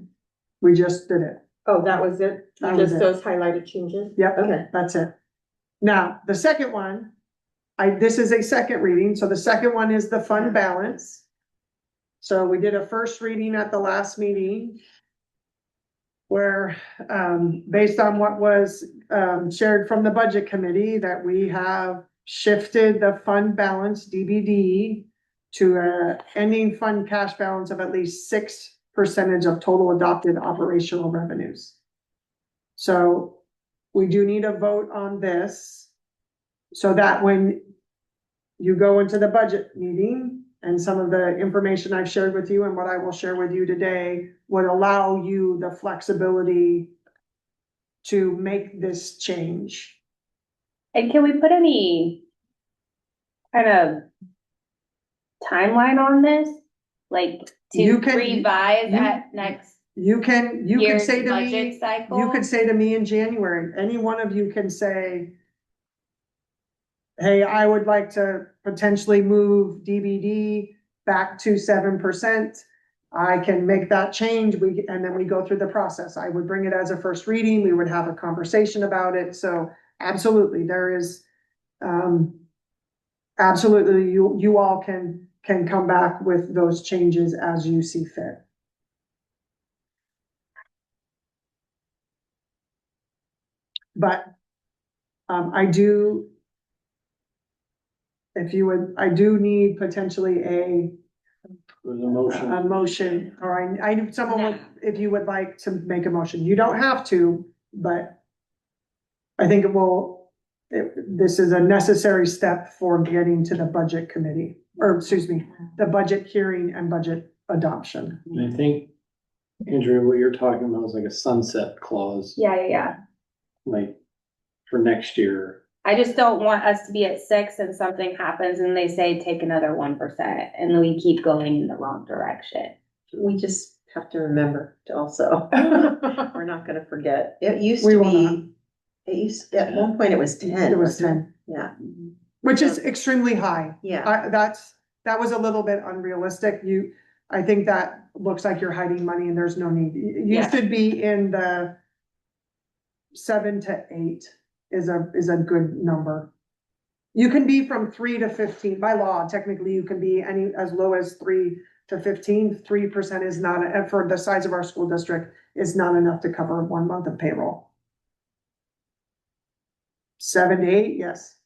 We just did it, Oh, that was it? That was Just it. those highlighted changes? yep, Okay. that's it. Now, the second one, this is a second reading, so the second one is the fund balance. So we did a first reading at the last meeting. Where, based on what was, shared from the budget committee, that we have shifted the fund balance DBD to a ending fund cash balance of at least 6% of total adopted operational revenues. So we do need a vote on this, so that when you go into the budget meeting, and some of the information I've shared with you and what I will share with you today would allow you the flexibility to make this change. And can we put any kind of timeline on this? Like to You can- revise you- at next You can year's say to budget me, cycle? you could say to me in January, any one of you can say, hey, I would like to potentially move DBD back to 7%. I can make that change, and then we go through the process. I would bring it as a first reading, we would have a conversation about it, so absolutely, there is, absolutely, you all can come back with those changes as you see fit. But, I do, if you would, I do need potentially There's a motion. a motion, or I need someone, No. if you would like to make a motion, you don't have to, but I think this is a necessary step for getting to the budget committee, or excuse me, the budget hearing and budget adoption. And I think, Andrea, what you're talking about is like a sunset clause, Yeah. like for next year. I just don't want us to be at 6 and something happens and they say, take another 1%, and we keep going in the wrong direction. We just have to remember to also, we're not gonna forget. It used We to will not. be, at one point it was 10. It was wasn't 10, Yeah, which is extremely high. yeah. That was a little bit unrealistic. I think that looks like you're hiding money and there's no need. You Yeah. should be in the 7 to 8 is a good number. You can be from 3 to 15, by law, technically you can be as low as 3 to 15. 3% is not, and for the size of our school district, is not enough to cover 1 month of payroll. 7 to 8, yes.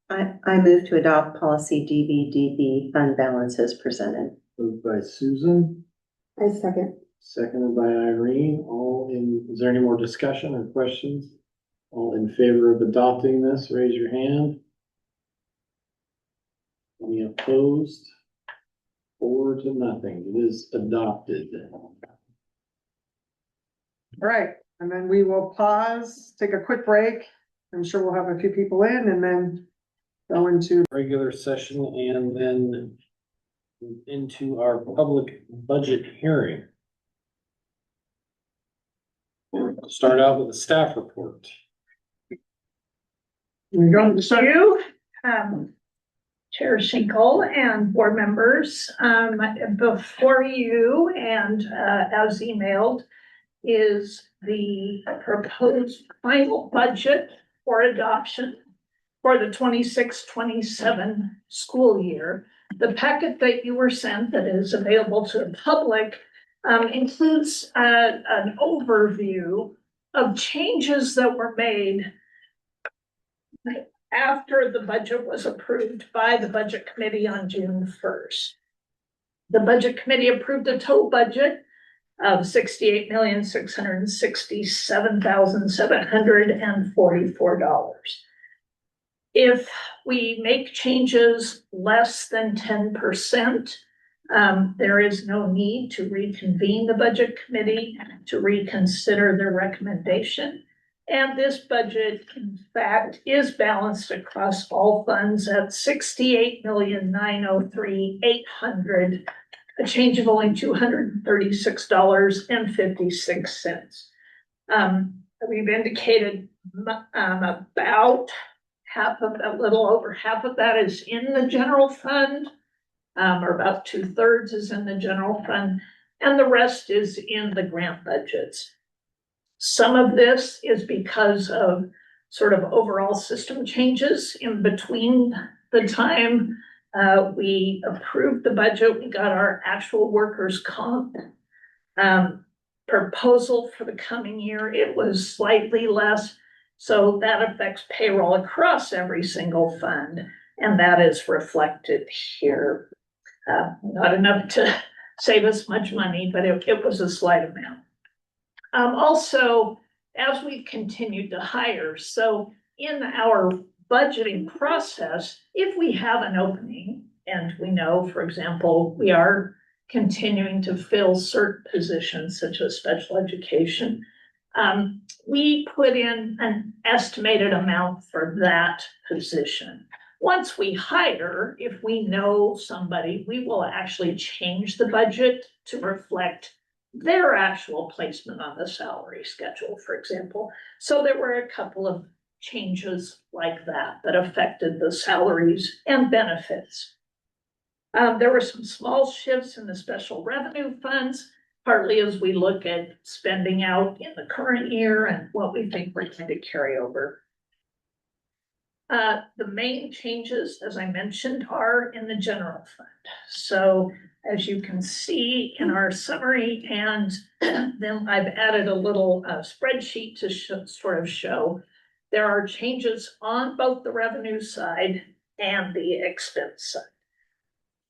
I move to adopt policy DBDB fund balance as presented. Moved by Susan, I second. seconded by Irene, is there any more discussion or questions? All in favor of adopting this, raise your hand. Any opposed? 4 to nothing, it is adopted. All right, and then we will pause, take a quick break. I'm sure we'll have a few people in, and then go into, regular session and then into our public budget hearing. Start out with the staff report. we're going to Thank you, Chair Shinkle and board members. Before you and, as emailed, is the proposed final budget for adoption for the 26-27 school year. The packet that you were sent that is available to the public includes an overview of changes that were made after the budget was approved by the budget committee on June 1st. The budget committee approved a total budget of $68,667,744. If we make changes less than 10%, there is no need to reconvene the budget committee to reconsider their recommendation. And this budget, in fact, is balanced across all funds at $68,903,800, a change of only $236.56. We've indicated about half of, a little over half of that is in the general fund, or about 2/3 is in the general fund, and the rest is in the grant budgets. Some of this is because of sort of overall system changes in between the time we approved the budget, we got our actual workers' comp proposal for the coming year. It was slightly less, so that affects payroll across every single fund, and that is reflected here. Not enough to save us much money, but it was a slight amount. Also, as we've continued to hire, so in our budgeting process, if we have an opening, and we know, for example, we are continuing to fill certain positions such as special education, we put in an estimated amount for that position. Once we hire, if we know somebody, we will actually change the budget to reflect their actual placement on the salary schedule, for example. So there were a couple of changes like that that affected the salaries and benefits. There were some small shifts in the special revenue funds, partly as we look at spending out in the current year and what we think we're going to carry over. The main changes, as I mentioned, are in the general fund. So as you can see in our summary, and then I've added a little spreadsheet to sort of show there are changes on both the revenue side and the expense side.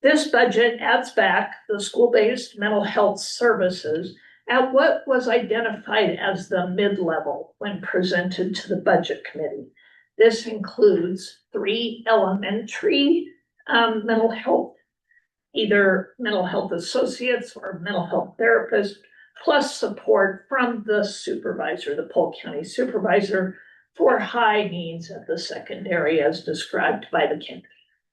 This budget adds back the school-based mental health services at what was identified as the mid-level when presented to the budget committee. This includes 3 elementary mental health, either mental health associates or mental health therapists, plus support from the supervisor, the Polk County supervisor, for high needs at the secondary as described by the county.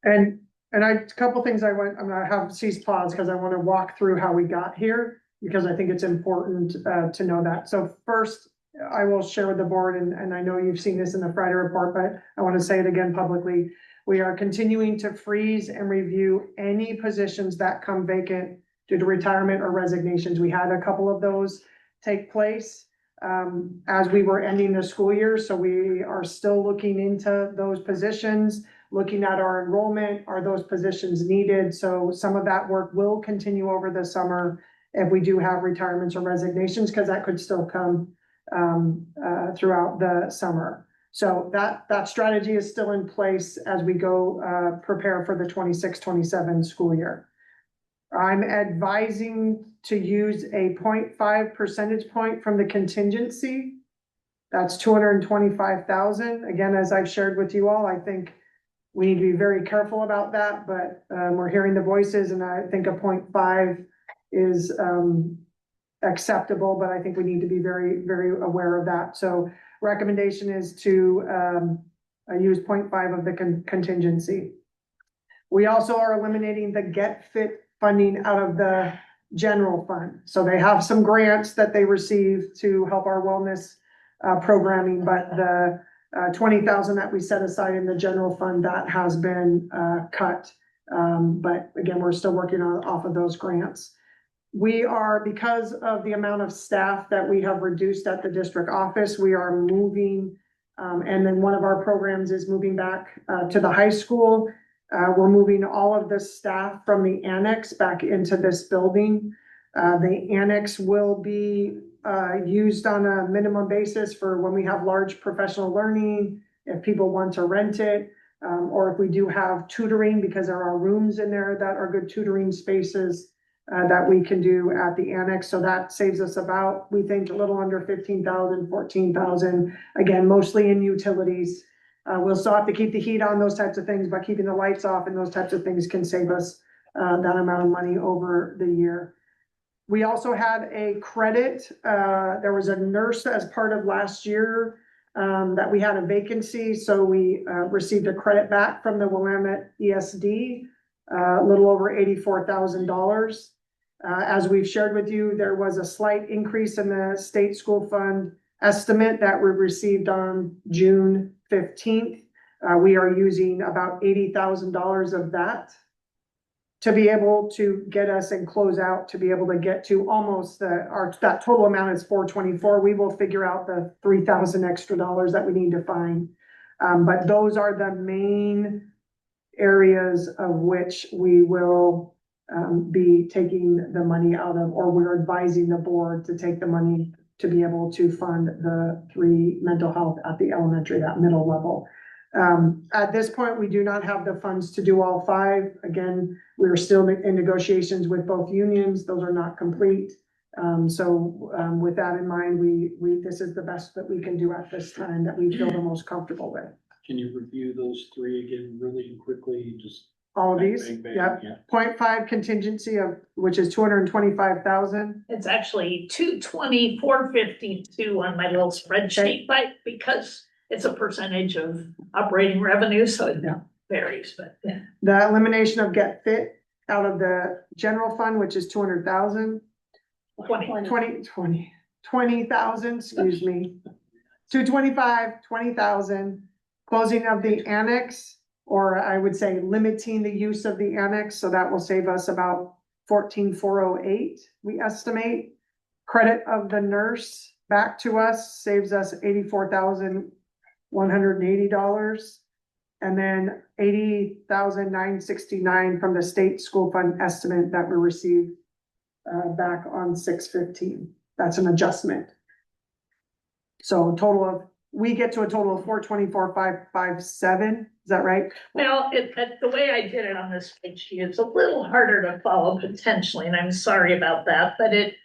and a couple things I'm gonna have cease pause because I want to walk through how we got here, because I think it's important to know that. So first, I will share with the board, and I know you've seen this in the Friday report, but I want to say it again publicly. We are continuing to freeze and review any positions that come vacant due to retirement or resignations. We had a couple of those take place as we were ending the school year. So we are still looking into those positions, looking at our enrollment. Are those positions needed? So some of that work will continue over the summer if we do have retirements or resignations, because that could still come throughout the summer. So that strategy is still in place as we go prepare for the 26-27 school year. I'm advising to use a 0.5 percentage point from the contingency. That's 225,000. Again, as I've shared with you all, I think we need to be very careful about that, but we're hearing the voices, and I think a 0.5 is acceptable, but I think we need to be very, very aware of that. So recommendation is to use 0.5 of the contingency. We also are eliminating the Get Fit funding out of the general fund. So they have some grants that they receive to help our wellness programming, but the 20,000 that we set aside in the general fund, that has been cut. But again, we're still working on off of those grants. We are, because of the amount of staff that we have reduced at the district office, we are moving, and then one of our programs is moving back to the high school. We're moving all of the staff from the annex back into this building. The annex will be used on a minimum basis for when we have large professional learning, if people want to rent it, or if we do have tutoring, because there are rooms in there that are good tutoring spaces that we can do at the annex. So that saves us about, we think, a little under 15,000, 14,000, again, mostly in utilities. We'll still have to keep the heat on, those types of things, but keeping the lights off and those types of things can save us that amount of money over the year. We also had a credit. There was a nurse as part of last year that we had a vacancy. So we received a credit back from the Willamette ESD, a little over $84,000. As we've shared with you, there was a slight increase in the state school fund estimate that we received on June 15th. We are using about $80,000 of that to be able to get us and close out, to be able to get to almost that total amount is 424. We will figure out the 3,000 extra dollars that we need to find. But those are the main areas of which we will be taking the money out of, or we're advising the board to take the money to be able to fund the 3 mental health at the elementary, that middle level. At this point, we do not have the funds to do all 5. Again, we're still in negotiations with both unions. Those are not complete. With that in mind, this is the best that we can do at this time, that we feel the most comfortable with. Can you review those 3 again really quickly? Just all of these? bang, bang, Yep. yeah. 0.5 contingency of, which is 225,000. It's actually 220,452 on my little spreadsheet, but because it's a percentage of operating revenue, so it Yeah. varies, but yeah. The elimination of Get Fit out of the general fund, which is 200,000. 20,000, excuse me. 225, 20,000. Closing of the annex, or I would say limiting the use of the annex, so that will save us about 14,408, we estimate. Credit of the nurse back to us saves us $84,180. And then $80,969 from the state school fund estimate that we received back on 6/15. That's an adjustment. So a total of, we get to a total of 424,557. Is that right? Well, the way I did it on this spreadsheet, it's a little harder to follow potentially, and I'm sorry about that, but it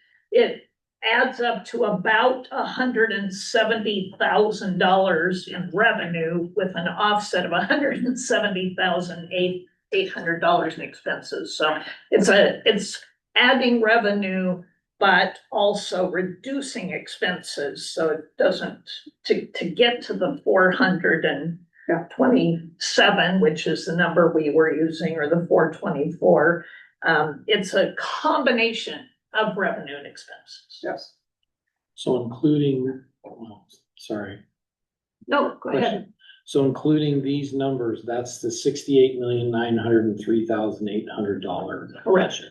adds up to about $170,000 in revenue with an offset of $170,800 in expenses. So it's adding revenue, but also reducing expenses. So it doesn't, to get to the 427, which is the number we were using, or the 424. It's a combination of revenue and expenses. Yes. So including, sorry. No, go ahead. So including these numbers, that's the $68,903,800. Correct.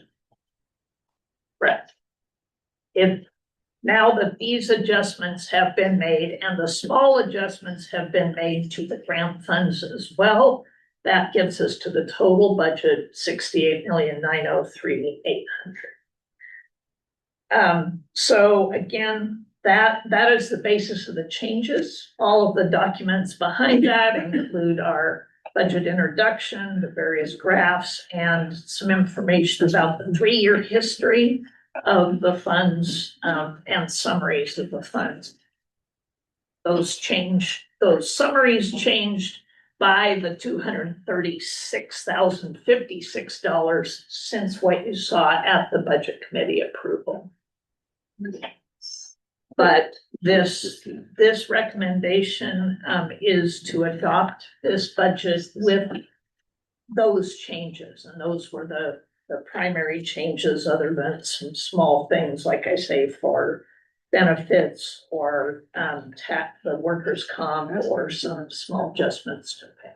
Correct. If now that these adjustments have been made and the small adjustments have been made to the grant funds as well, that gives us to the total budget $68,903,800. So again, that is the basis of the changes. All of the documents behind that include our budget introduction, the various graphs, and some information about the 3-year history of the funds, and summaries of the funds. Those summaries changed by the $236,056 since what you saw at the budget committee approval. But this recommendation, is to adopt this budget with those changes, and those were the primary changes, other than some small things, like I say, for benefits or, the workers' comp, or some small adjustments to pay.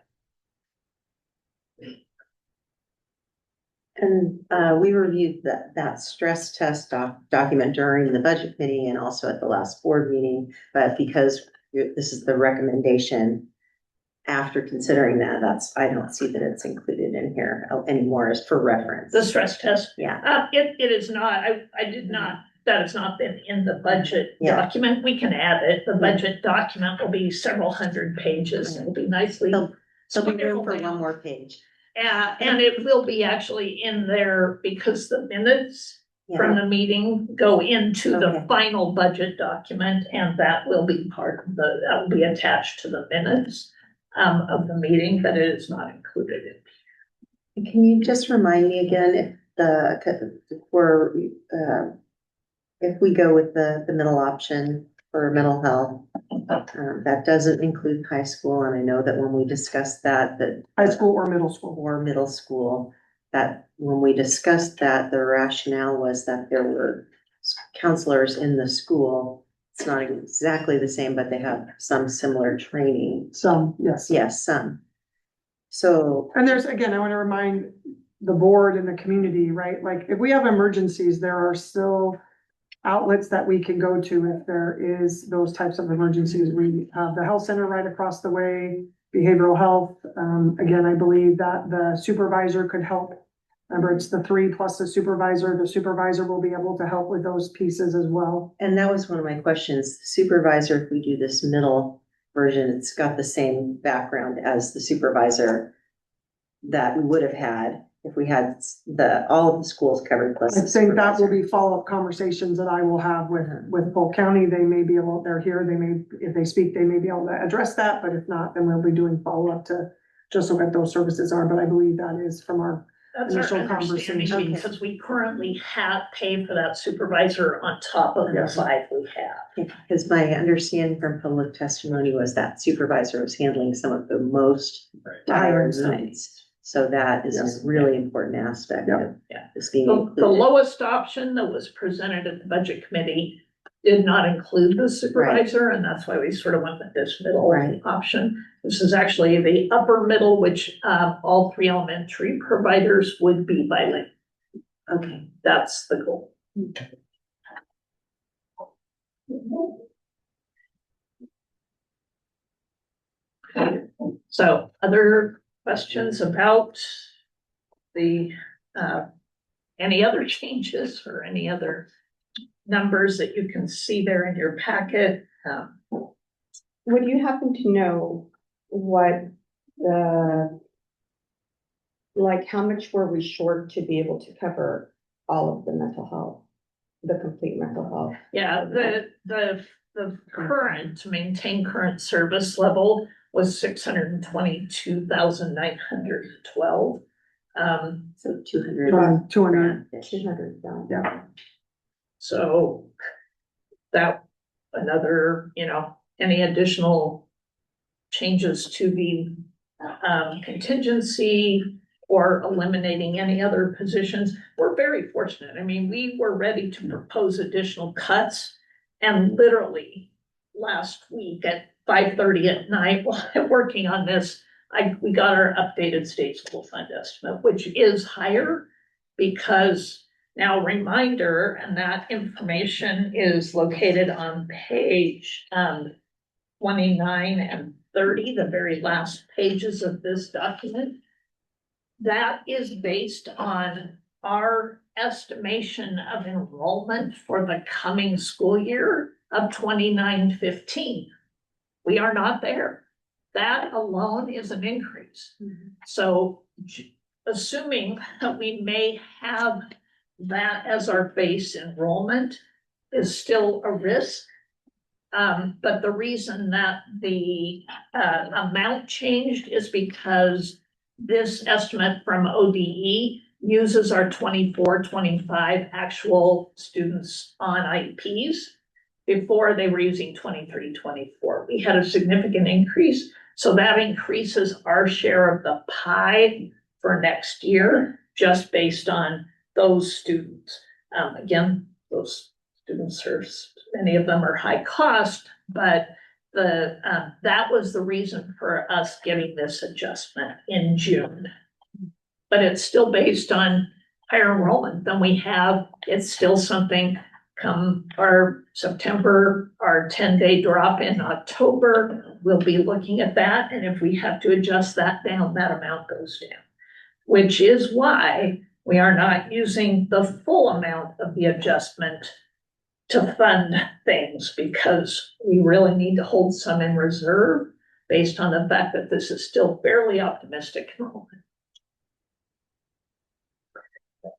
And we reviewed that stress test document during the budget committee and also at the last board meeting. But because this is the recommendation, after considering that, I don't see that it's included in here anymore as for reference. The stress test, Yeah, it is not, I did not, that has not been in the budget Yeah. document. We can add it. The budget document will be several hundred pages. It'll be nicely. there'll be room for squiggled one down. more page. And it will be actually in there because the minutes from Yeah, the meeting go into the Okay. final budget document, and that will be part of that will be attached to the minutes of the meeting, but it is not included in. can you just remind me again if we go with the middle option for mental health, that doesn't include high school, and I know that when we discussed that High school or middle school. or middle school, that when we discussed that, the rationale was that there were counselors in the school. It's not exactly the same, but they have some similar training. So, yes. Yes, some. So, And there's, again, I want to remind the board and the community, right? Like, if we have emergencies, there are still outlets that we can go to if there is those types of emergencies. We have the health center right across the way, behavioral health. Again, I believe that the supervisor could help. Remember, it's the 3 plus the supervisor. The supervisor will be able to help with those pieces as well. and that was one of my questions. Supervisor, if we do this middle version, it's got the same background as the supervisor that we would have had if we had all of the schools covered plus. I the think that will supervisor. be follow-up conversations that I will have with Polk County. They may be able, they're here, they may, if they speak, they may be able to address that, but if not, then we'll be doing follow-up to just look at those services are, but I believe that is from our, That's our Initial understanding, conversation. because we currently have paid for that supervisor on top of the Yes. 5 we have. Because my understanding from public testimony was that supervisor was handling some of the most dire needs. So that is Yes. a really important aspect Yeah. of Yeah. this being The included. lowest option that was presented at the budget committee did not include the supervisor, and that's why we sort of went with this middle Right. option. This is actually the upper middle, which all 3 elementary providers would be bilingual. Okay, That's the goal. So other questions about the, any other changes or any other numbers that you can see there in your packet? Would you happen to know what like how much were we short to be able to cover all of the mental health, the complete mental health? Yeah, the current, to maintain current service level was 622,912. so 200. 200. 200, Yeah. So that another, any additional changes to the contingency or eliminating any other positions, we're very fortunate. I mean, we were ready to propose additional cuts, and literally last week at 5:30 at night while I'm working on this, we got our updated state school fund estimate, which is higher because now reminder, and that information is located on page 29 and 30, the very last pages of this document. That is based on our estimation of enrollment for the coming school year of 29-15. We are not there. That alone is an increase. So assuming that we may have that as our base enrollment is still a risk. But the reason that the amount changed is because this estimate from ODE uses our 24-25 actual students on IEPs, Before they were using 23, 24. We had a significant increase. So that increases our share of the pie for next year, just based on those students. Again, those students are, many of them are high cost, but that was the reason for us getting this adjustment in June. But it's still based on higher enrollment than we have. It's still something come our September, our 10-day drop in October, we'll be looking at that. And if we have to adjust that down, that amount goes down, which is why we are not using the full amount of the adjustment to fund things, because we really need to hold some in reserve based on the fact that this is still fairly optimistic enrollment.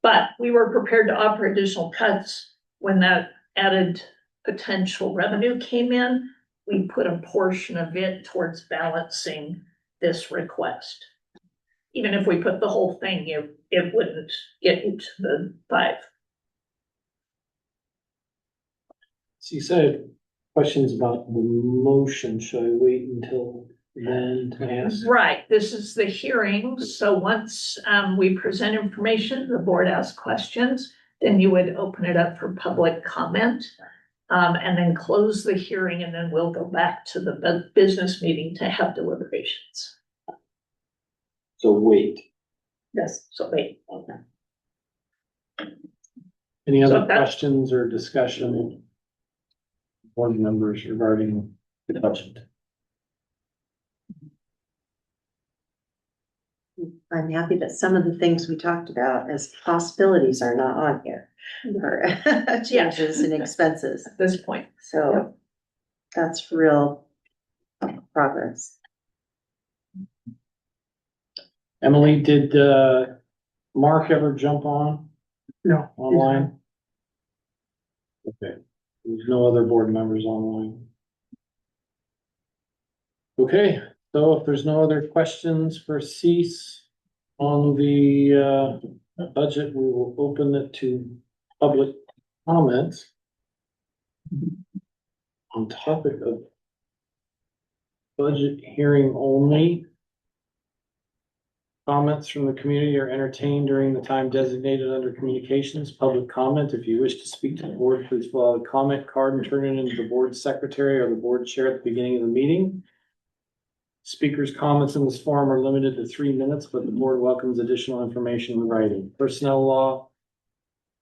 But we were prepared to offer additional cuts when that added potential revenue came in. We put a portion of it towards balancing this request. Even if we put the whole thing, it wouldn't get you to the 5. So you said questions about the motion. Should I wait until then to ask? Right, this is the hearing. So once we present information, the board asks questions, then you would open it up for public comment, and then close the hearing, and then we'll go back to the business meeting to have deliberations. So wait. Yes, so wait. Any So other that- questions or discussion? Board members regarding the budget? I'm happy that some of the things we talked about as possibilities are not on here. Or changes in expenses, At this point, so that's real progress. Emily, did Mark ever jump on No. online? Okay, there's no other board members online. Okay, so if there's no other questions for Cease on the budget, we will open it to public comments on topic of budget hearing only. Comments from the community are entertained during the time designated under communications. Public comment, if you wish to speak to the board, please fill out a comment card and turn it into the board secretary or the board chair at the beginning of the meeting. Speakers' comments in this forum are limited to 3 minutes, but the board welcomes additional information in writing. Personnel law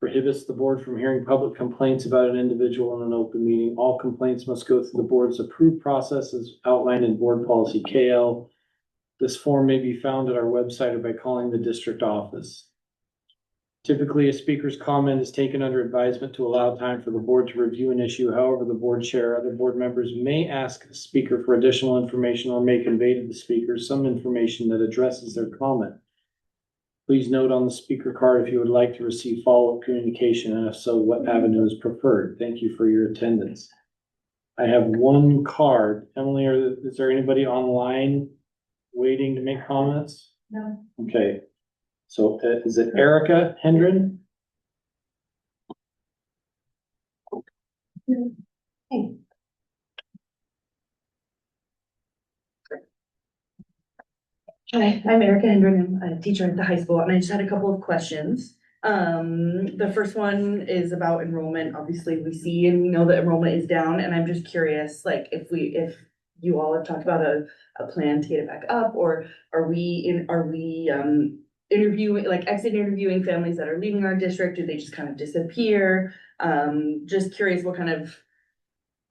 prohibits the board from hearing public complaints about an individual in an open meeting. All complaints must go through the board's approved process as outlined in board policy KL. This form may be found at our website or by calling the district office. Typically, a speaker's comment is taken under advisement to allow time for the board to review an issue. However, the board chair or other board members may ask the speaker for additional information or may convey to the speaker some information that addresses their comment. Please note on the speaker card if you would like to receive follow-up communication, and if so, what avenue is preferred. Thank you for your attendance. I have one card. Emily, is there anybody online waiting to make comments? No. Okay. So is it Erica Hendren? Hi, I'm Erica Hendren. I'm a teacher at the high school, and I just had a couple of questions. The first one is about enrollment. Obviously, we see and we know that enrollment is down, and I'm just curious, like, if you all have talked about a plan to get it back up, or are we interviewing, like exit interviewing families that are leaving our district? Do they just kind of disappear? Just curious what kind of,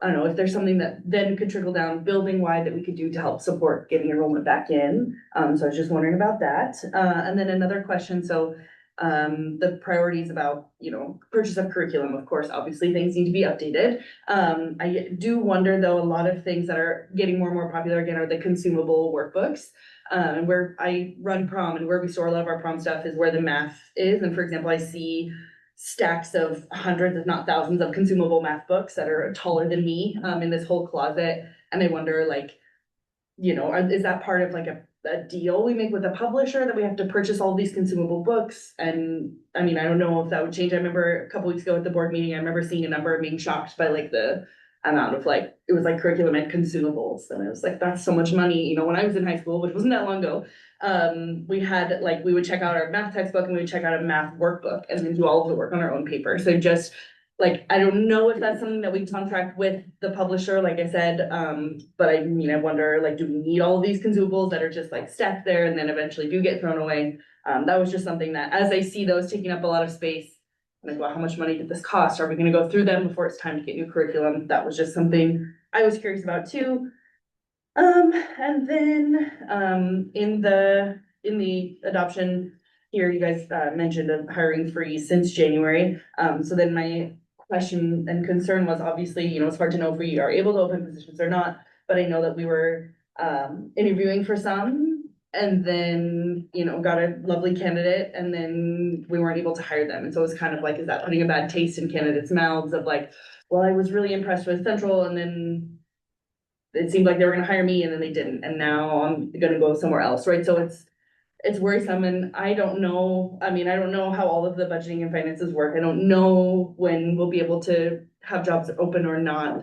I don't know, if there's something that then could trickle down building wide that we could do to help support getting enrollment back in. So I was just wondering about that. And then another question, so the priorities about, purchase of curriculum, of course, obviously things need to be updated. I do wonder though, a lot of things that are getting more and more popular again are the consumable workbooks. And where I run prom and where we store a lot of our prom stuff is where the math is. And for example, I see stacks of hundreds, if not thousands, of consumable math books that are taller than me in this whole closet. And I wonder, like, is that part of like a deal we make with a publisher that we have to purchase all these consumable books? And I mean, I don't know if that would change. I remember a couple weeks ago at the board meeting, I remember seeing a number and being shocked by like the amount of like, it was like curriculum and consumables, and it was like, that's so much money, you know, when I was in high school, which wasn't that long ago. We had, like, we would check out our math textbook and we would check out a math workbook and then do all of the work on our own paper, so just. Like, I don't know if that's something that we contract with the publisher, like I said, but I mean, I wonder, like, do we need all of these consumables that are just like stacked there and then eventually do get thrown away? That was just something that, as I see those taking up a lot of space, I'm like, well, how much money did this cost? Are we gonna go through them before it's time to get new curriculum? That was just something I was curious about too. And then, in the adoption here, you guys, mentioned a hiring freeze since January. So then my question and concern was obviously, you know, it's hard to know if we are able to open positions or not, but I know that we were, interviewing for some and then, you know, got a lovely candidate and then we weren't able to hire them. And so it was kind of like, is that putting a bad taste in candidates' mouths of like, well, I was really impressed with Central and then it seemed like they were gonna hire me and then they didn't, and now I'm gonna go somewhere else, right? So it's worrisome and I don't know, I mean, I don't know how all of the budgeting and finances work. I don't know when we'll be able to have jobs open or not.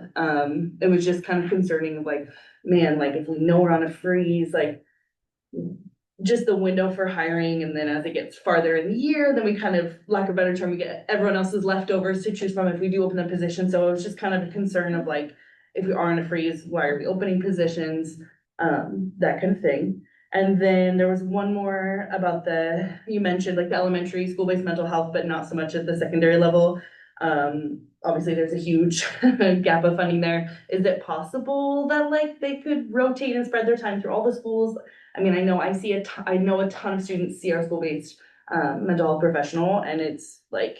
It was just kind of concerning of like, man, like if we know we're on a freeze, like just the window for hiring, and then as it gets farther in the year, then we kind of, lack of a better term, we get everyone else's leftovers to choose from if we do open the position. So it was just kind of a concern of like, if we are in a freeze, why are we opening positions? That kind of thing. And then there was one more about you mentioned like the elementary school-based mental health, but not so much at the secondary level. Obviously there's a huge gap of funding there. Is it possible that like they could rotate and spread their time through all the schools? I mean, I know I know a ton of students see our school-based mental health professional, and it's like,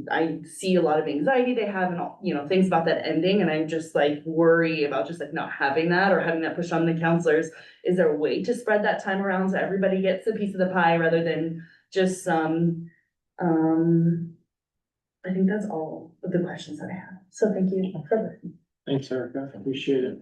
I see a lot of anxiety they have and all, you know, things about that ending, and I'm just like worry about just like not having that or having that pushed on the counselors. Is there a way to spread that time around so everybody gets a piece of the pie rather than just some? I think that's all of the questions that I have. So thank you for listening. Thanks, Erica. Appreciate it.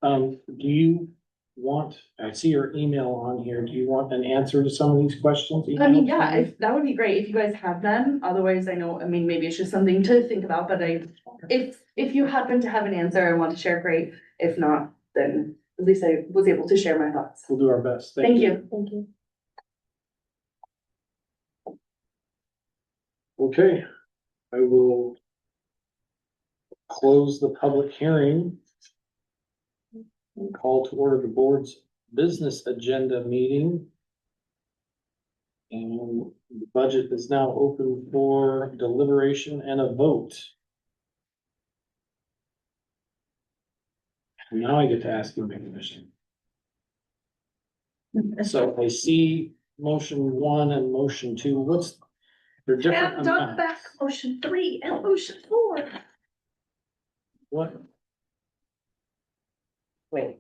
Do you want, I see your email on here. Do you want an answer to some of these questions? I mean, yeah, if that would be great if you guys have them. Otherwise, I know, I mean, maybe it's just something to think about, but if you happen to have an answer and want to share, great. If not, then at least I was able to share my thoughts. We'll do our best. Thank you. Thank you. Okay, I will close the public hearing and call to order the board's business agenda meeting. And the budget is now open for deliberation and a vote. Now I get to ask you a question. So I see motion 1 and motion 2. They're different And done amounts. back motion 3 and motion 4. What? Wait.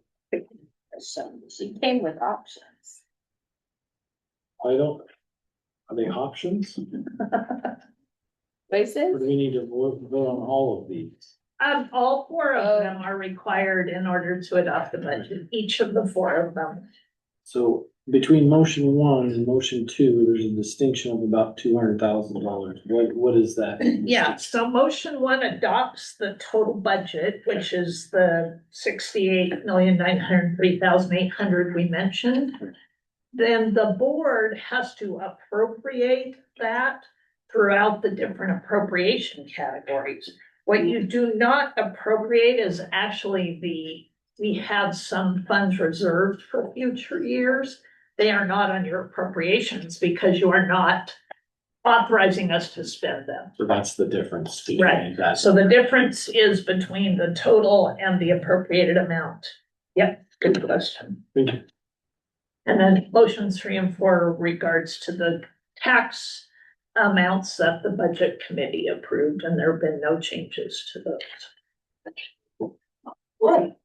So she came with options. I don't, are they options? Places? Or do we need to vote on all of these? All 4 of them are required in order to adopt the budget, each of the 4 of them. So between motion 1 and motion 2, there's a distinction of about $200,000. What is that? Yeah, so motion 1 adopts the total budget, which is the 68,903,800 we mentioned. Then the board has to appropriate that throughout the different appropriation categories. What you do not appropriate is actually we have some funds reserved for future years. They are not on your appropriations because you are not authorizing us to spend them. So that's the difference. Right. So the difference is between the total and the appropriated amount. Yep, good question. Thank you. And then motions 3 and 4 regards to the tax amounts that the budget committee approved, and there have been no changes to those. Right.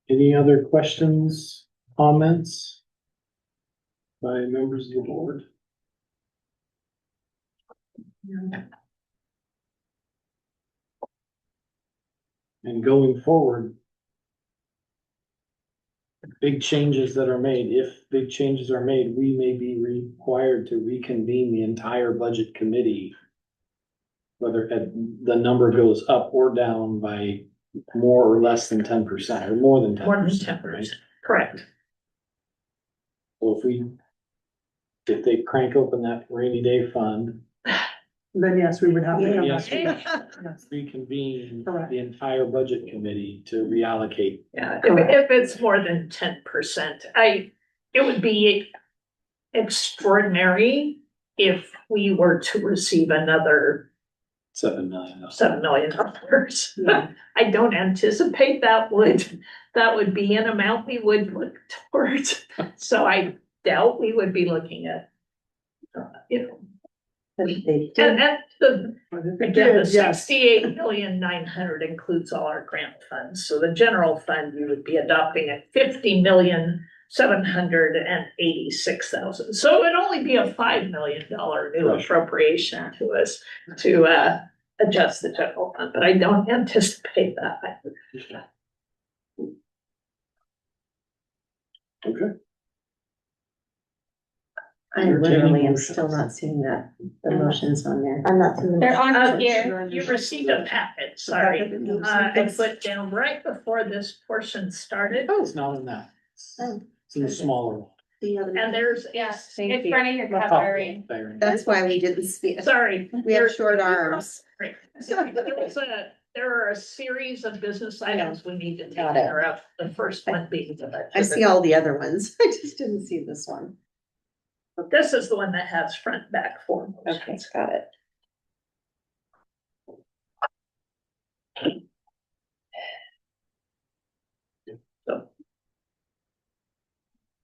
Any other questions, comments by members of the board? And going forward, big changes that are made, if big changes are made, we may be required to reconvene the entire budget committee whether the number goes up or down by more or less than 10%, or more than More than 10%, 10%. right? Correct. So if they crank open that rainy day fund, Then yes, we would have to. come Yes. back. Yes. reconvene Correct. the entire budget committee to reallocate. Yeah, Correct. if it's more than 10%, it would be extraordinary if we were to receive another $7 million. $7 million. Yeah. I don't anticipate that would be an amount we would look towards. So I doubt we would be looking at, But they and did, again, the Did, yes. 68,900,000 includes all our grant funds. So the general fund, we would be adopting at 50,786,000. So it'd only be a $5 million new appropriation to us to adjust the general fund, but I don't anticipate that. Okay. I literally am still not seeing the motions on there. I'm not seeing. They're on Uh, here. You received a packet, sorry. I put down right before this portion started. Oh, it's not in that. Oh. It's in the smaller one. And there's, Yes, Thank in you. front of your Oh, covering. there. That's why we didn't see it. sorry. We have short arms. There are a series of business items we need to take Got it. care of. The first one being the budget. I see all the other ones. I just didn't see this one. But this is the one that has front, back form. Okay, got it.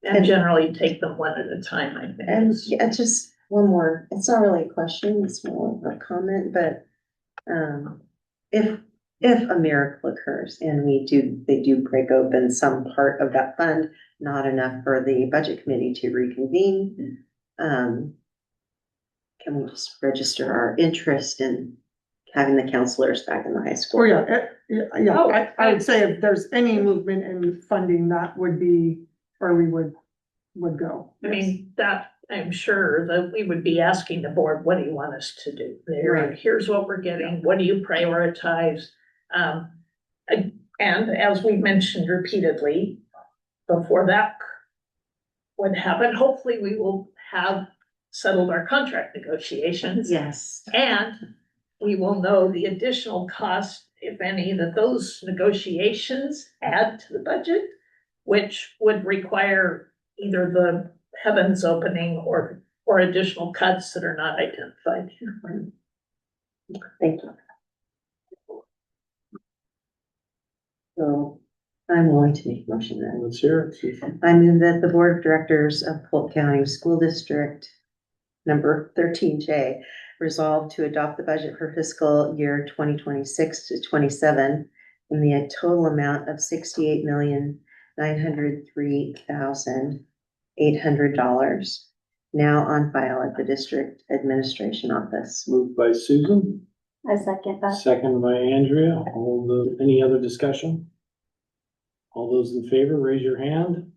And generally take them one at a time, I think. And yeah, just one more, it's not really a question, it's more of a comment, but if a miracle occurs and they do break open some part of that fund, not enough for the budget committee to reconvene, can we just register our interest in having the counselors back in the high school? Oh, yeah, I would say if there's any movement in funding, that would be where we would go. I mean, that, I'm sure that we would be asking the board, what do you want us to do? Right. Here's what we're getting, what do you prioritize? And as we mentioned repeatedly, before that would happen, hopefully we will have settled our contract negotiations. Yes. And we will know the additional cost, if any, that those negotiations add to the budget, which would require either the heavens opening or additional cuts that are not identified here. Thank you. So I'm going to make a motion then. Let's hear it. I move that the Board of Directors of Polk County School District number 13J resolve to adopt the budget for fiscal year 2026 to 27 in the total amount of $68,903,800 now on file at the district administration office. Moved by Susan, I second that. second by Andrea. Any other discussion? All those in favor, raise your hand.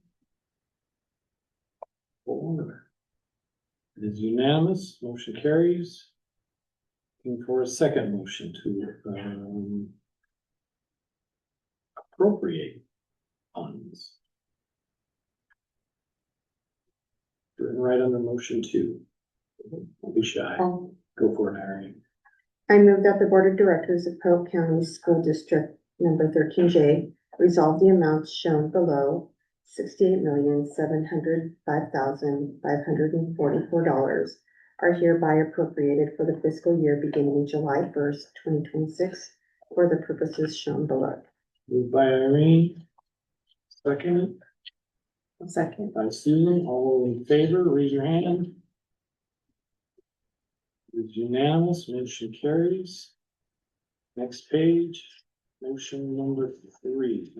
4. It is unanimous, motion carries. Looking for a second motion to appropriate funds. Written right under motion 2. Don't be shy. Go for it, Harry. I move that the Board of Directors of Polk County School District number 13J resolve the amounts shown below, $68,705,544 are hereby appropriated for the fiscal year beginning July 1st, 2026 for the purposes shown below. Moved by Irene. Second Second. by Susan. All in favor, raise your hand. It's unanimous, motion carries. Next page, motion number 3.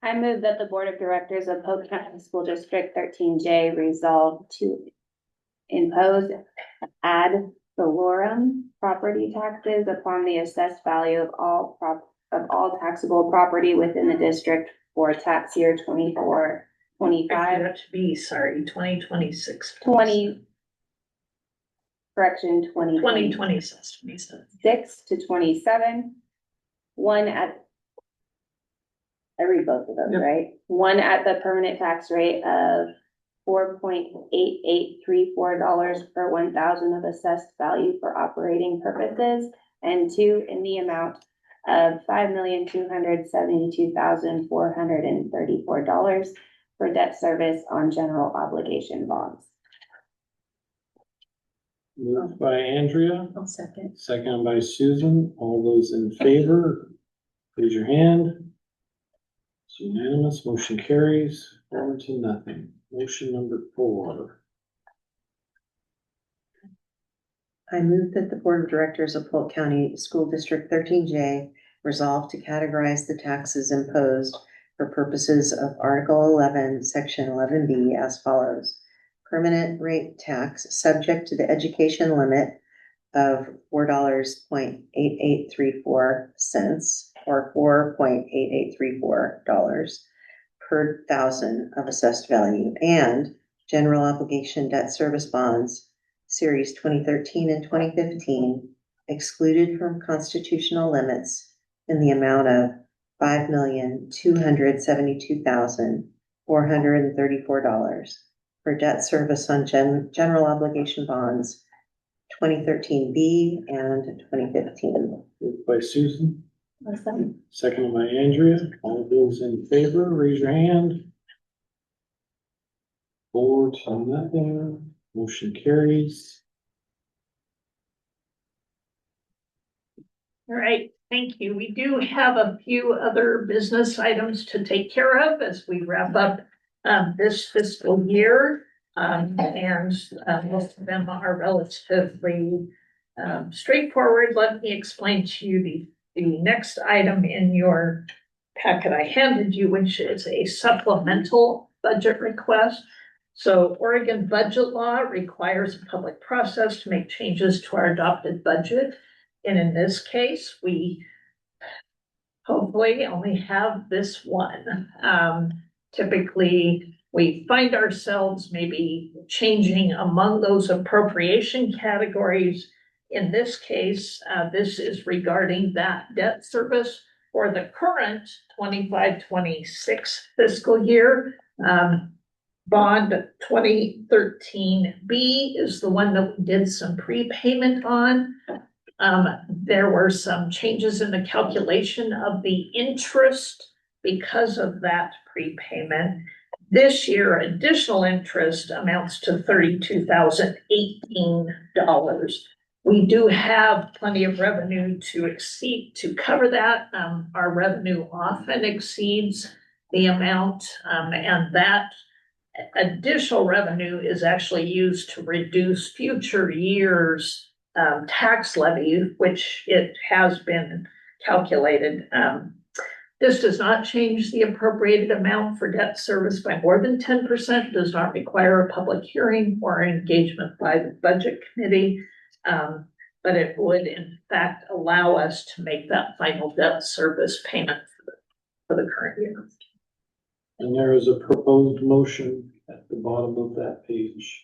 I move that the Board of Directors of Polk County School District 13J resolve to impose ad valorem property taxes upon the assessed value of all taxable property within the district for tax year 24-25. That should be, sorry, 2026. correction, 2026. 6 to 27. One at, I read both of those, Yep. right? One at the permanent tax rate of $4.8834 per 1,000 of assessed value for operating purposes, and 2 in the amount of $5,272,434 for debt service on general obligation bonds. Moved by Andrea, I'll second. second by Susan. All those in favor, raise your hand. It's unanimous, motion carries 4-0. Motion number 4. I move that the Board of Directors of Polk County School District 13J resolve to categorize the taxes imposed for purposes of Article 11, Section 11B as follows. Permanent rate tax subject to the education limit of $4.8834 or $4.8834 per thousand of assessed value, and general obligation debt service bonds, Series 2013 and 2015, excluded from constitutional limits in the amount of $5,272,434 for debt service on general obligation bonds 2013B and 2015. Moved by Susan, seconded by Andrea. All those in favor, raise your hand. 4-0. Motion carries. All right, thank you. We do have a few other business items to take care of as we wrap up this fiscal year. And most of them are relatively straightforward. Let me explain to you the next item in your packet I handed you, which is a supplemental budget request. So Oregon budget law requires a public process to make changes to our adopted budget. And in this case, we hopefully only have this one. Typically, we find ourselves maybe changing among those appropriation categories. In this case, this is regarding that debt service for the current 25-26 fiscal year. Bond 2013B is the one that we did some prepayment on. There were some changes in the calculation of the interest because of that prepayment. This year, additional interest amounts to $32,018. We do have plenty of revenue to cover that. Our revenue often exceeds the amount, and that additional revenue is actually used to reduce future years' tax levy, which it has been calculated. This does not change the appropriated amount for debt service by more than 10%, does not require a public hearing or engagement by the budget committee. But it would in fact allow us to make that final debt service payment for the current year. And there is a proposed motion at the bottom of that page.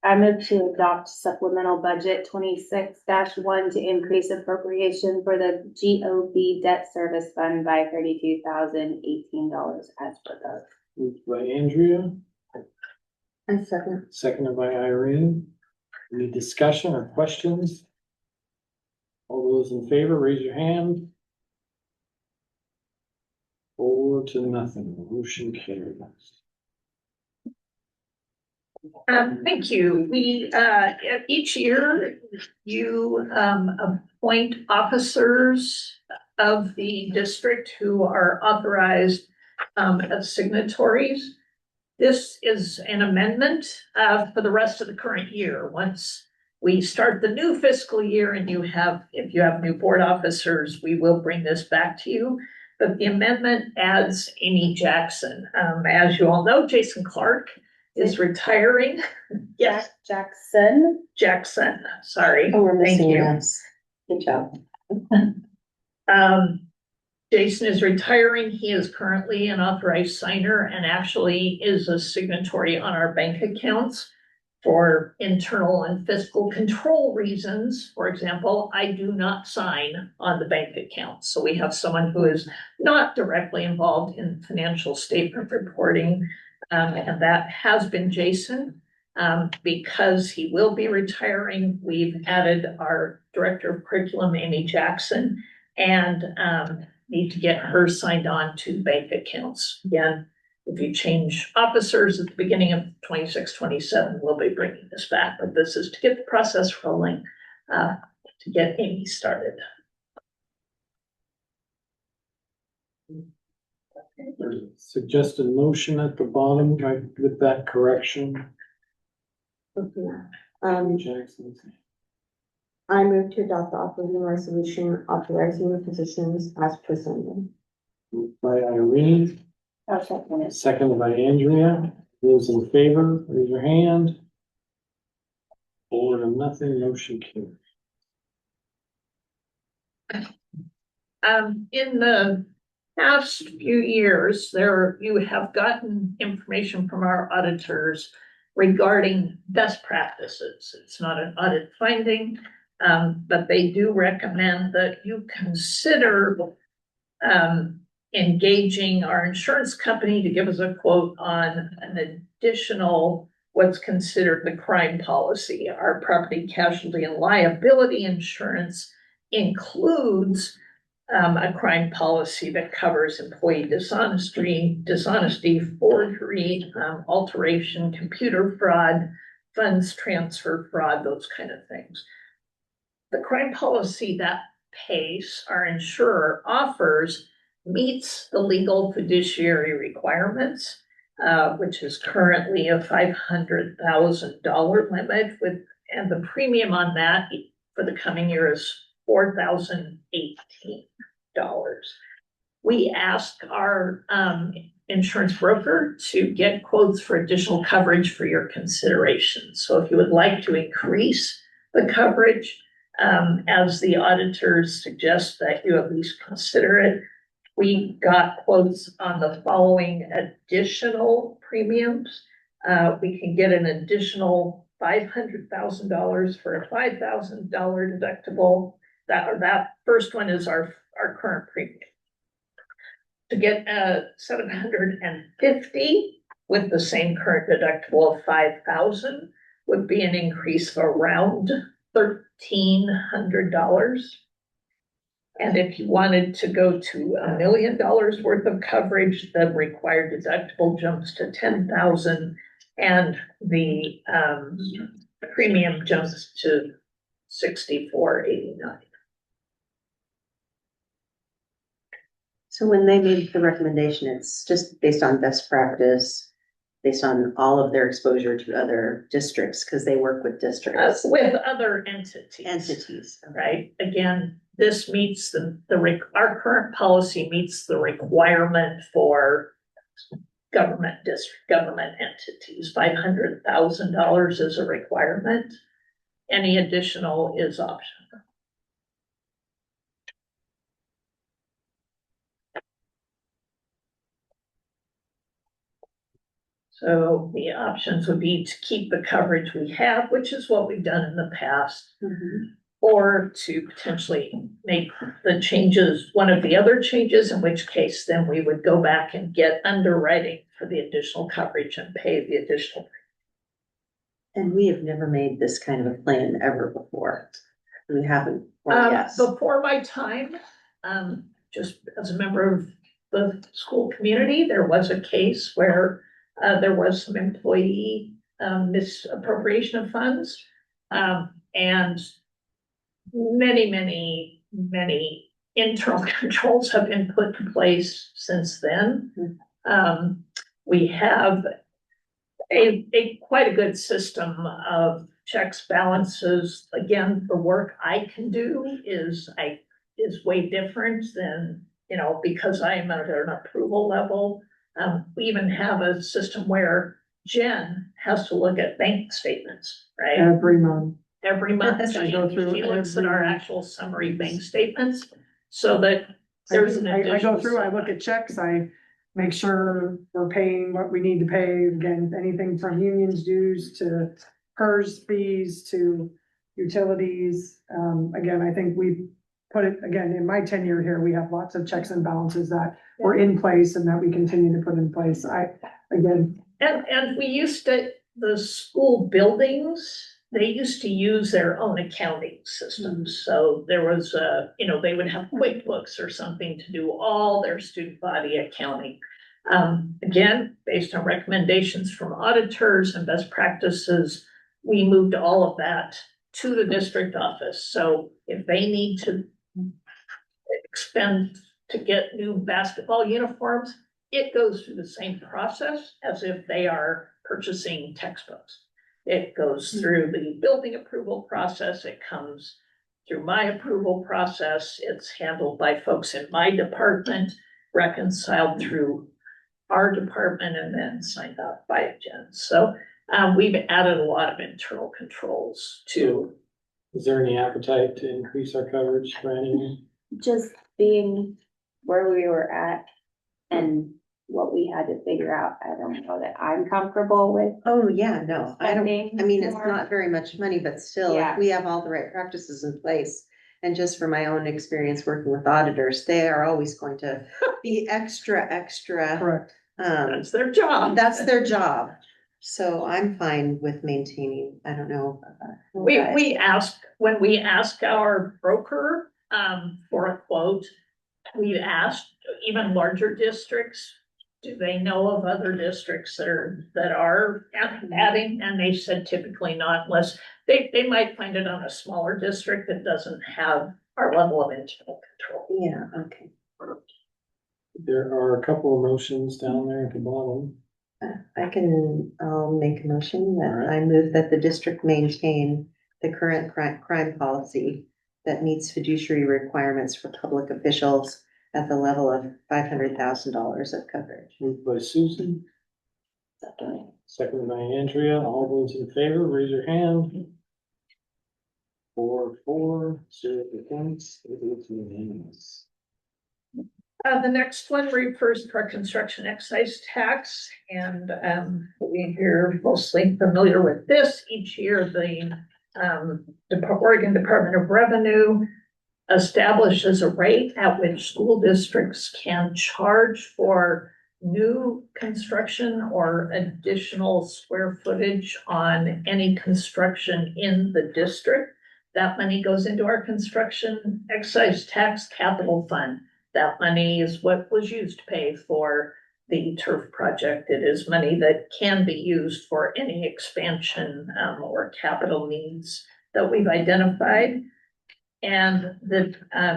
I move to adopt supplemental budget 26-1 to increase appropriation for the GOB debt service fund by $32,018 as proposed. Moved by Andrea, And second. seconded by Irene. Any discussion or questions? All those in favor, raise your hand. 4-0. Motion carries. Thank you. We, each year, you appoint officers of the district who are authorized as signatories. This is an amendment for the rest of the current year. Once we start the new fiscal year and if you have new board officers, we will bring this back to you. But the amendment adds Amy Jackson. As you all know, Jason Clark is retiring. Yes, Jackson. Sorry. Oh, we're Thank missing you. an S. Good job. Jason is retiring. He is currently an authorized signer and actually is a signatory on our bank accounts. for internal and fiscal control reasons, for example, I do not sign on the bank accounts. So we have someone who is not directly involved in financial statement reporting. And that has been Jason. Because he will be retiring, we've added our director of curriculum, Amy Jackson, and need to get her signed on to bank accounts. Again, if you change officers at the beginning of 26-27, we'll be bringing this back, but this is to get the process rolling, to get Amy started. There's a suggested motion at the bottom, right, with that correction. Jackson. I move to adopt the operating resolution authorizing the positions as presented. Moved by Irene, seconded by Andrea. Those in favor, raise your hand. 4 to nothing, motion carries. In the past few years, you have gotten information from our auditors regarding best practices. It's not an audit finding, but they do recommend that you consider engaging our insurance company to give us a quote on an additional what's considered the crime policy. Our property casualty and liability insurance includes a crime policy that covers employee dishonesty, forgery, alteration, computer fraud, funds transfer fraud, those kind of things. The crime policy that PACE, our insurer, offers meets the legal fiduciary requirements, which is currently a $500,000 limit and the premium on that for the coming year is $4,018. We asked our insurance broker to get quotes for additional coverage for your consideration. So if you would like to increase the coverage, as the auditors suggest that you at least consider it, we got quotes on the following additional premiums. We can get an additional $500,000 for a $5,000 deductible. That first one is our current premium. To get $750 with the same current deductible of $5,000 would be an increase of around $1,300. And if you wanted to go to $1 million worth of coverage, the required deductible jumps to $10,000 and the premium jumps to $64.89. So when they made the recommendation, it's just based on best practice, based on all of their exposure to other districts, because they work with districts. With other entities. Okay. Right, again, this meets our current policy meets the requirement for government entities. $500,000 is a requirement. Any additional is optional. So the options would be to keep the coverage we have, which is what we've done in the past, or to potentially make the changes, one of the other changes, in which case then we would go back and get underwriting for the additional coverage and pay the additional. And we have never made this kind of a plan ever before. We haven't, or yes. Before my time, just as a member of the school community, there was a case where there was some employee misappropriation of funds, and many internal controls have been put in place since then. We have quite a good system of checks, balances. Again, the work I can do is way different than, because I am at an approval level. We even have a system where Jen has to look at bank statements, right? Every month. Every month, I go through she looks at every our month. actual summary bank statements, so that there's an additional. I go through, I look at checks, I make sure we're paying what we need to pay, again, anything from unions dues to PERS fees to utilities. Again, I think we put it, again, in my tenure here, we have lots of checks and balances that were in place and that we continue to put in place. Again. And we used to, the school buildings, they used to use their own accounting systems. So there was they would have QuickBooks or something to do all their student body accounting. Again, based on recommendations from auditors and best practices, we moved all of that to the district office. So if they need to expend to get new basketball uniforms, it goes through the same process as if they are purchasing textbooks. It goes through the building approval process. It comes through my approval process. It's handled by folks in my department, reconciled through our department, and then signed off by Jen. So we've added a lot of internal controls to. Is there any appetite to increase our coverage for anyone? Just being where we were at and what we had to figure out, I don't know that I'm comfortable with. Oh, yeah, no, I don't, spending I mean, it's more. not very much money, but still, Yeah. if we have all the right practices in place. And just from my own experience working with auditors, they are always going to be extra. Correct. That's their job. That's their job. So I'm fine with maintaining, I don't know. We ask, when we ask our broker for a quote, we've asked even larger districts, do they know of other districts that are adding? And they said typically not, unless they might find it on a smaller district that doesn't have our level of internal control. Yeah, okay. There are a couple of motions down there at the bottom. I'll make a motion that Alright. I move that the district maintain the current crime policy that meets fiduciary requirements for public officials at the level of $500,000 of coverage. Moved by Susan, seconded by Andrea. All those in favor, raise your hand. 4, 0 against, it is unanimous. The next one refers to our construction excise tax, and we're mostly familiar with this. Each year, the Oregon Department of Revenue establishes a rate at which school districts can charge for new construction or additional square footage on any construction in the district. That money goes into our construction excise tax capital fund. That money is what was used to pay for the turf project. It is money that can be used for any expansion or capital needs that we've identified. And the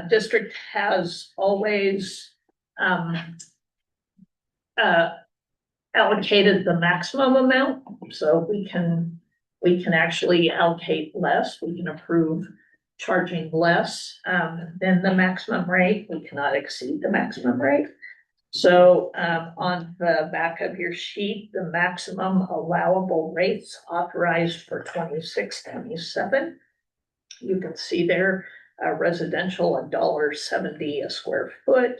district has always allocated the maximum amount, so we can actually allocate less. We can approve charging less than the maximum rate. We cannot exceed the maximum rate. So on the back of your sheet, the maximum allowable rates authorized for 26-27. You can see there residential $1.70 a square foot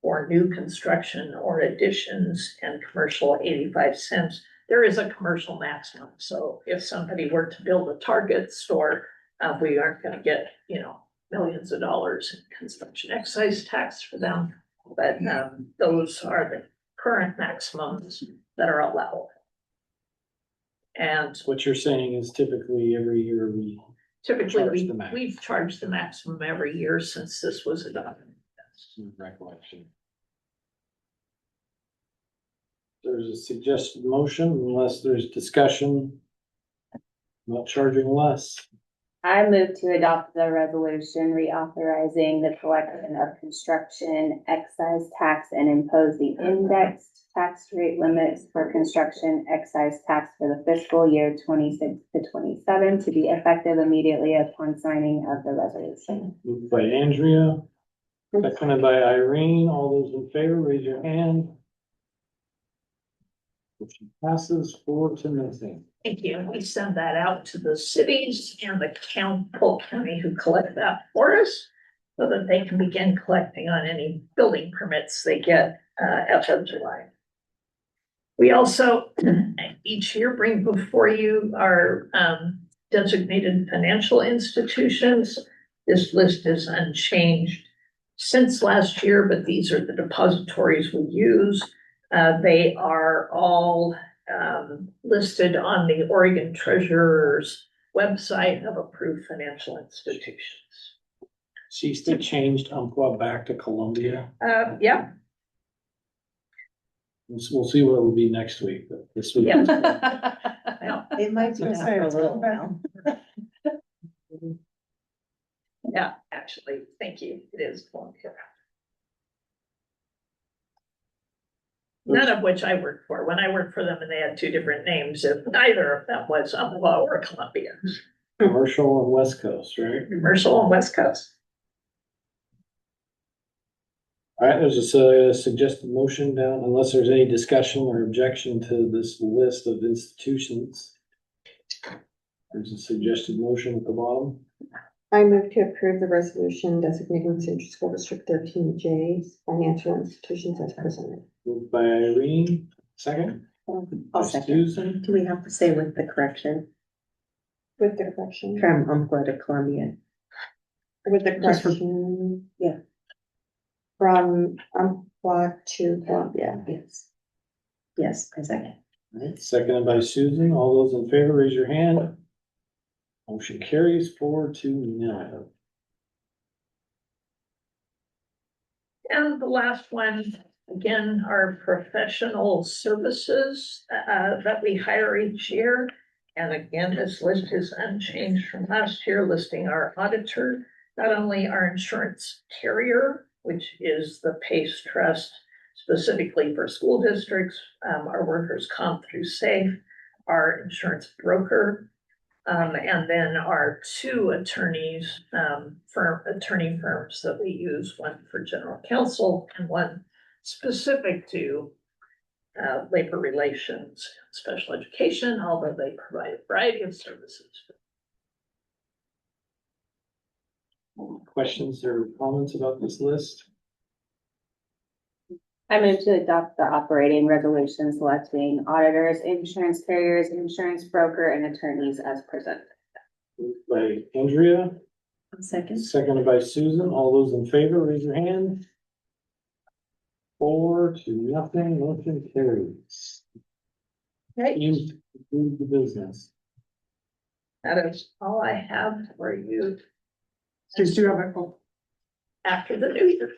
for new construction or additions, and commercial 85 cents. There is a commercial maximum. So if somebody were to build a Target store, we aren't going to get, millions of dollars in construction excise tax for them. But those are the current maximums that are allowable. And What you're saying is typically every year typically max. we've charged the maximum every year since this was adopted. Recollection. There's a suggested motion, unless there's discussion about charging less. I move to adopt the resolution reauthorizing the collection of construction excise tax and impose the indexed tax rate limits for construction excise tax for the fiscal year 26-27 to be effective immediately upon signing of the resolution. Moved by Andrea, seconded by Irene. All those in favor, raise your hand. Motion passes 4-0. Thank you. We send that out to the cities and the Polk County who collect that for us, so that they can begin collecting on any building permits they get as of July. We also each year bring before you our designated financial institutions. This list is unchanged since last year, but these are the depositories we use. They are all listed on the Oregon Treasurer's website of approved financial institutions. She's still changed Umpqua back to Columbia. Yeah, We'll see what it will be next week, but this week. yeah. It might be. I was gonna say, it's that for a going little back. while. Yeah, actually, thank you. It is Columbia. None of which I worked for. When I worked for them and they had two different names, if neither of them was Umpqua or Columbia. Commercial and West Coast, right? Commercial and West Coast. All right, there's a suggested motion down, unless there's any discussion or objection to this list of institutions. There's a suggested motion at the bottom. I move to approve the resolution designating Central School District 13J's financial institutions as presented. Moved by Irene, second. I'll By second. Susan. Do we have to say with the correction With the correction. from Umpqua to Columbia? With the Just for- correction. Yeah. From Umpqua to Columbia. Yes. Yes, I second. All right, seconded by Susan. All those in favor, raise your hand. Motion carries 4-0. And the last one, again, are professional services that we hire each year. And again, this list is unchanged from last year, listing our auditor, not only our insurance carrier, which is the PACE Trust specifically for school districts, our workers' comp through SAFE, our insurance broker, and then our two attorneys, attorney firms that we use, one for general counsel and one specific to labor relations, special education, although they provide a variety of services. Questions or comments about this list? I move to adopt the operating resolution selecting auditors, insurance carriers, insurance broker, and attorneys as presented. Moved by Andrea, Second. seconded by Susan. All those in favor, raise your hand. 4-0, motion carries. Okay, You do the business. that is all I have for you Just do have a, oh, after the new year.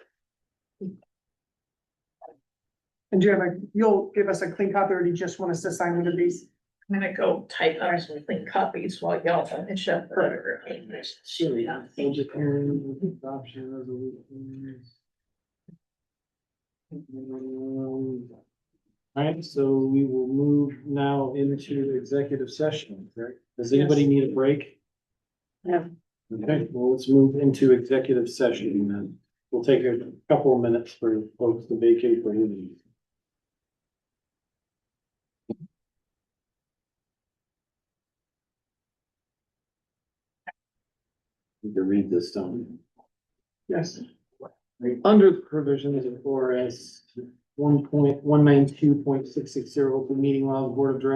and do you have you'll give us a clean copy, or do you just want us to sign one of these? I'm gonna go type up some clean copies while y'all finish up. Adoption resolutions. All right, so we will move now into executive session, right? Does anybody need a break? No. Okay, well, let's move into executive session then. We'll take a couple of minutes for folks to vacate for meetings. Need to read this down. Yes. Under the provisions of ORS 1.192.660 open meeting law, the Board of Directors